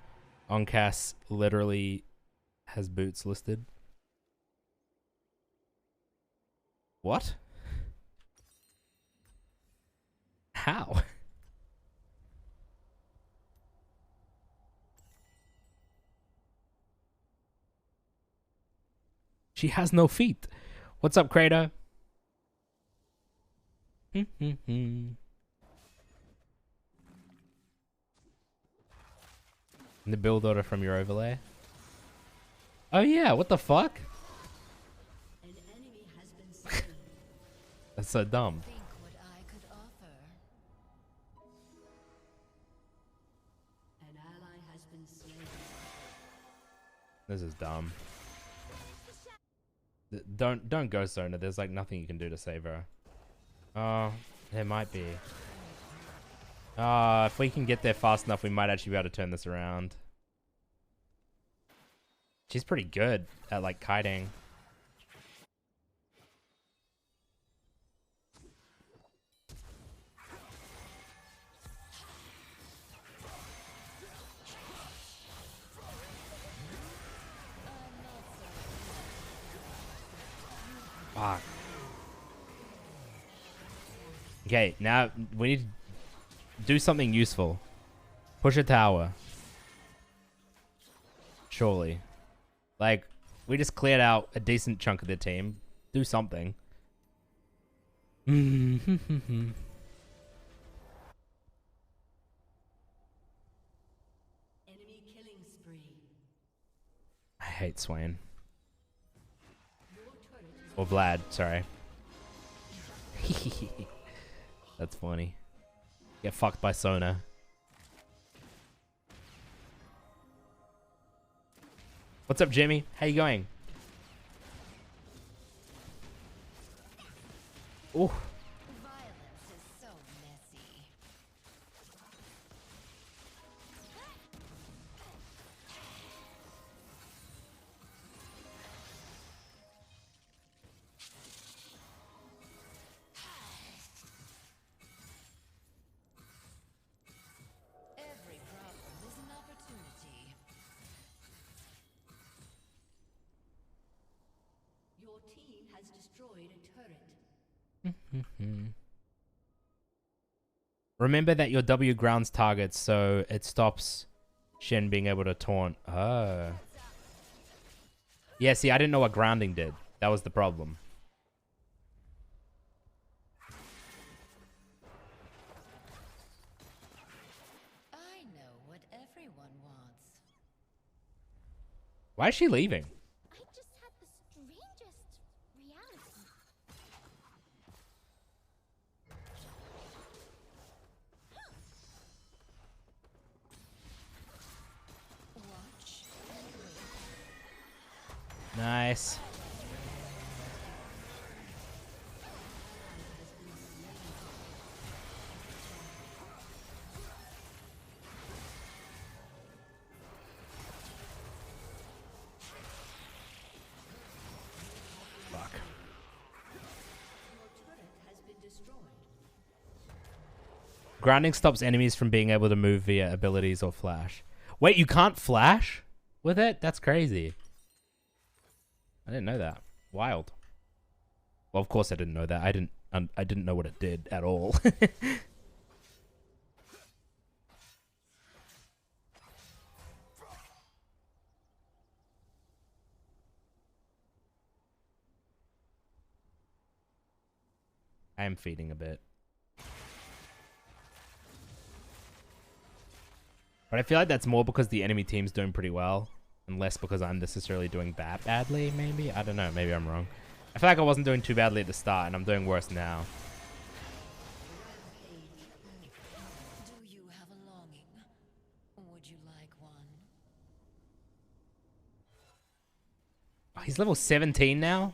on Cass literally has boots listed. What? How? She has no feet. What's up, Kratos? The build order from your overlay. Oh yeah, what the fuck? That's so dumb. This is dumb. Don't ghost zone her. There's like nothing you can do to save her. Oh, there might be. If we can get there fast enough, we might actually be able to turn this around. She's pretty good at like kiting. Fuck. Okay, now we need to do something useful. Push a tower. Surely. Like, we just cleared out a decent chunk of the team. Do something. Enemy killing spree. I hate Swain. Or Vlad, sorry. That's funny. Get fucked by Sona. What's up, Jimmy? How you going? Ooh. Violence is so messy. Every problem is an opportunity. Your team has destroyed a turret. Remember that your W grounds targets, so it stops Shen being able to taunt. Oh. Yeah, see, I didn't know what grounding did. That was the problem. I know what everyone wants. Why is she leaving? I just had the strangest reality. Watch. Nice. Fuck. Your turret has been destroyed. Grounding stops enemies from being able to move via abilities or flash. Wait, you can't flash with it? That's crazy. I didn't know that. Wild. Well, of course I didn't know that. I didn't know what it did at all. I am feeding a bit. But I feel like that's more because the enemy team's doing pretty well, and less because I'm necessarily doing that badly, maybe? I don't know, maybe I'm wrong. I feel like I wasn't doing too badly at the start, and I'm doing worse now. Do you have a longing? Would you like one? Oh, he's level 17 now?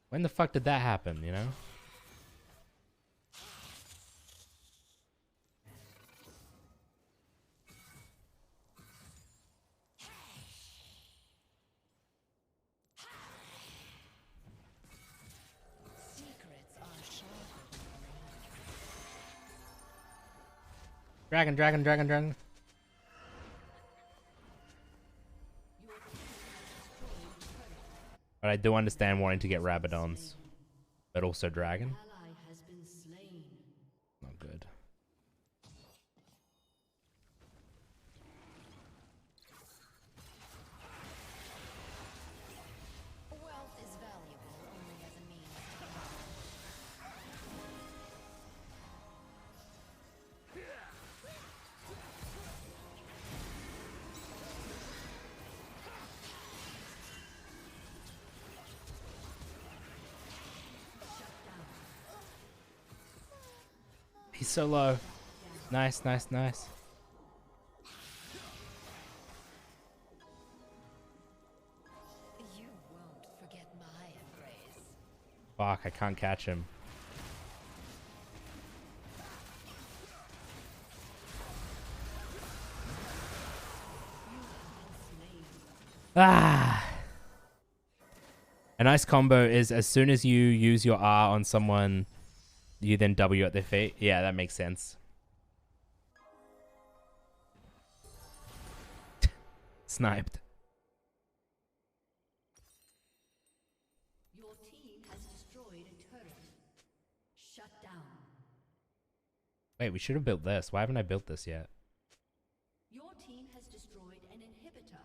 When the fuck did that happen, you know? Secrets are sharpened. Dragon, dragon, dragon, dragon. But I do understand wanting to get Rabadons. But also dragon. Ally has been slain. Not good. Wealth is valuable only as a means to He's so low. Nice, nice, nice. You won't forget my embrace. Fuck, I can't catch him. Ah! A nice combo is as soon as you use your R on someone, you then W at their feet. Yeah, that makes sense. Sniped. Your team has destroyed a turret. Shut down. Wait, we should have built this. Why haven't I built this yet? Your team has destroyed an inhibitor.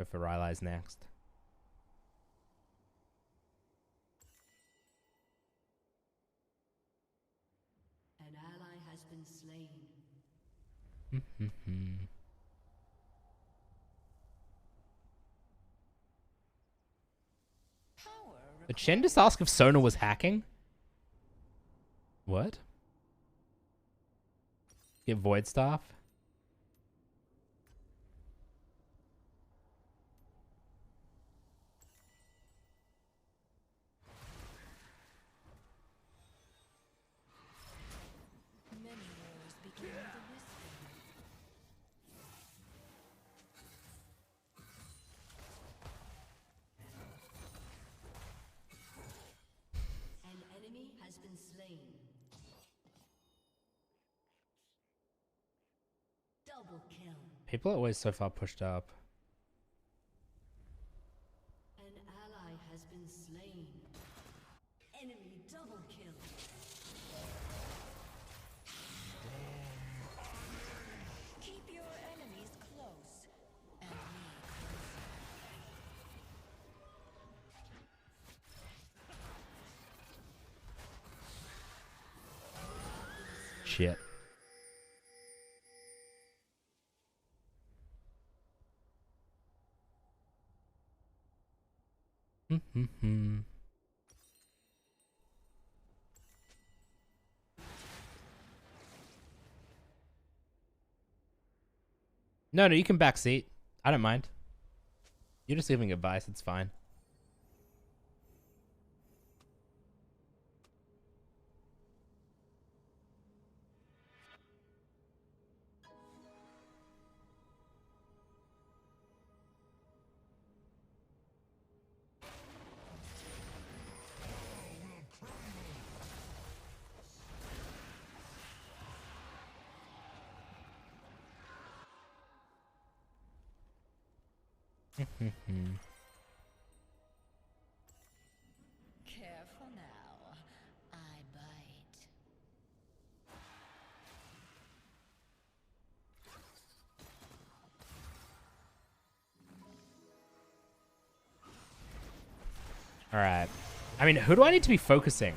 Go for Rylai's next. An ally has been slain. Did Shen just ask if Sona was hacking? What? Get Void Staff? Many wars begin with a whisper. An enemy has been slain. Double kill. People are always so far pushed up. An ally has been slain. Enemy double kill. Keep your enemies close and me Shit. No, you can backseat. I don't mind. You're just giving advice. It's fine. careful now. I bite. All right. I mean, who do I need to be focusing?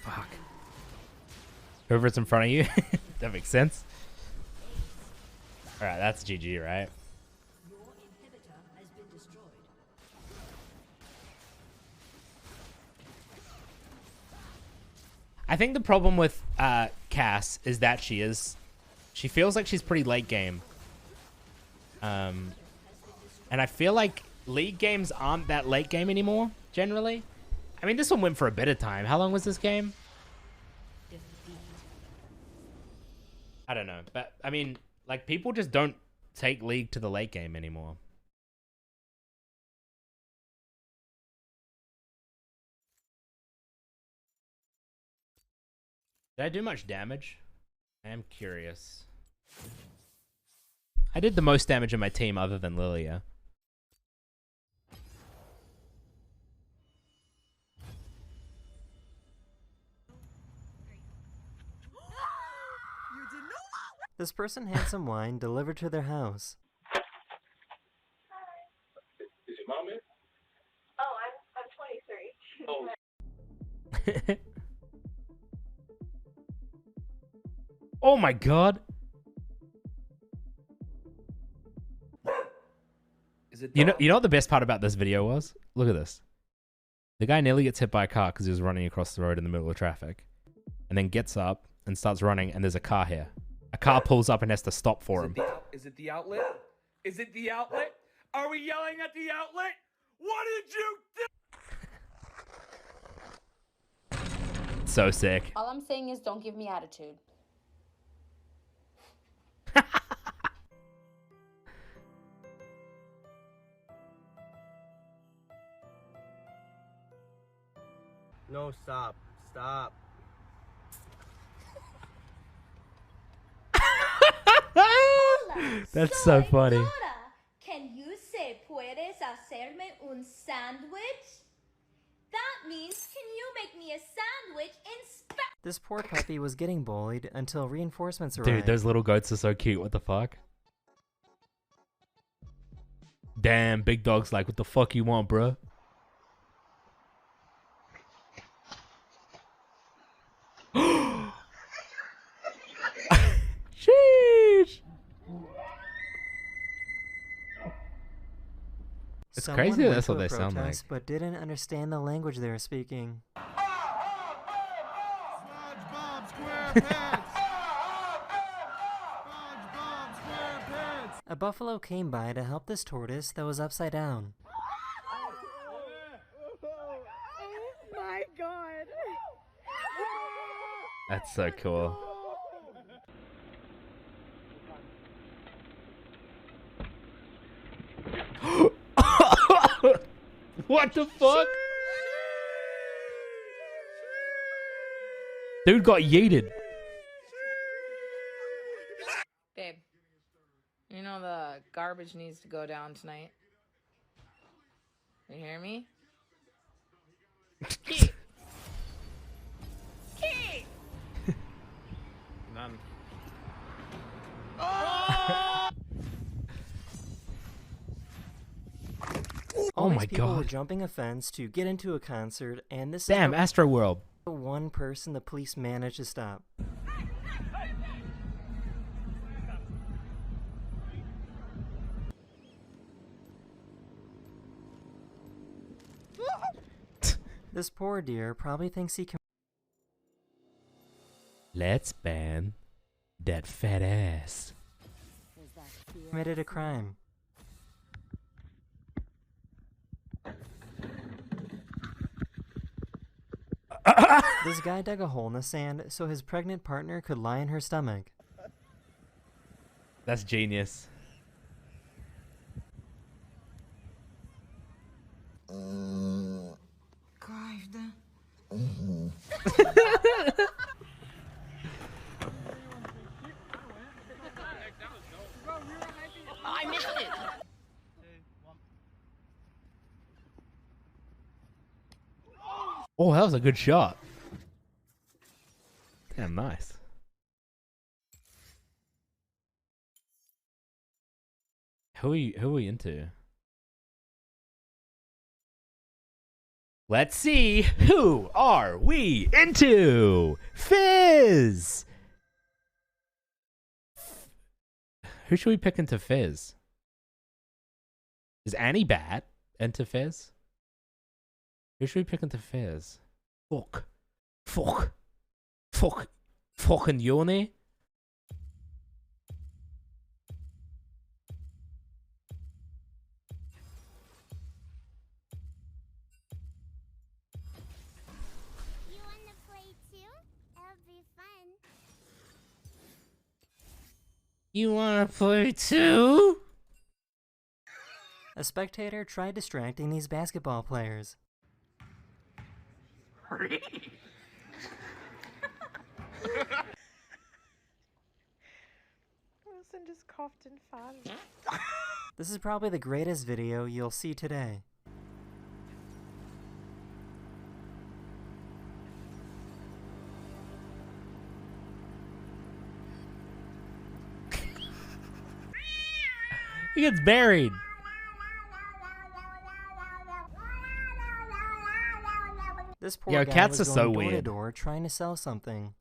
Fuck. Whoever's in front of you. That makes sense. All right, that's GG, right? Your inhibitor has been destroyed. I think the problem with Cass is that she feels like she's pretty late game. And I feel like League games aren't that late game anymore, generally. I mean, this one went for a bit of time. How long was this game? I don't know. But, I mean, like, people just don't take League to the late game anymore. Did I do much damage? I am curious. I did the most damage in my team other than Lilia. This person had some wine delivered to their house. Is your mom in? Oh, I'm 23. Oh. Oh my god. Is it You know what the best part about this video was? Look at this. The guy nearly gets hit by a car because he was running across the road in the middle of traffic. And then gets up and starts running and there's a car here. A car pulls up and has to stop for him. Is it the outlet? Is it the outlet? Are we yelling at the outlet? What did you do? So sick. All I'm saying is don't give me attitude. No, stop. Stop. That's so funny. Can you say puedes hacerme un sandwich? That means can you make me a sandwich in Spanish? This poor puppy was getting bullied until reinforcements arrived. Dude, those little goats are so cute. What the fuck? Damn, Big Dog's like, what the fuck you want, bro? Sheesh. It's Someone crazy went that's to what a they sound like. protest, but didn't understand the language they were speaking. A buffalo came by to help this tortoise that was upside down. Oh my god. That's so cool. What the fuck? Dude got yeeted. Babe, you know the garbage needs to go down tonight. You hear me? Key! Key! None. All Oh these my people were God. jumping a fence to get into a concert, and this Damn, is Astro World. the one person the police managed to stop. This poor deer probably thinks he Let's ban that fat ass. committed a crime. This guy dug a hole in the sand so his pregnant partner could lie in her stomach. That's genius. I missed it! Oh, that was a good shot. Damn, nice. Who are we into? Let's see. Who are we into? Fizz! Who should we pick into Fizz? Is Annie bad into Fizz? Who should we pick into Fizz? Fuck. Fucking Yoni? You wanna play too? It'll be fun. You wanna play too? A spectator tried distracting these basketball players. Wilson just coughed and farted. This is probably the greatest video you'll see today. He gets buried. This poor Yo, guy cats was are going so door to weird. door trying to sell something.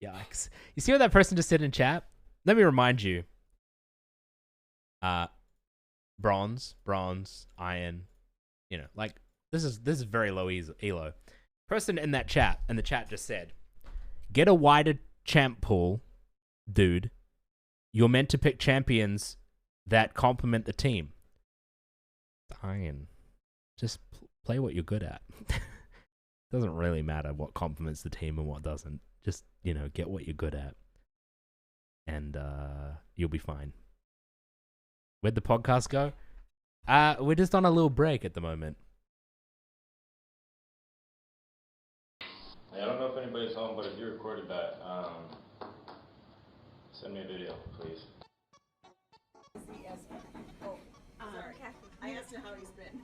Yikes. You see what that person just said in chat? Let me remind you. Bronze, iron, you know, like this is very low elo. Person in that chat, and the chat just said, get a wider champ pool, dude. You're meant to pick champions that complement the team. Iron. Just play what you're good at. Doesn't really matter what complements the team and what doesn't. Just, you know, get what you're good at. And you'll be fine. Where'd the podcast go? We're just on a little break at the moment. I don't know if anybody's home, but if you recorded that, send me a video, please. Sorry. I asked him how he's been.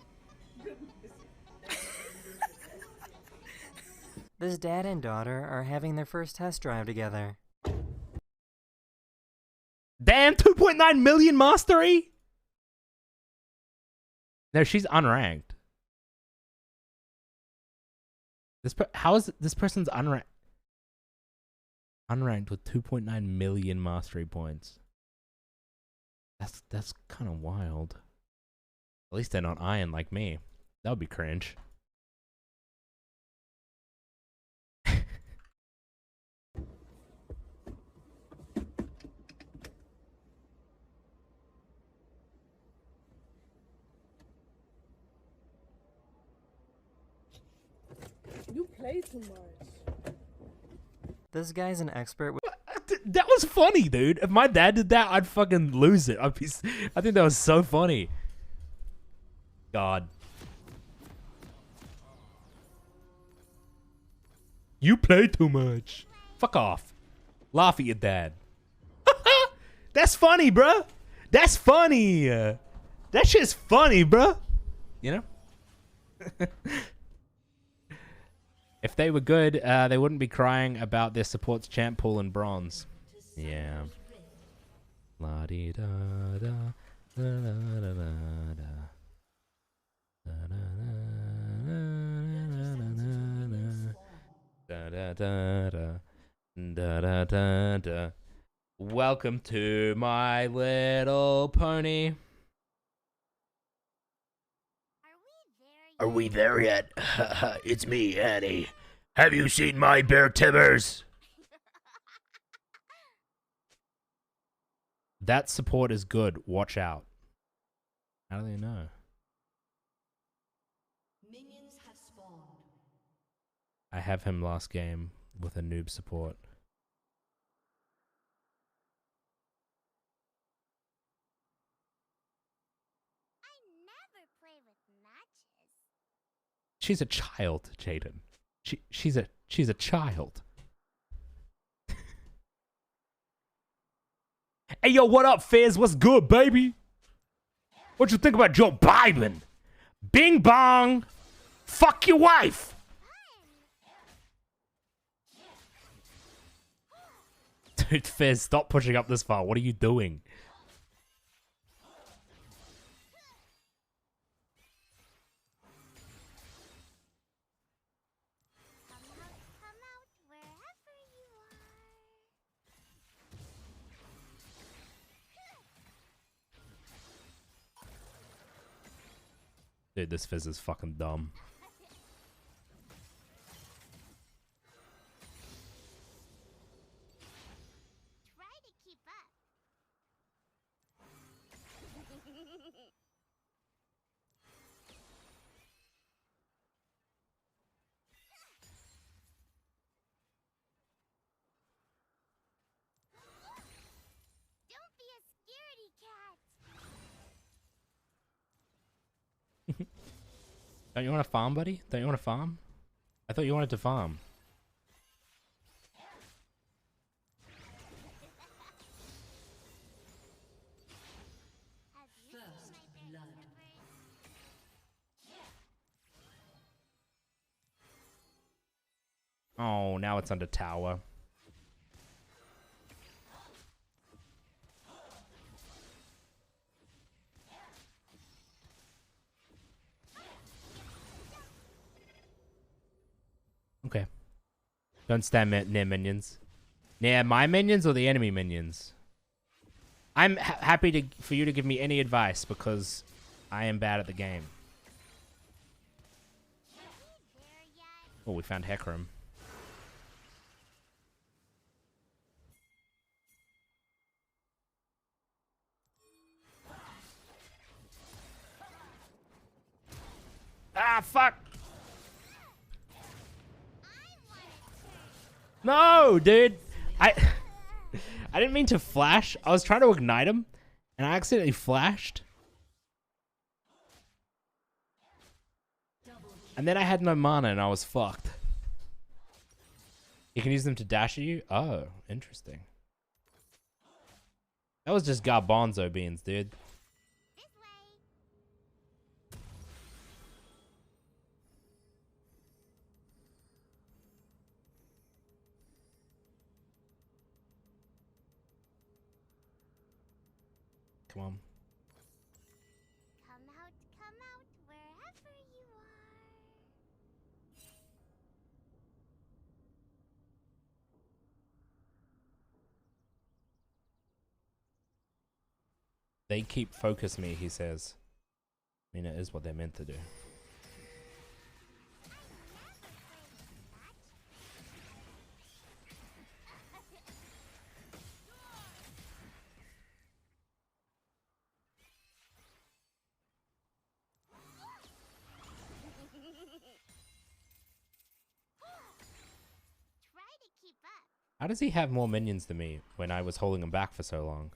This dad and daughter are having their first test drive together. Damn, 2.9 million mastery? No, she's unranked. How is this person's unranked with 2.9 million mastery points? That's kind of wild. At least they're not iron like me. That would be cringe. You play too much. This guy's an expert with That was funny, dude. If my dad did that, I'd fucking lose it. I think that was so funny. God. You play too much. Fuck off. Laugh at your dad. That's funny, bruh. That's funny. That shit's funny, bruh. You know? If they were good, they wouldn't be crying about their supports champ pool and bronze. Yeah. La di da da da da da da. Da da da da da da da da. Welcome to My Little Pony. Are we there yet? It's me, Annie. Have you seen my bear Timbers? That support is good. Watch out. How do they know? Minions have spawned. I have him last game with a noob support. She's a child, Jaden. She's a child. Hey yo, what up, Fizz? What's good, baby? What you think about Joe Biden? Bing bong. Fuck your wife. Dude, Fizz, stop pushing up this far. What are you doing? Dude, this Fizz is fucking dumb. Try to keep up. Don't be a scaredy cat. Don't you want to farm, buddy? Don't you want to farm? I thought you wanted to farm. First blood. Oh, now it's under tower. Okay. Don't stand near minions. Near my minions or the enemy minions? I'm happy for you to give me any advice because I am bad at the game. Oh, we found Hecarim. Ah, fuck. No, dude. I didn't mean to flash. I was trying to ignite him, and I accidentally flashed. And then I had no mana, and I was fucked. You can use them to dash at you? Oh, interesting. That was just garbanzo beans, dude. Come on. Come out, wherever you are. They keep focus me, he says. I mean, it is what they're meant to do. Try to keep up. How does he have more minions than me when I was holding him back for so long?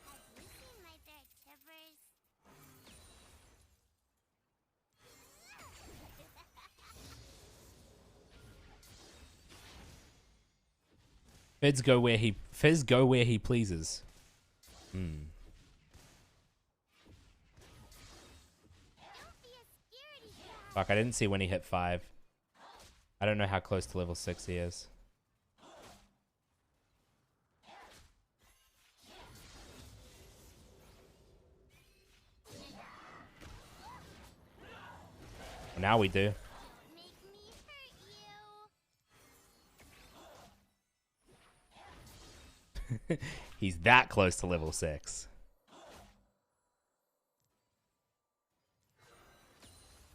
Have you seen my bear Tibbers? Fizz go where he pleases. Hmm. Fuck, I didn't see when he hit 5. I don't know how close to level 6 he is. Now we do. He's that close to level 6.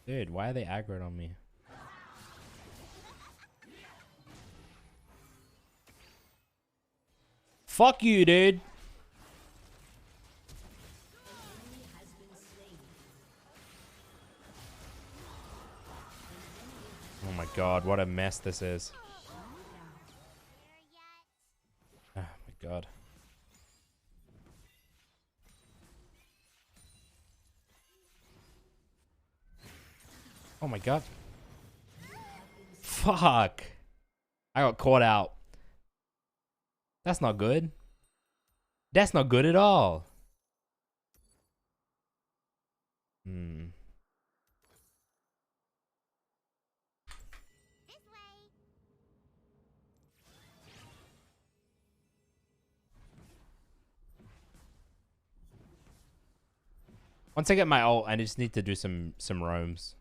Dude, why are they aggroed on me? Fuck you, dude. Oh my god, what a mess this is. Oh my god. Oh my god. Fuck. I got caught out. That's not good. That's not good at all. Hmm. Once I get my ult, I just need to do some roams.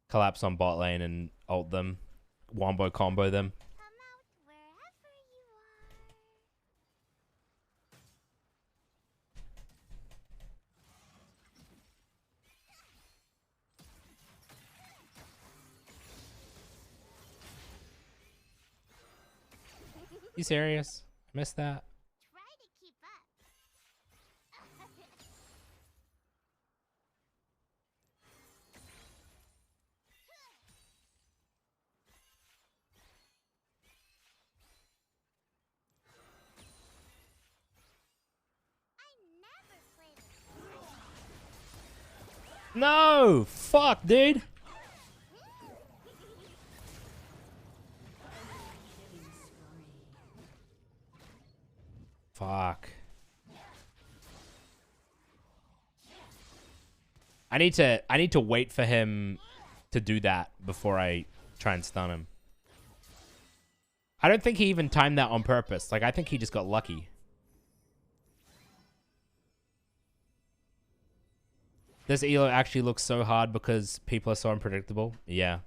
Collapse on bot lane and ult them. Wombo combo them. You serious? Missed that? Try to keep up. No! Fuck, dude! Fuck. I need to wait for him to do that before I try and stun him. I don't think he even timed that on purpose. Like, I think he just got lucky. This elo actually looks so hard because people are so unpredictable. Yeah.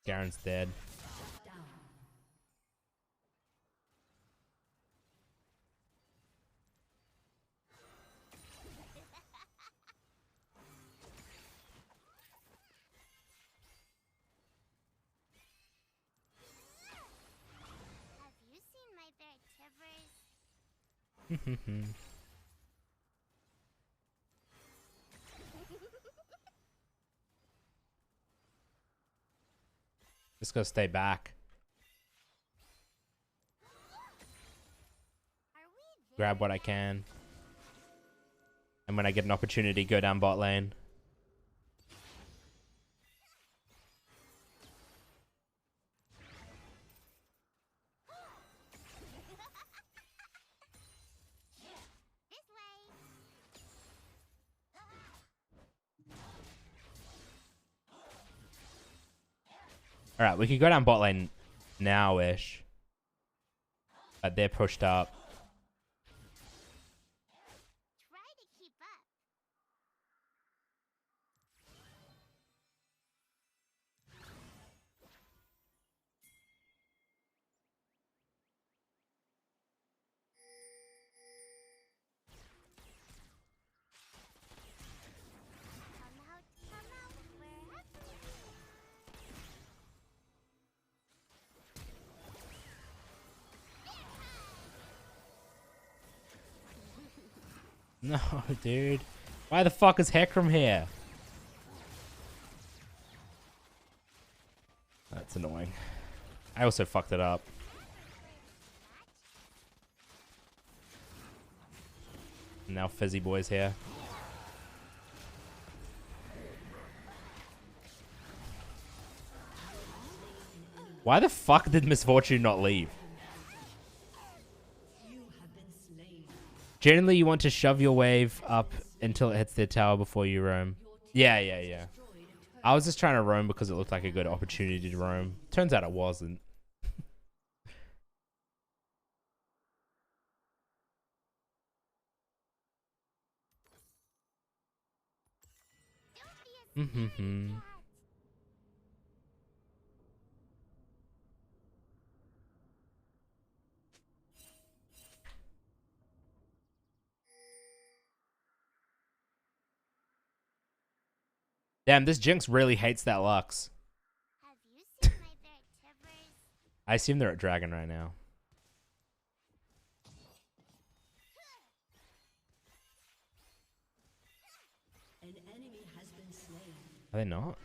Garen's dead. Just gotta stay back. Grab what I can. And when I get an opportunity, go down bot lane. Alright, we could go down bot lane now-ish. But they're pushed up. No, dude. Why the fuck is Hecarim here? That's annoying. I also fucked it up. Now Fizzy Boy's here. Why the fuck did Misfortune not leave? Generally, you want to shove your wave up until it hits their tower before you roam. Yeah. I was just trying to roam because it looked like a good opportunity to roam. Turns out it wasn't. Damn, this Jinx really hates that Lux. I assume they're at Dragon right now. An enemy has been slain. Are they not?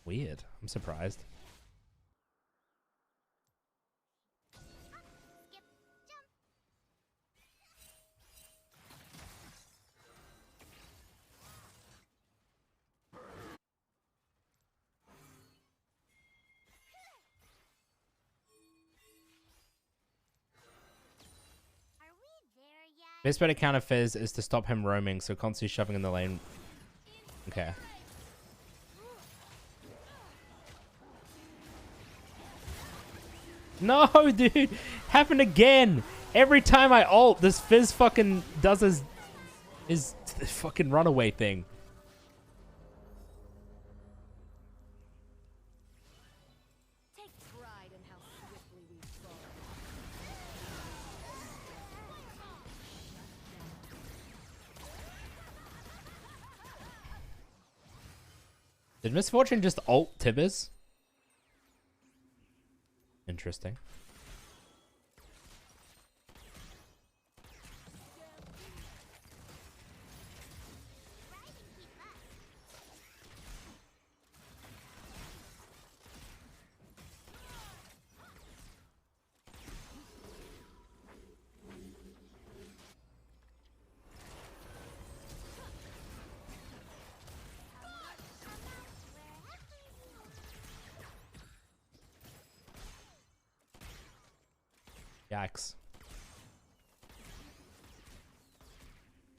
Weird. I'm surprised. Best way to counter Fizz is to stop him roaming, so constantly shoving in the lane. Okay. No, dude! Happened again! Every time I ult, this Fizz fucking does his fucking runaway thing. Did Misfortune just ult Tibbers? Interesting. Yikes.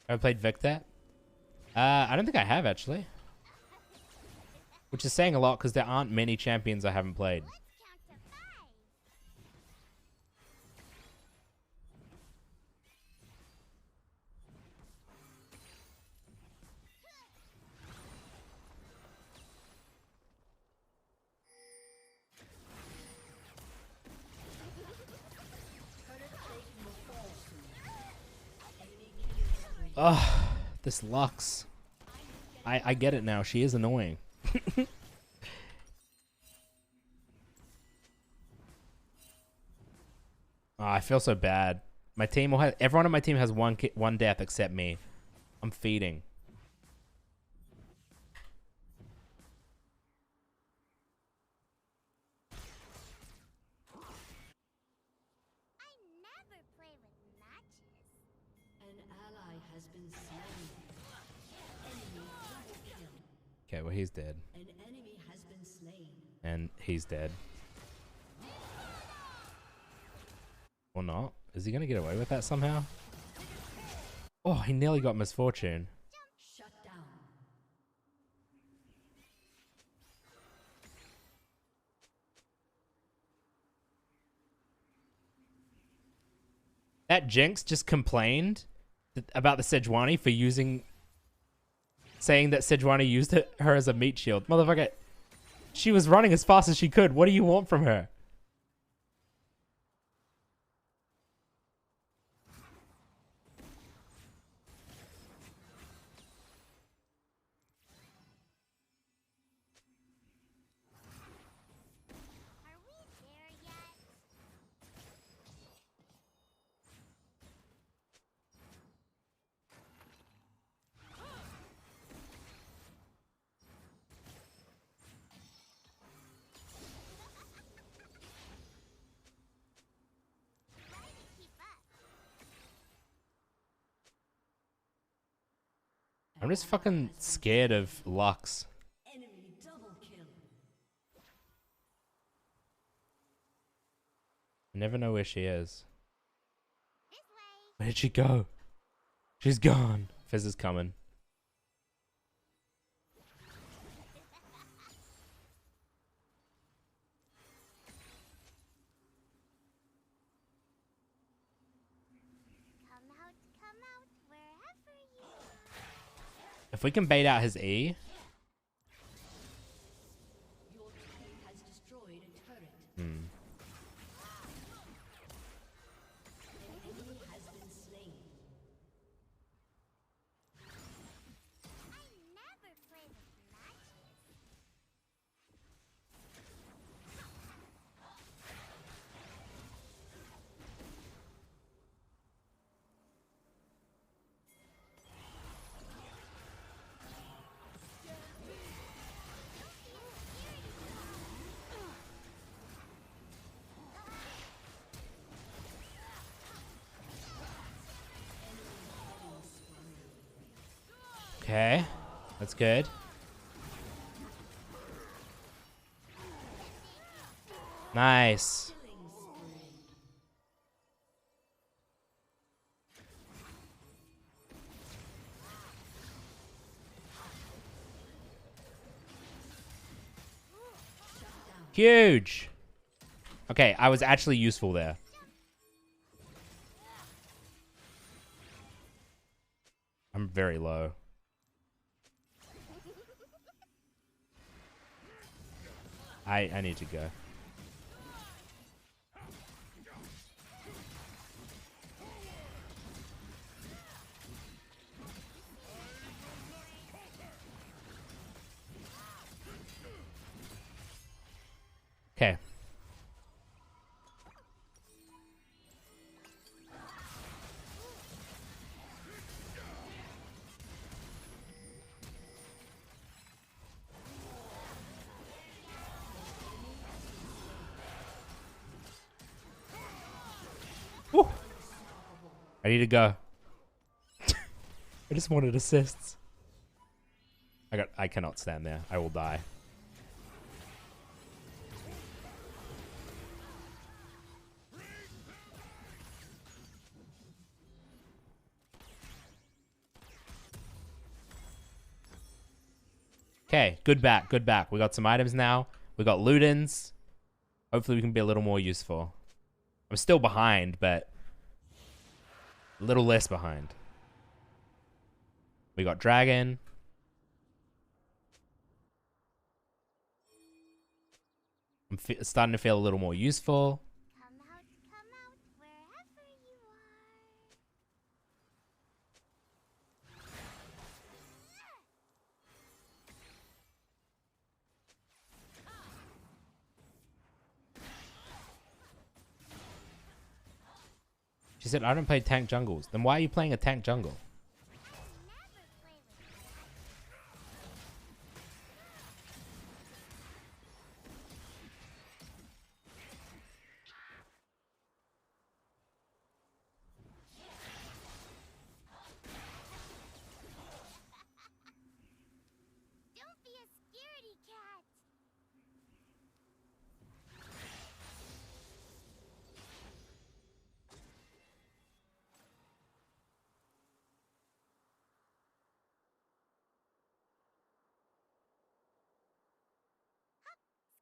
Have I played Victor? I don't think I have, actually. Which is saying a lot, because there aren't many champions I haven't played. Ugh, this Lux. I get it now. She is annoying. Oh, I feel so bad. My team will have, everyone on my team has one death except me. I'm feeding. Okay, well he's dead. An enemy has been slain. And he's dead. Or not? Is he gonna get away with that somehow? Oh, he nearly got misfortune. Shut down. That Jinx just complained about the Sejuani for saying that Sejuani used her as a meat shield. Motherfucker, she was running as fast as she could. What do you want from her? I'm just fucking scared of Lux. Enemy double kill. I never know where she is. Where did she go? She's gone. Fizz is coming. If we can bait out his E. Your team has destroyed a turret. Hmm. An enemy has been slain. Okay, that's good. Nice. Huge. Okay, I was actually useful there. I'm very low. I need to go. Okay. Woo. I need to go. I just wanted assists. I cannot stand there. I will die. Okay, good back, good back. We got some items now. We got Ludens. Hopefully we can be a little more useful. I'm still behind, but a little less behind. We got Dragon. I'm starting to feel a little more useful. She said, I don't play tank jungles. Then why are you playing a tank jungle? Don't be a scaredy cat.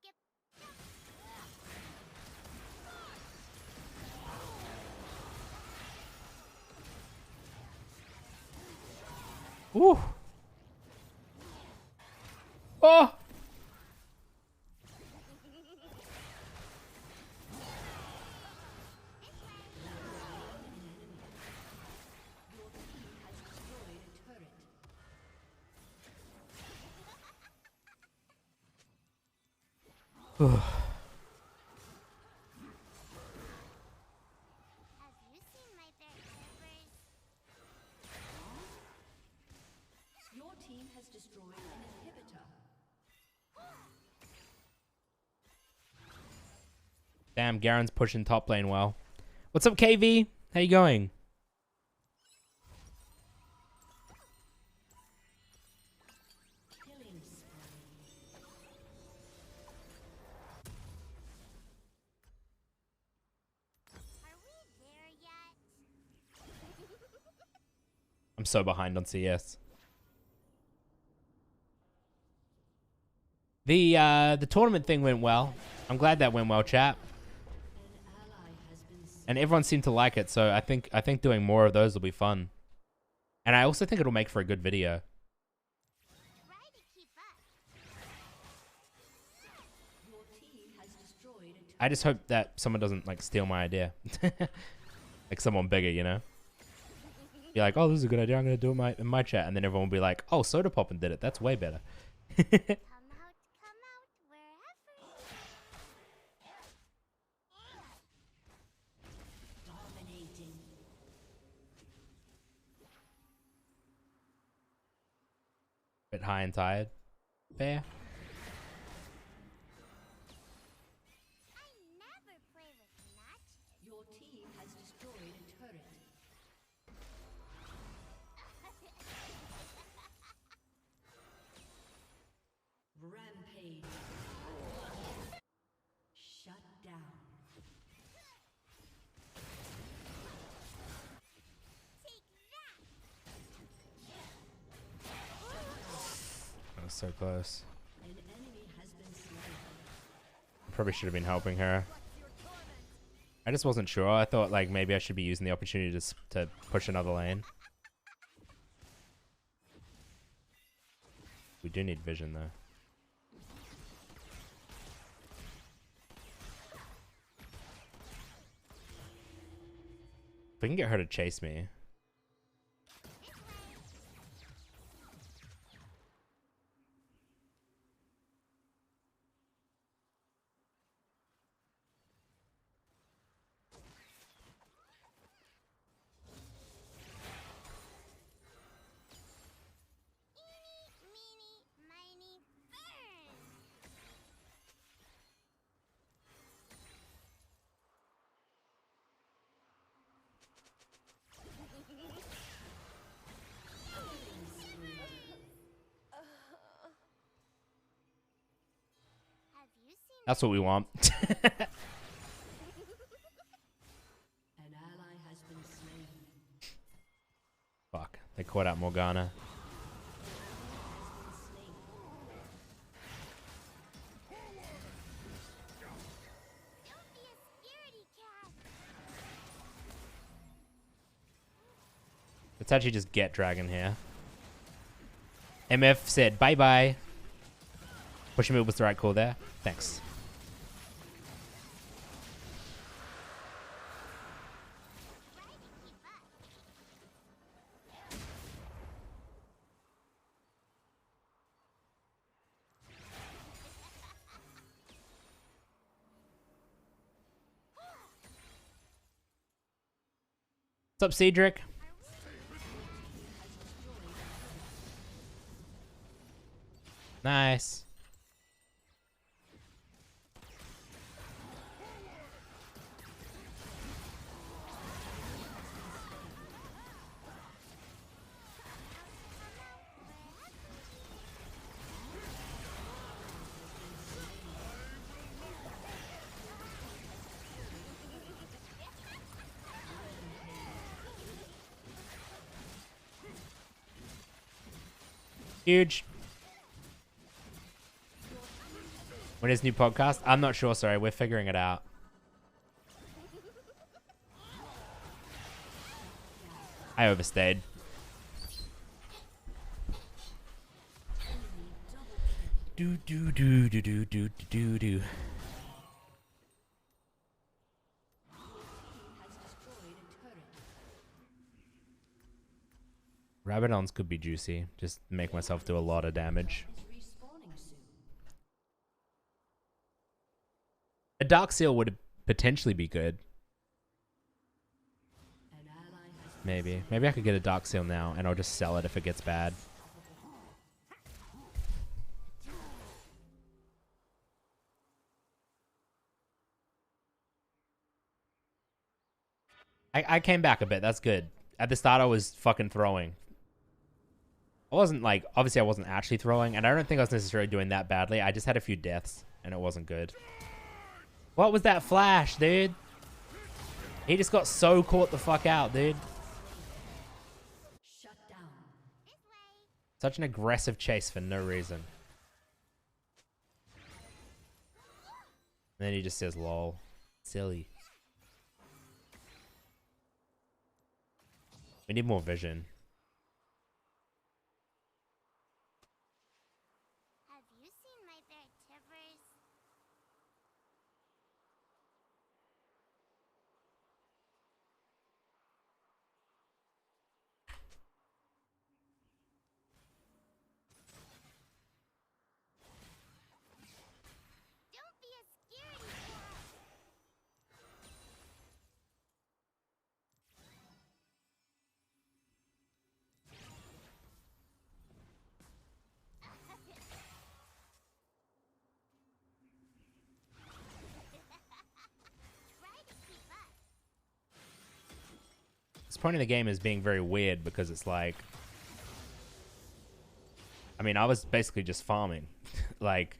Skip. Ooh. Oh. Have you seen my bear clippers? Your team has destroyed an inhibitor. Damn, Garen's pushing top lane well. What's up, KV? How you going? Killing spree. Are we there yet? I'm so behind on CS. The tournament thing went well. I'm glad that went well, chat. And everyone seemed to like it, so I think doing more of those will be fun. And I also think it'll make for a good video. Try to keep up. Your team has destroyed a turret. I just hope that someone doesn't like steal my idea. Like someone bigger, you know? Be like, oh, this is a good idea. I'm gonna do it in my chat, and then everyone will be like, oh, Soda Poppin did it. That's way better. Come out wherever. Dominating. Bit high and tired. Fair. I never play with nuts. Your team has destroyed a turret. Rampage. Shut down. Take That was so close. An enemy has been slain. Probably should have been helping her. I just wasn't sure. I thought like maybe I should be using the opportunity to push another lane. We do need vision though. If we can get her to chase me. Eeny, meeny, miny, burn. Have you seen That's what we want. An ally has been slain. Fuck. They caught out Morgana. Don't be a scaredy cat. Let's actually just get Dragon here. MF said bye bye. Pushing move was the right call there. Thanks. What's up, Cedric? Nice. Huge. When is new podcast? I'm not sure, sorry. We're figuring it out. I overstayed. Do do do do do do do do. Rabadons could be juicy. Just make myself do a lot of damage. A Dark Seal would potentially be good. Maybe. Maybe I could get a Dark Seal now and I'll just sell it if it gets bad. I came back a bit. That's good. At the start, I was fucking throwing. I wasn't like, obviously I wasn't actually throwing, and I don't think I was necessarily doing that badly. I just had a few deaths, and it wasn't good. What was that flash, dude? He just got so caught the fuck out, dude. Shut down. Such an aggressive chase for no reason. And then he just says, lol. Silly. We need more vision. Have you seen my vertebrates? Don't be a scaredy cat. This point in the game is being very weird because it's like... I mean, I was basically just farming. Like...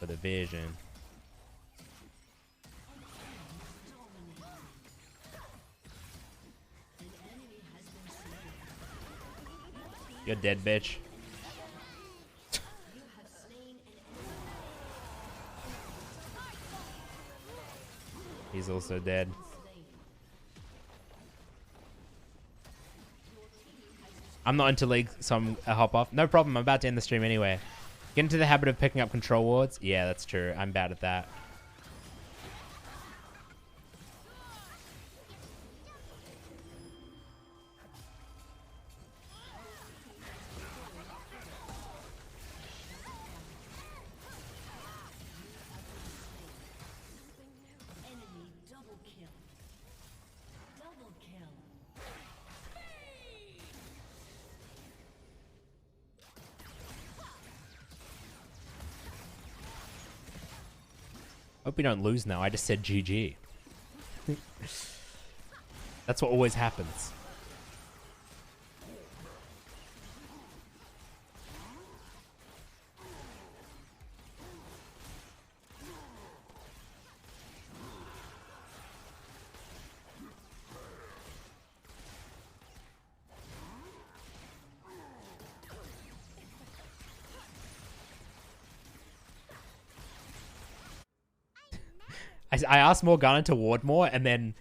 For the vision. You're dead, bitch. He's also dead. I'm not into League, so I'll hop off. No problem, I'm about to end the stream anyway. Get into the habit of picking up control wards. Yeah, that's true. I'm bad at that. Enemy double kill. Double kill. Hope we don't lose now. I just said GG. That's what always happens. I asked Morgana to ward more, and then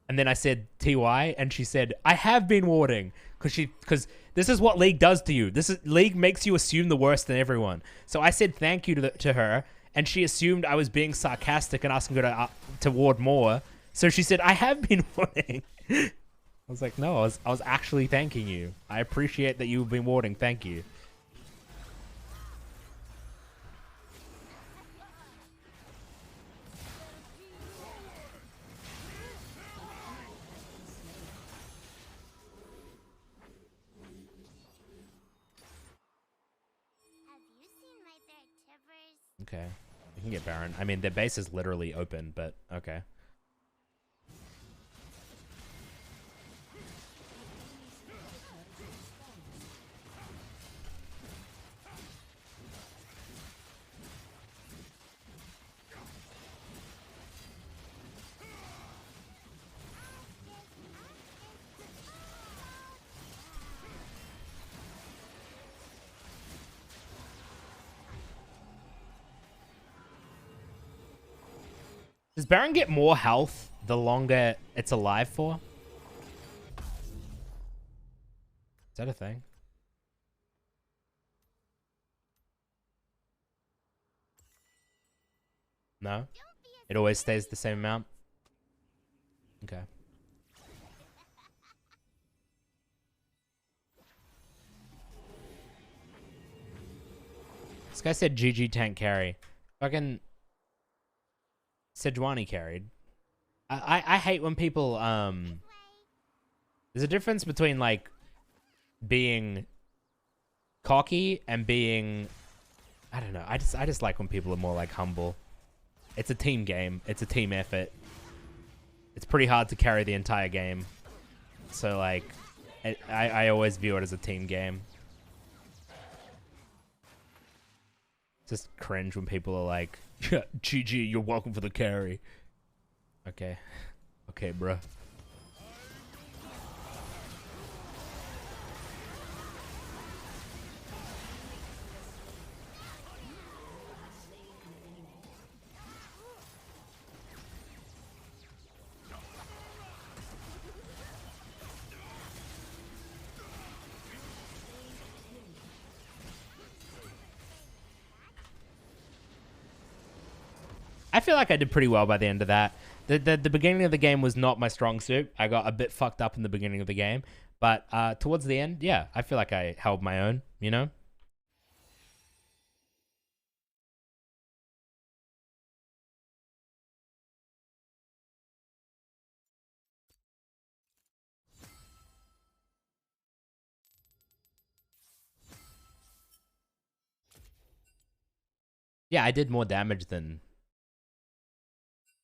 I said TY, and she said, I have been warding, because this is what League does to you. League makes you assume the worst in everyone. So I said thank you to her, and she assumed I was being sarcastic and asking her to ward more. So she said, I have been warding. I was like, no, I was actually thanking you. I appreciate that you've been warding. Thank you. Okay. We can get Baron. I mean, their base is literally open, but okay. Does Baron get more health the longer it's alive for? Is that a thing? No? It always stays the same amount? Okay. This guy said GG tank carry. Fucking Sejuani carried. I hate when people there's a difference between like being cocky and being, I don't know. I just like when people are more like humble. It's a team game. It's a team effort. It's pretty hard to carry the entire game. So like I always view it as a team game. Just cringe when people are like, yeah, GG, you're welcome for the carry. Okay. Okay, bruh. I feel like I did pretty well by the end of that. The beginning of the game was not my strong suit. I got a bit fucked up in the beginning of the game. But towards the end, yeah, I feel like I held my own, you know? Yeah, I did more damage than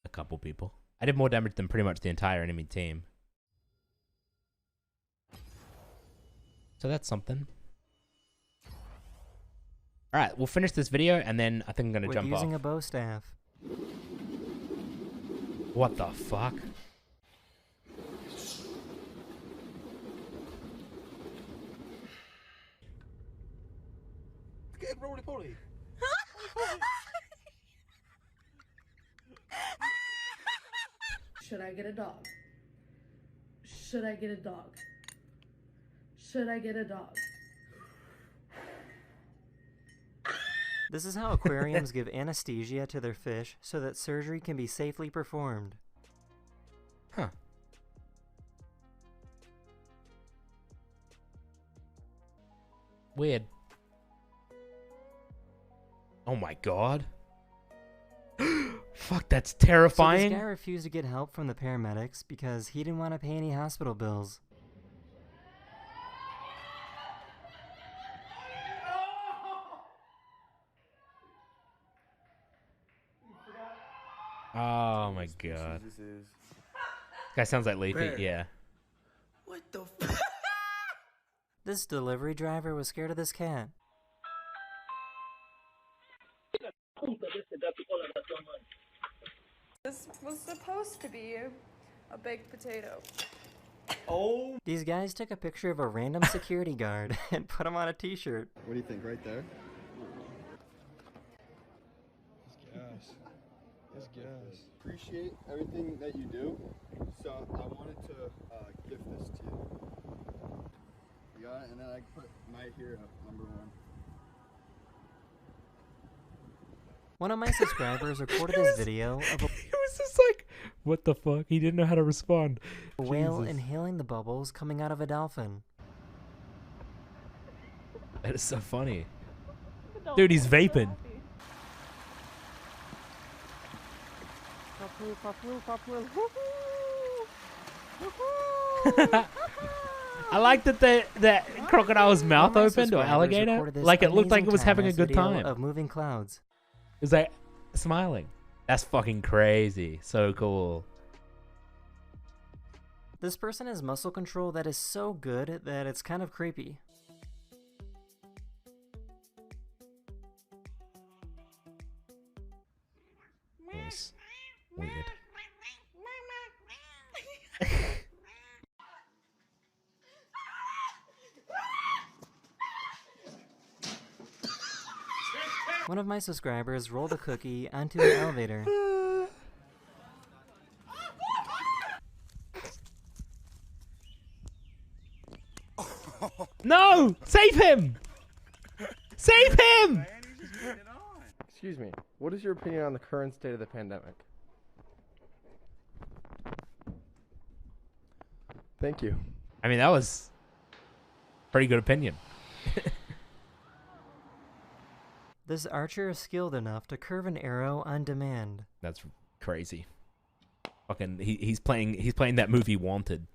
a couple people. I did more damage than pretty much the entire enemy team. So that's something. Alright, we'll finish this video and then I think I'm gonna jump off. Using a bow staff. What the fuck? Get roly poly. Should I get a dog? Should I get a dog? Should I get a dog? This is how aquariums give anesthesia to their fish so that surgery can be safely performed. Huh. Weird. Oh my god. Fuck, that's terrifying. So this guy refused to get help from the paramedics because he didn't want to pay any hospital bills. Oh my god. This guy sounds like Leafy, Bear. yeah. What the f? This delivery driver was scared of this cat. This was supposed to be a baked potato. Oh! These guys took a picture of a random security guard and put him on a t-shirt. What do you think, right there? Gas. It's gas. Appreciate everything that you do, so I wanted to gift this to you. You got it? And then I put my hero, #1. One of my subscribers recorded this video of He was just like, what the fuck? He didn't know how to respond. a whale Jesus. inhaling the bubbles coming out of a dolphin. That is so funny. Dude, he's vaping. I like that the crocodile's mouth One of my opened, or subscribers alligator. recorded this Like it looked like it amazing was having a time-lapse good video time. of moving clouds. He's like smiling. That's fucking crazy. So cool. This person has muscle control that is so good that it's kind of creepy. It's weird. One of my subscribers rolled a cookie onto an elevator. No! Save him! Save him! Excuse me, what is your opinion on the current state of the pandemic? Thank you. I mean, that was pretty good opinion. This archer is skilled enough to curve an arrow on demand. That's crazy. Fucking, he's playing that movie Wanted.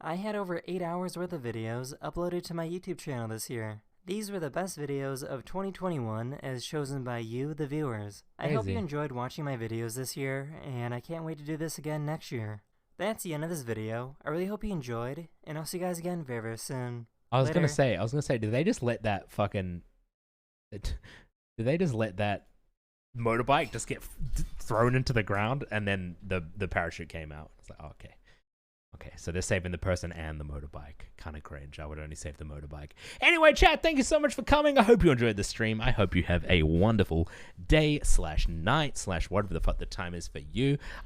I had over 8 hours worth of videos uploaded to my YouTube channel this year. These were the best videos of 2021 as chosen by you, the viewers. I hope you enjoyed watching my videos this year, and I can't wait to do this again next year. That's the end of this video. I really hope you enjoyed, and I'll see you guys again very, very soon. I was gonna say, did they just let that fucking... Did they just let that motorbike just get thrown into the ground, and then the parachute came out? It's like, oh, okay. Okay, so they're saving the person and the motorbike. Kind of cringe. I would only save the motorbike. Anyway, chat, thank you so much for coming. I hope you enjoyed the stream. I hope you have a wonderful day / night / whatever the fuck the time is for you.